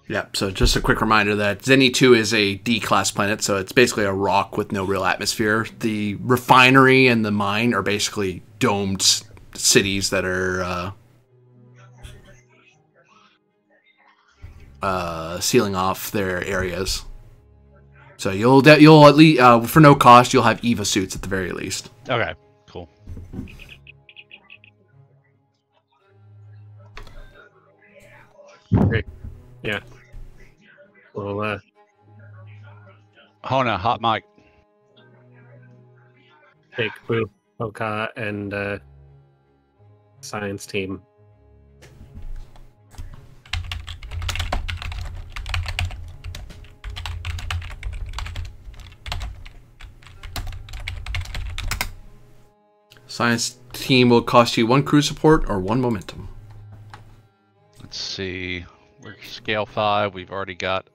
Yep, so just a quick reminder that Zenny 2 is a D-class planet, so it's basically a rock with no real atmosphere. The refinery and the mine are basically domed cities that are sealing off their areas. So you'll at least, for no cost, you'll have EVA suits at the very least. Okay, cool. Great. Yeah. Well, Hona, hot mic. take Bu Hoka and science team. Science team will cost you 1 crew support or 1 momentum. Let's see. We're scale 5. We've already got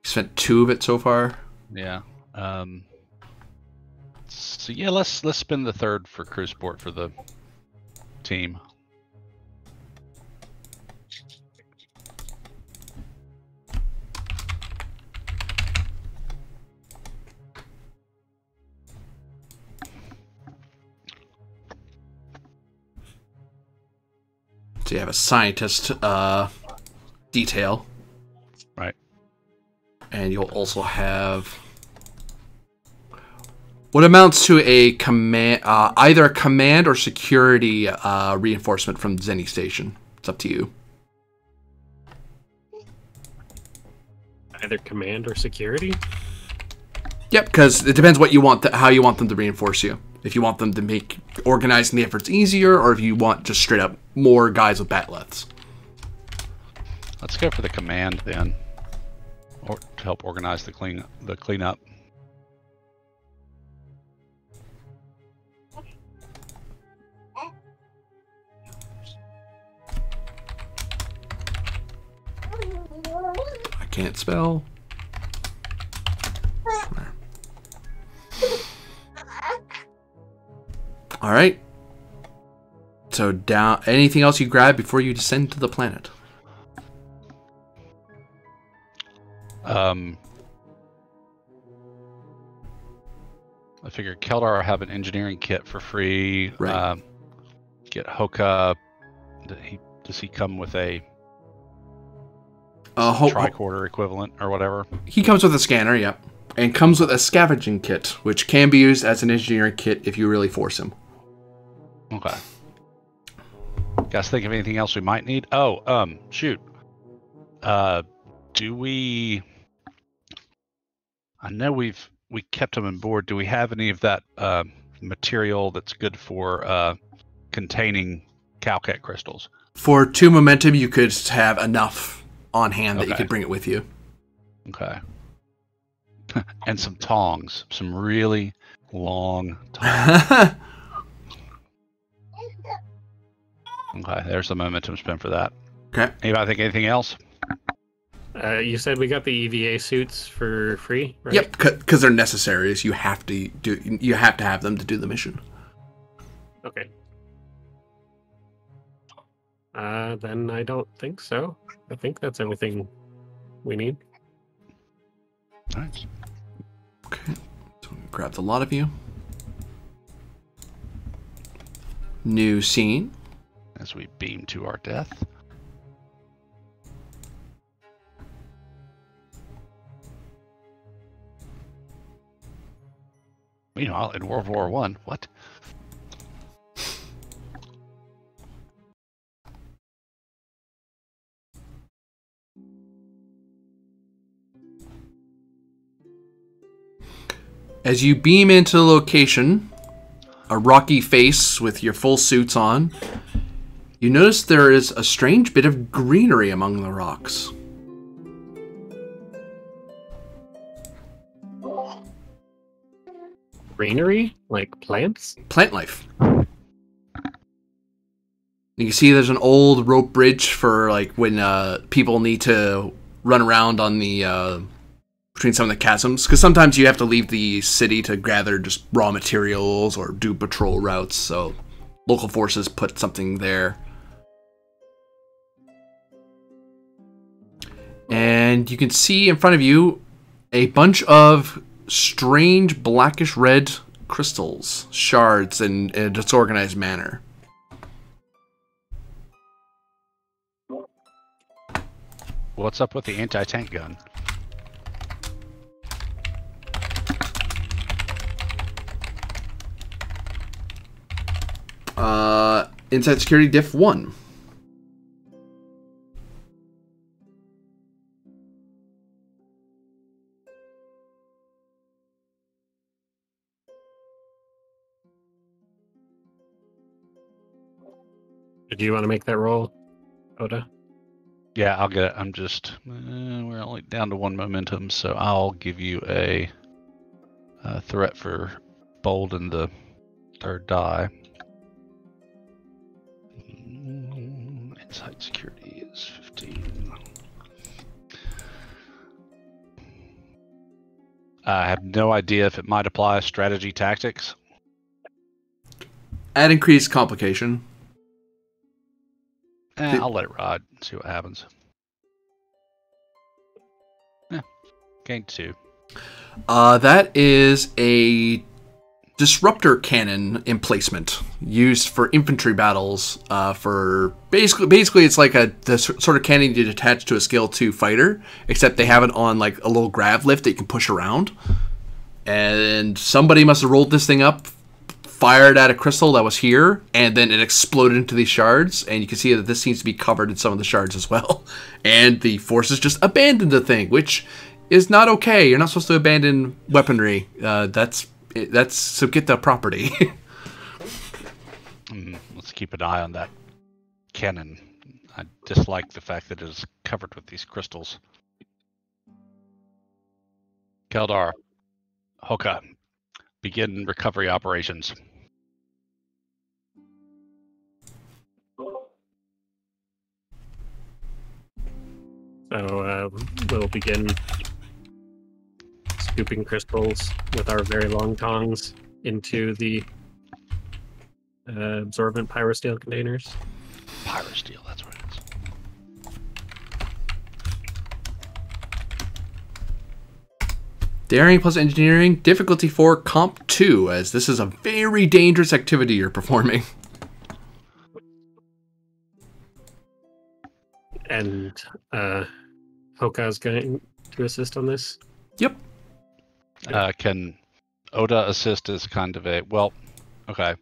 Spent 2 of it so far. yeah. So yeah, let's spend the 3rd for crew support for the team. So you have a scientist detail. Right. And you'll also have what amounts to a command, either a command or security reinforcement from Zenny Station. It's up to you. Either command or security? Yep, because it depends what you want, how you want them to reinforce you. If you want them to make organizing the efforts easier, or if you want just straight up more guys with batleths. Let's go for the command then, or to help organize the cleanup. I can't spell. All right. So down. Anything else you grab before you descend to the planet? I figure Keldar will have an engineering kit for free. Right. Get Hoka. Does he come with a tricorder equivalent or whatever? He comes with a scanner, yep. And comes with a scavenging kit, which can be used as an engineering kit if you really force him. Okay. Guys, think of anything else we might need? Oh, shoot. Do we... I know we kept them on board. Do we have any of that material that's good for containing Calcat crystals? For 2 momentum, you could have enough on hand that you could bring it with you. Okay. And some tongs. Some really long tongs. Okay, there's the momentum spent for that. Okay. Anybody think anything else? You said we got the EVA suits for free, right? Yep, because they're necessaries. You have to have them to do the mission. Okay. Then I don't think so. I think that's everything we need. Nice. Okay. So grab the lot of you. New scene. As we beam to our death. Meanwhile, in World War I, what? As you beam into the location, a rocky face with your full suits on, you notice there is a strange bit of greenery among the rocks. Greenery? Like plants? Plant life. You can see there's an old rope bridge for like when people need to run around on the between some of the chasms, because sometimes you have to leave the city to gather just raw materials or do patrol routes, so local forces put something there. And you can see in front of you a bunch of strange blackish red crystals, shards in a disorganized manner. What's up with the anti-tank gun? Inside security diff 1. Do you want to make that roll, Oda? Yeah, I'll get it. I'm just... we're only down to 1 momentum, so I'll give you a threat for bold in the 3rd die. Inside security is 15. I have no idea if it might apply strategy tactics. Add increased complication. I'll let it ride, see what happens. Gain 2. That is a disruptor cannon emplacement used for infantry battles. For basically, it's like the sort of cannon you'd attach to a skill 2 fighter, except they have it on like a little grav lift that you can push around. And somebody must have rolled this thing up, fired at a crystal that was here, and then it exploded into these shards. And you can see that this seems to be covered in some of the shards as well. And the forces just abandoned the thing, which is not okay. You're not supposed to abandon weaponry. That's SupQuit'aH property. Let's keep an eye on that cannon. I dislike the fact that it is covered with these crystals. Keldar, Hoka, begin recovery operations. So we'll begin scooping crystals with our very long tongs into the absorbent pyrosteel containers. Pyrosteel, that's what it is. Daring plus engineering, difficulty 4, comp 2, as this is a very dangerous activity you're performing. And Hoka's going to assist on this? Yep. Can Oda assist as kind of a, well, okay.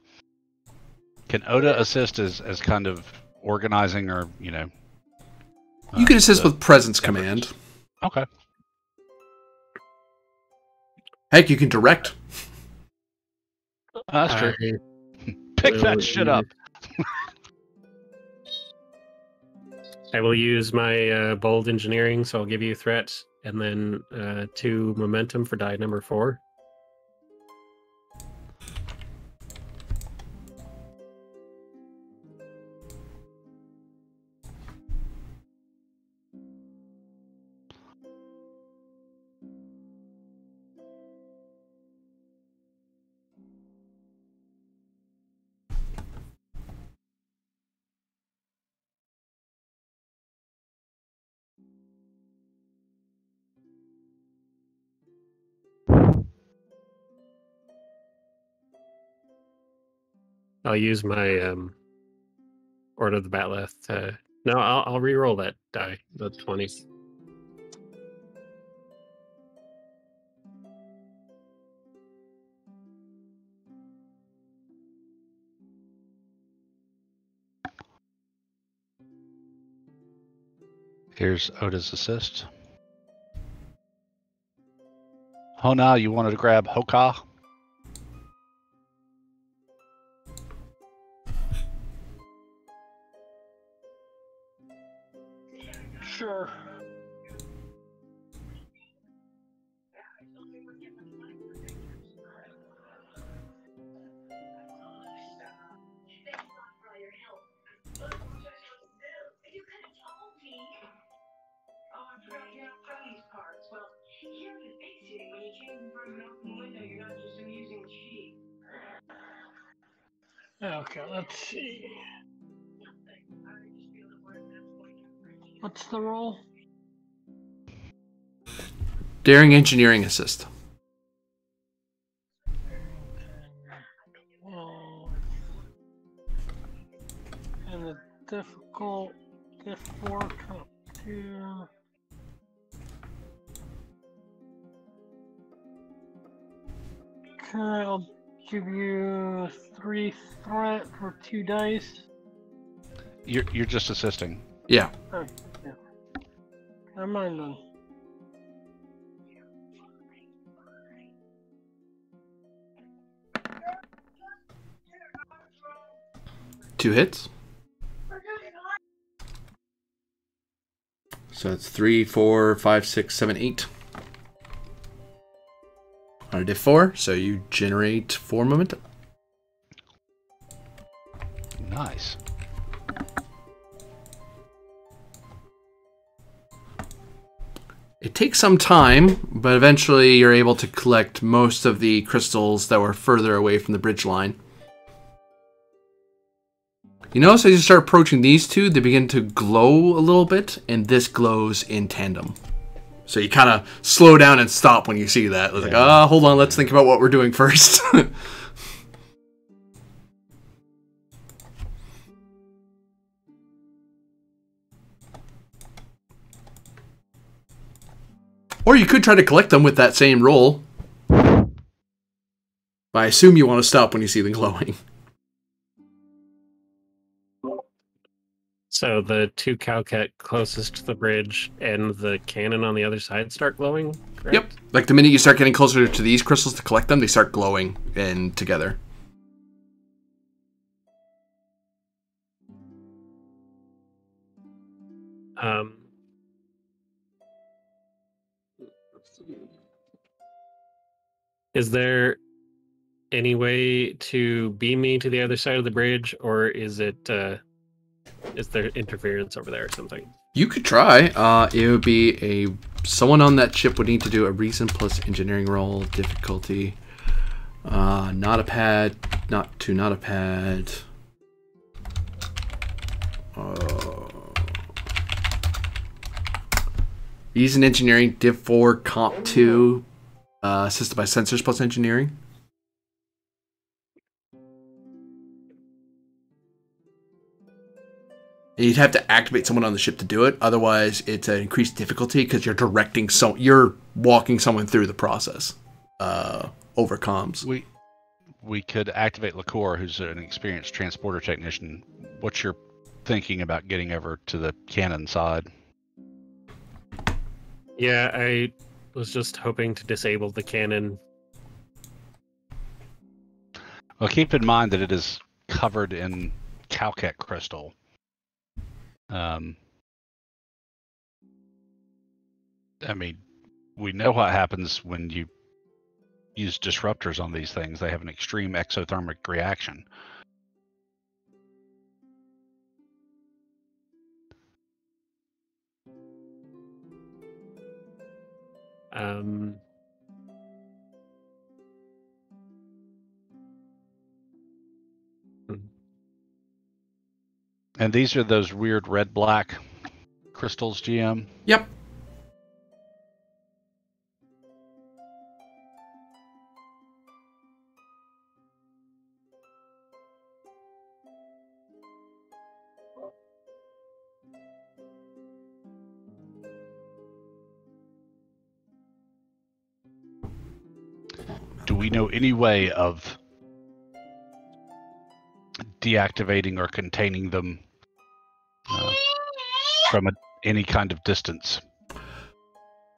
Can Oda assist as kind of organizing or, you know? You can assist with presence command. Okay. Heck, you can direct. That's true. Pick that shit up. I will use my bold engineering, so I'll give you threat, and then 2 momentum for die number 4. I'll use my Order of the Batleth. No, I'll re-roll that die, the 20. Here's Oda's assist. Hona, you wanted to grab Hoka? Sure. Okay, let's see. What's the roll? Daring engineering assist. And the difficult, diff 4, comp 2. Okay, I'll give you 3 threat for 2 dice. You're just assisting. Yeah. Oh, yeah. Never mind then. Two hits. So it's 3, 4, 5, 6, 7, 8. On a diff 4, so you generate 4 momentum. Nice. It takes some time, but eventually you're able to collect most of the crystals that were further away from the bridge line. You notice as you start approaching these two, they begin to glow a little bit, and this glows in tandem. So you kind of slow down and stop when you see that. It's like, hold on, let's think about what we're doing first. Or you could try to collect them with that same roll. I assume you want to stop when you see them glowing. So the two Calcat closest to the bridge and the cannon on the other side start glowing, correct? Yep. Like the minute you start getting closer to these crystals to collect them, they start glowing and together. Is there any way to beam me to the other side of the bridge, or is it is there interference over there or something? You could try. It would be someone on that ship would need to do a reason plus engineering roll, difficulty. Not a pad, not a pad. Reason engineering, div 4, comp 2, assisted by sensors plus engineering. And you'd have to activate someone on the ship to do it. Otherwise, it's an increased difficulty because you're walking someone through the process over comms. We could activate Liqueur, who's an experienced transporter technician. What's your thinking about getting over to the cannon side? Yeah, I was just hoping to disable the cannon. Well, keep in mind that it is covered in Calcat crystal. I mean, we know what happens when you use disruptors on these things. They have an extreme exothermic reaction. And these are those weird red-black crystals, GM? Yep. Do we know any way of deactivating or containing them from any kind of distance?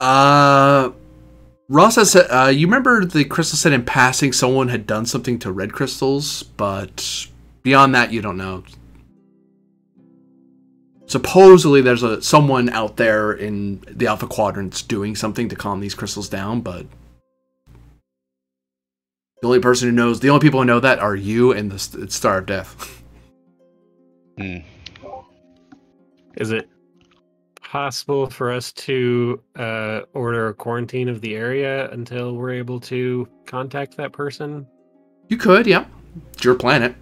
Ross has said, you remember the crystal said in passing someone had done something to red crystals, but beyond that, you don't know. Supposedly, there's someone out there in the Alpha Quadrants doing something to calm these crystals down, but the only people who know that are you and the Star of Death. Is it possible for us to order a quarantine of the area until we're able to contact that person? You could, yeah. It's your planet.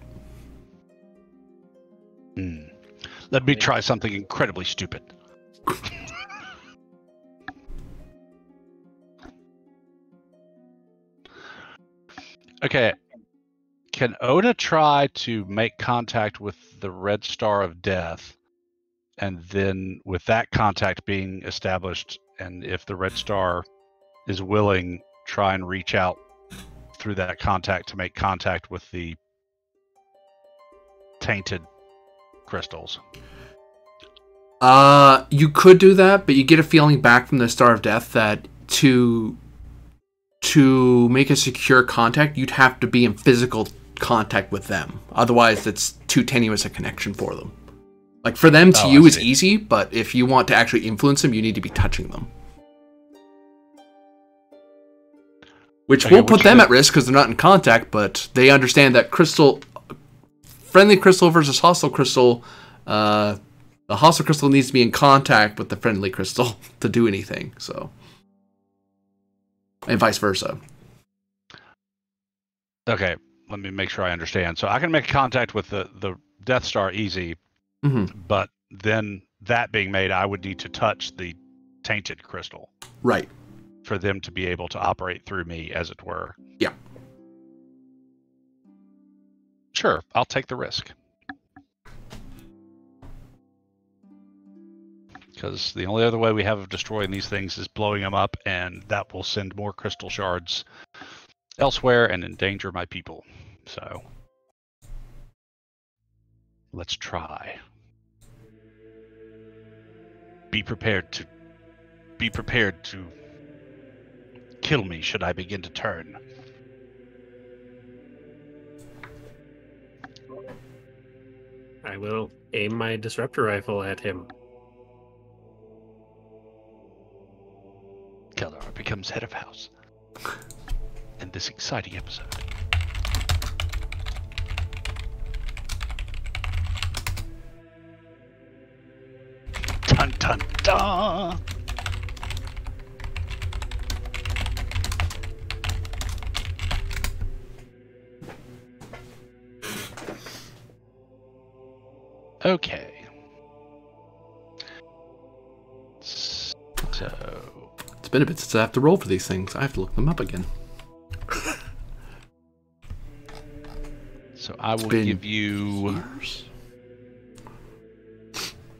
Let me try something incredibly stupid. Okay. Can Oda try to make contact with the Red Star of Death, and then with that contact being established, and if the Red Star is willing, try and reach out through that contact to make contact with the tainted crystals? You could do that, but you get a feeling back from the Star of Death that to make a secure contact, you'd have to be in physical contact with them. Otherwise, it's too tenuous a connection for them. Like, for them to you is easy, but if you want to actually influence them, you need to be touching them. Which will put them at risk because they're not in contact, but they understand that friendly crystal versus hostile crystal, the hostile crystal needs to be in contact with the friendly crystal to do anything, so. And vice versa. Okay, let me make sure I understand. So I can make contact with the Death Star easy, but then that being made, I would need to touch the tainted crystal. Right. For them to be able to operate through me, as it were. Yeah. Sure, I'll take the risk. because the only other way we have of destroying these things is blowing them up, and that will send more crystal shards elsewhere and endanger my people. So let's try. Be prepared to kill me should I begin to turn. I will aim my disruptor rifle at him. Keldar becomes head of house in this exciting episode. Dun dun dun! Okay. So It's been a bit since I have to roll for these things. I have to look them up again. So I will give you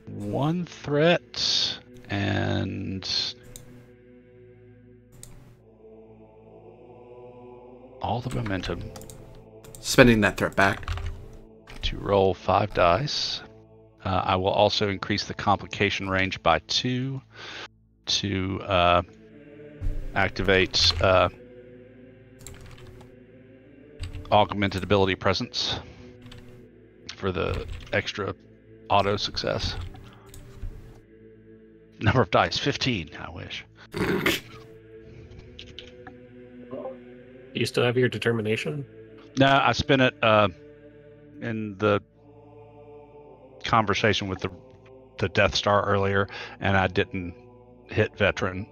one threat and all the momentum Spending that threat back. to roll 5 dice. I will also increase the complication range by 2 to activate augmented ability presence for the extra auto success. Number of dice, 15, I wish. You still have your determination? No, I spent it in the conversation with the Death Star earlier, and I didn't hit veteran.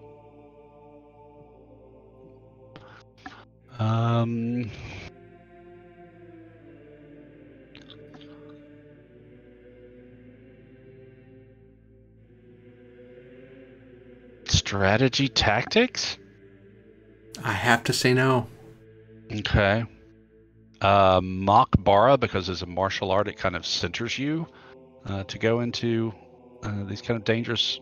Strategy tactics? I have to say no. Okay. Mock Bara, because as a martial art, it kind of centers you to go into these kind of dangerous.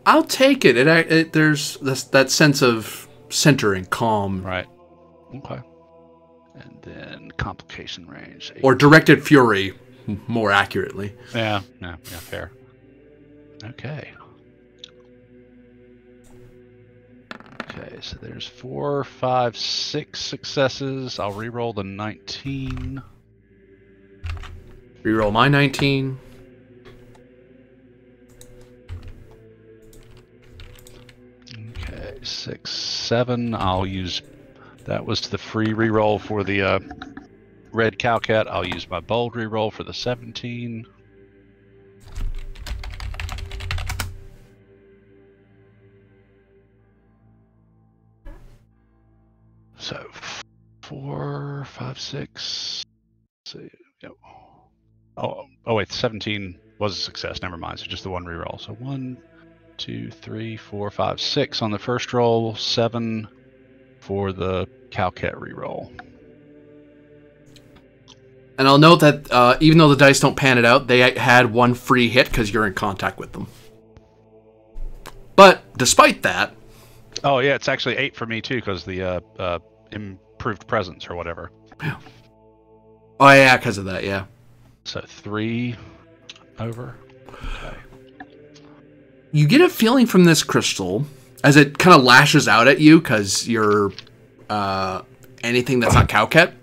I'll take it. There's that sense of centering, calm. Right. Okay. And then complication range. Or directed fury, more accurately. Yeah, fair. Okay. Okay, so there's 4, 5, 6 successes. I'll re-roll the 19. Reroll my 19. Okay, 6, 7. I'll use... That was the free re-roll for the red cowcat. I'll use my bold re-roll for the 17. So 4, 5, 6. Let's see. Yep. Oh wait, 17 was a success. Never mind. So just the one re-roll. So 1, 2, 3, 4, 5, 6 on the first roll. 7 for the cowcat re-roll. And I'll note that even though the dice don't pan it out, they had one free hit because you're in contact with them. But despite that... Oh, yeah, it's actually 8 for me, too, because the improved presence or whatever. Oh, yeah, because of that, yeah. So 3 over. Okay. You get a feeling from this crystal as it kind of lashes out at you because you're anything that's not cowcat.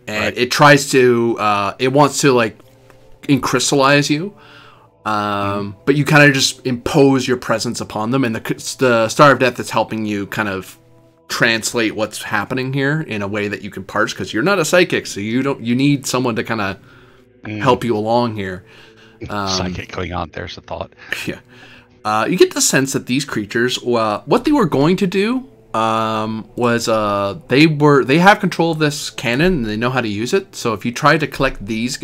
And right. It tries to, it wants to, like, encrystallize you. But you kind of just impose your presence upon them, and the Star of Death is helping you kind of translate what's happening here in a way that you can parse, because you're not a psychic, so you need someone to kind of help you along here. Psychic Klingon, there's a thought. Yeah. You get the sense that these creatures, what they were going to do was they have control of this cannon and they know how to use it. So if you try to collect these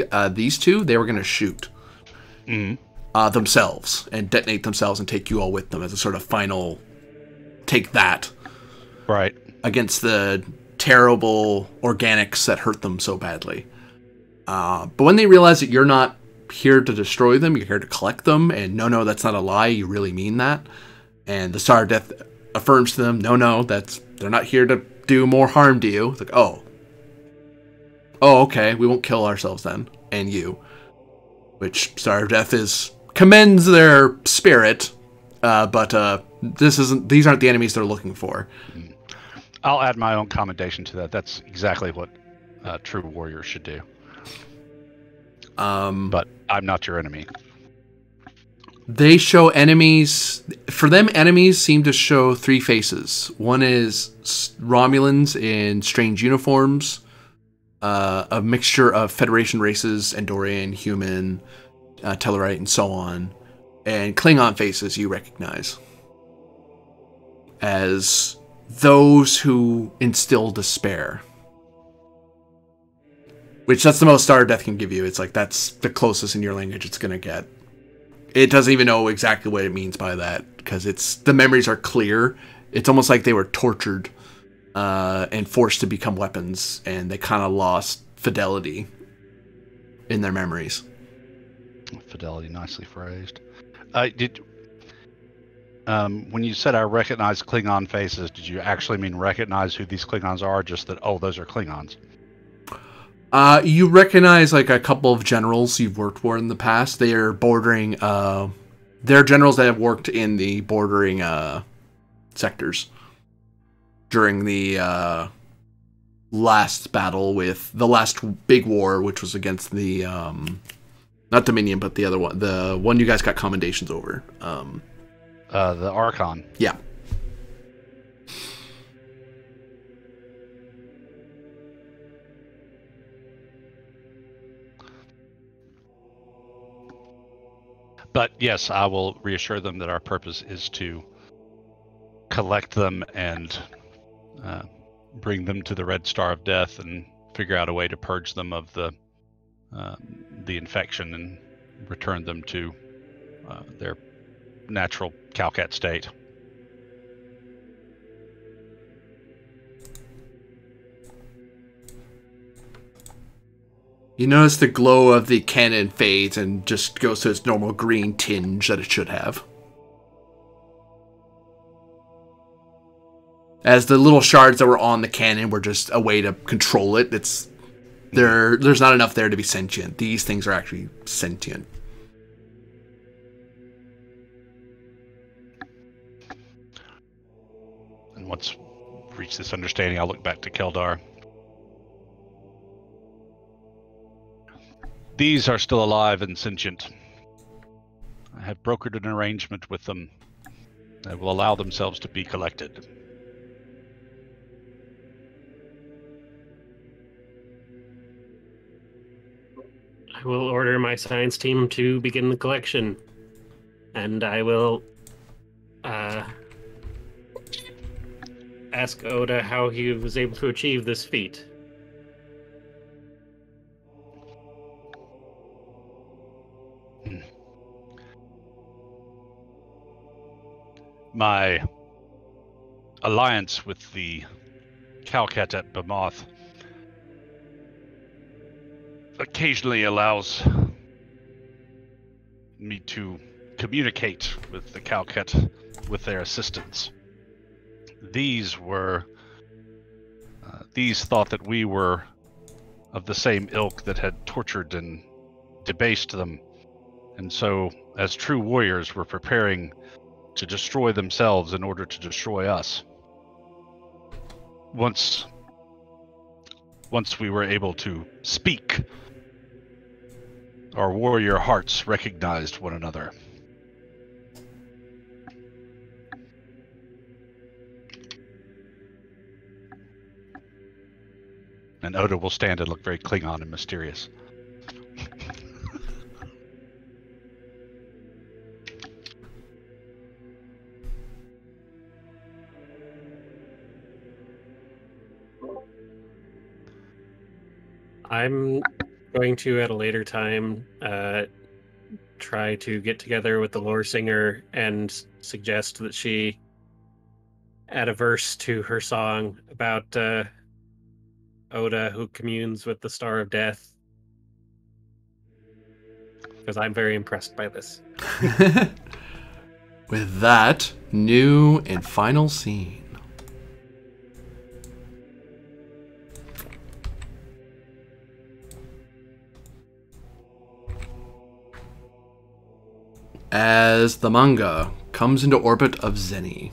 two, they were going to shoot themselves and detonate themselves and take you all with them as a sort of final take that right against the terrible organics that hurt them so badly. But when they realize that you're not here to destroy them. You're here to collect them. And no, that's not a lie. You really mean that. And the Star of Death affirms to them, no, they're not here to do more harm to you. It's like, oh, okay, we won't kill ourselves then, and you. Which Star of Death commends their spirit, but these aren't the enemies they're looking for. I'll add my own commendation to that. That's exactly what true warriors should do. But I'm not your enemy. They show enemies. For them, enemies seem to show three faces. One is Romulans in strange uniforms, a mixture of Federation races, Andorian, human, Tellarite, and so on. And Klingon faces you recognize as those who instill despair. Which, that's the most Star of Death can give you. It's like, that's the closest in your language it's going to get. It doesn't even know exactly what it means by that, because the memories are clear. It's almost like they were tortured and forced to become weapons, and they kind of lost fidelity in their memories. Fidelity, nicely phrased. When you said I recognize Klingon faces, did you actually mean recognize who these Klingons are, or just that, oh, those are Klingons? You recognize like a couple of generals you've worked for in the past. They are bordering. They're generals that have worked in the bordering sectors during the last battle with the last big war, which was against the not Dominion, but the other one, the one you guys got commendations over. The Archon. Yeah. But yes, I will reassure them that our purpose is to collect them and bring them to the Red Star of Death and figure out a way to purge them of the infection and return them to their natural Calcat state. You notice the glow of the cannon fades and just goes to its normal green tinge that it should have. As the little shards that were on the cannon were just a way to control it. There's not enough there to be sentient. These things are actually sentient. And once we reach this understanding, I'll look back to Keldar. These are still alive and sentient. I have brokered an arrangement with them. They will allow themselves to be collected. I will order my science team to begin the collection. And I will ask Oda how he was able to achieve this feat. My alliance with the Calcat at Bamoth occasionally allows me to communicate with the Calcat with their assistance. These thought that we were of the same ilk that had tortured and debased them, and so as true warriors were preparing to destroy themselves in order to destroy us. Once we were able to speak, our warrior hearts recognized one another. And Oda will stand and look very Klingon and mysterious. I'm going to, at a later time, try to get together with the lore singer and suggest that she add a verse to her song about Oda who communes with the Star of Death. because I'm very impressed by this. With that, new and final scene. As the manga comes into orbit of Zeni.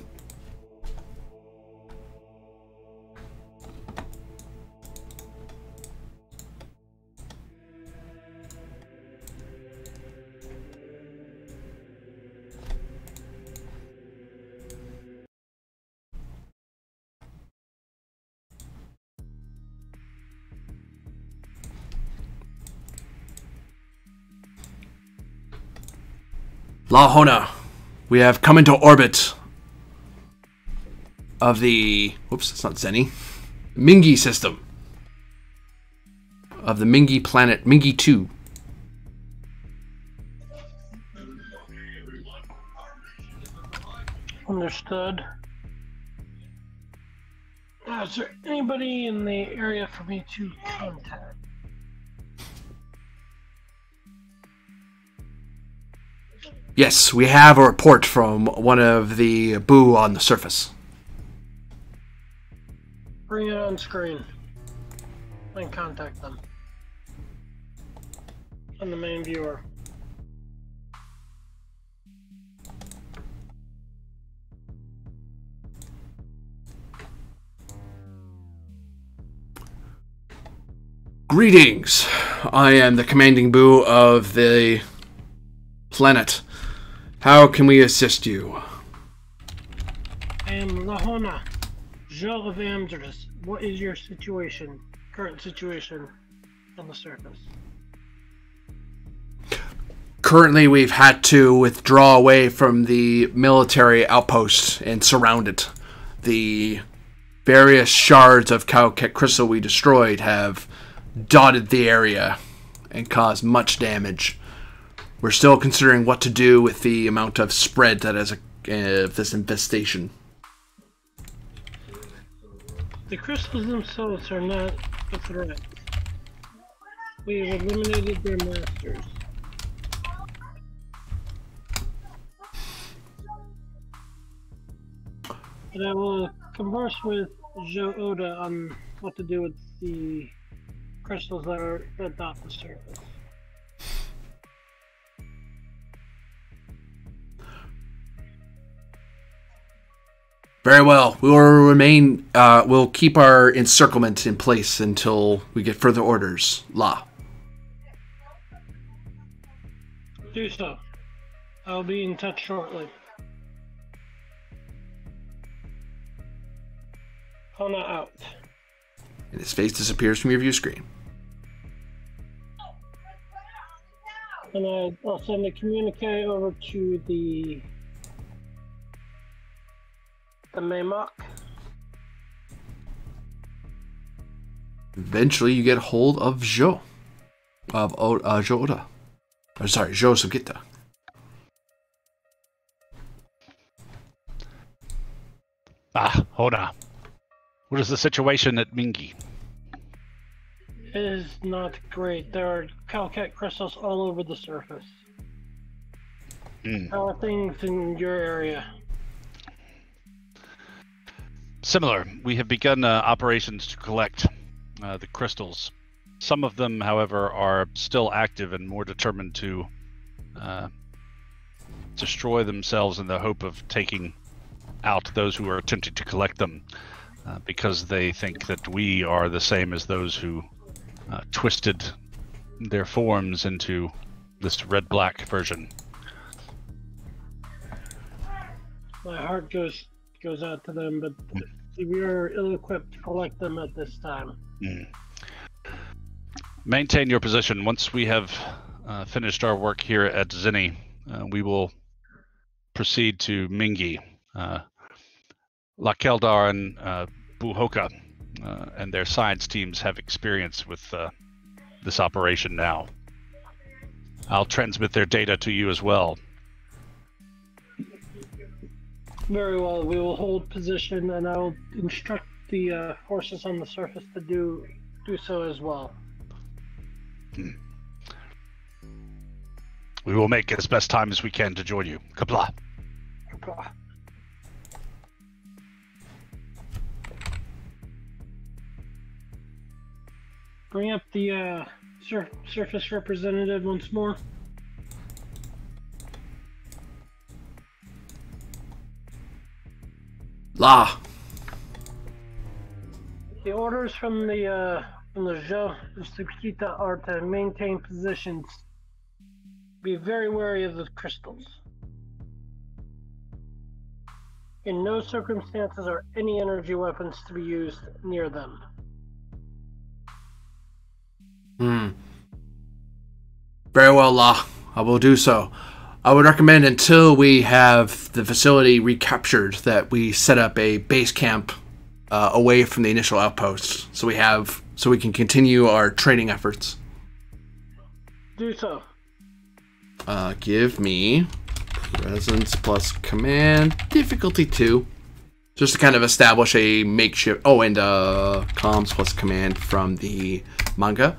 Lahona, we have come into orbit of the... Whoops, it's not Zeni. Mingi system. Of the Mingi planet, Mingi 2. Understood. Is there anybody in the area for me to contact? Yes, we have a report from one of the Boo on the surface. Bring it on screen. And contact them. On the main viewer. Greetings. I am the commanding Boo of the planet. How can we assist you? I am Lahona, Joe of Amdris. What is your situation, current situation on the surface? Currently, we've had to withdraw away from the military outpost and surround it. The various shards of Cowcat crystal we destroyed have dotted the area and caused much damage. We're still considering what to do with the amount of spread that is this infestation. The crystals themselves are not a threat. We have eliminated their masters. But I will converse with Joe Oda on what to do with the crystals that dot the surface. Very well. We will remain. We'll keep our encirclement in place until we get further orders. La. Do so. I'll be in touch shortly. Hona out. And his face disappears from your view screen. And I'll send a communique over to the Maymock. Eventually, you get hold of Zhou. Zhou Oda. Or, sorry, House SupQit'aH. Hoda. What is the situation at Mingi? It is not great. There are Calcat crystals all over the surface. How are things in your area? Similar. We have begun operations to collect the crystals. Some of them, however, are still active and more determined to destroy themselves in the hope of taking out those who are attempting to collect them, because they think that we are the same as those who twisted their forms into this red-black version. My heart goes out to them, but we are ill-equipped to collect them at this time. Maintain your position. Once we have finished our work here at Zeni, we will proceed to Mingi. Lakeldar and Buhoka and their science teams have experience with this operation now. I'll transmit their data to you as well. Very well. We will hold position, and I will instruct the forces on the surface to do so as well. We will make as best time as we can to join you. Kapla. Bring up the surface representative once more. La. The orders from the House SupQit'aH are to maintain positions. Be very wary of the crystals. In no circumstances are any energy weapons to be used near them. Very well, La. I will do so. I would recommend until we have the facility recaptured that we set up a base camp away from the initial outposts, so we can continue our training efforts. Do so. Give me presence plus command difficulty 2, just to kind of establish a makeshift. Oh, and comms plus command from the manga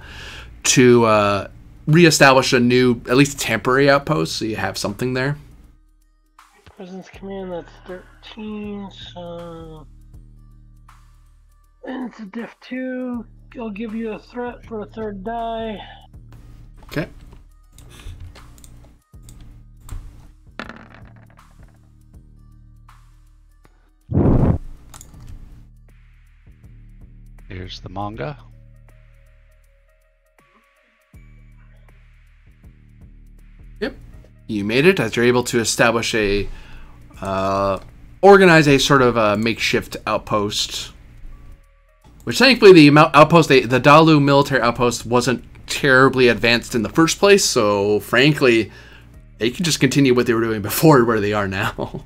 to reestablish a new, at least temporary outpost, so you have something there. Presence command, that's 13, so... And it's a diff 2. I'll give you a threat for a 3rd die. Okay. Here's the manga. Yep. You made it, as you're able to establish a... organize a sort of a makeshift outpost. Which thankfully the outpost, the Dalu military outpost wasn't terribly advanced in the first place, so frankly, they can just continue what they were doing before where they are now.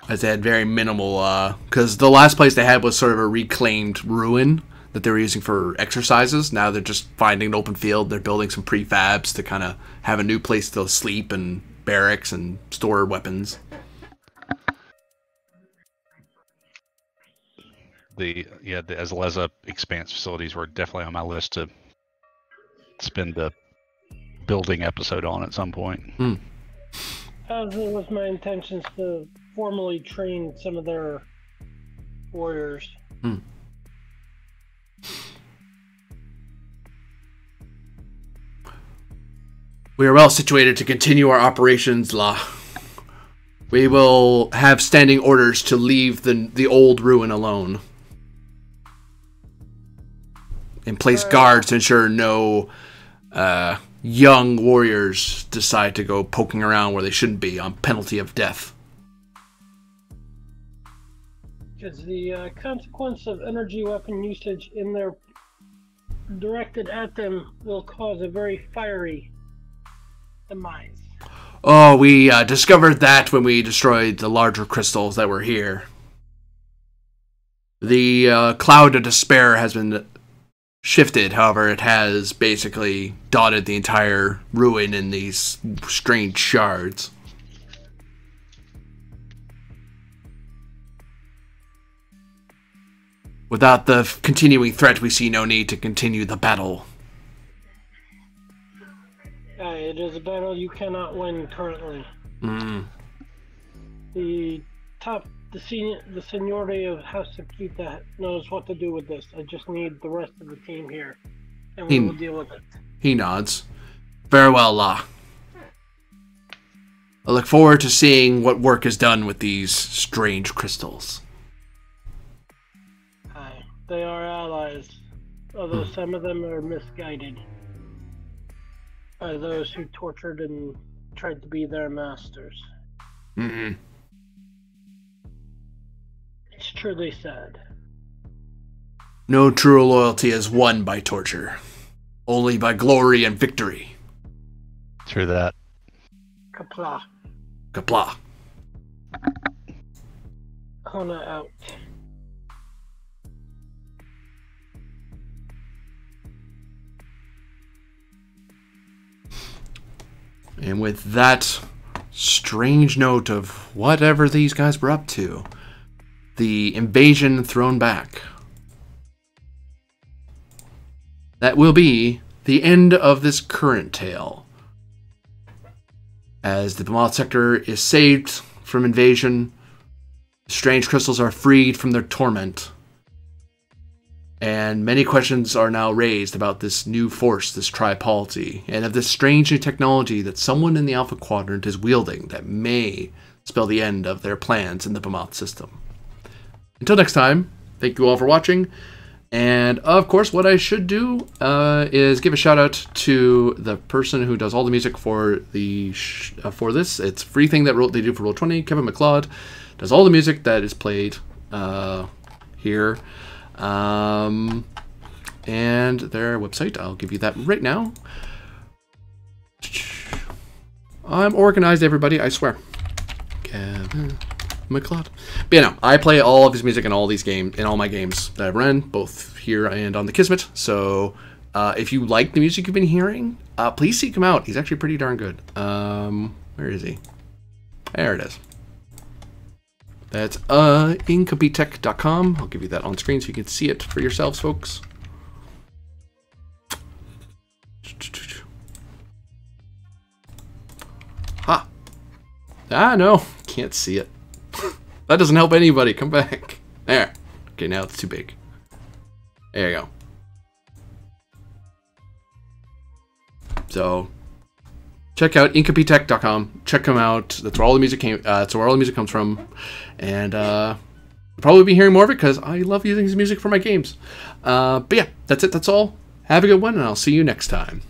As they had very minimal, because the last place they had was sort of a reclaimed ruin that they were using for exercises. Now they're just finding an open field. They're building some prefabs to kind of have a new place to sleep and barracks and store weapons. The Azaleza expanse facilities were definitely on my list to spend the building episode on at some point. As it was my intentions to formally train some of their warriors. We are well situated to continue our operations, La. We will have standing orders to leave the old ruin alone. And place guards to ensure no young warriors decide to go poking around where they shouldn't be on penalty of death. Because the consequence of energy weapon usage in their directed at them will cause a very fiery demise. Oh, we discovered that when we destroyed the larger crystals that were here. The cloud of despair has been shifted, however, it has basically dotted the entire ruin in these strange shards. Without the continuing threat, we see no need to continue the battle. It is a battle you cannot win currently. The seniority of House SupQit'aH knows what to do with this. I just need the rest of the team here, and we will deal with it. He nods. Very well, La. I look forward to seeing what work is done with these strange crystals. They are allies, although some of them are misguided by those who tortured and tried to be their masters. It's truly sad. No true loyalty is won by torture, only by glory and victory. True that. Kapla. Kapla. Hona out. And with that strange note of whatever these guys were up to, the invasion thrown back. That will be the end of this current tale. As the Bemoth sector is saved from invasion, strange crystals are freed from their torment. And many questions are now raised about this new force, this Tri-Polity, and of this strange new technology that someone in the Alpha Quadrant is wielding that may spell the end of their plans in the Bemoth system. Until next time, thank you all for watching. And of course, what I should do is give a shout out to the person who does all the music for the for this. It's a free thing that they do for Roll20. Kevin MacLeod does all the music that is played here. And their website, I'll give you that right now. I'm organized, everybody, I swear. Kevin MacLeod. But you know, I play all of his music in all these games, in all my games that I've run, both here and on the Kismet. So if you like the music you've been hearing, please seek him out. He's actually pretty darn good. Where is he? There it is. That's incompetech.com. I'll give you that on screen so you can see it for yourselves, folks. Ha! Ah, no. Can't see it. That doesn't help anybody. Come back. There. Okay, now it's too big. There you go. So, check out incompetech.com. Check them out. That's where all the music came. That's where all the music comes from. And you'll probably be hearing more of it because I love using his music for my games. But yeah, that's it. That's all. Have a good one, and I'll see you next time.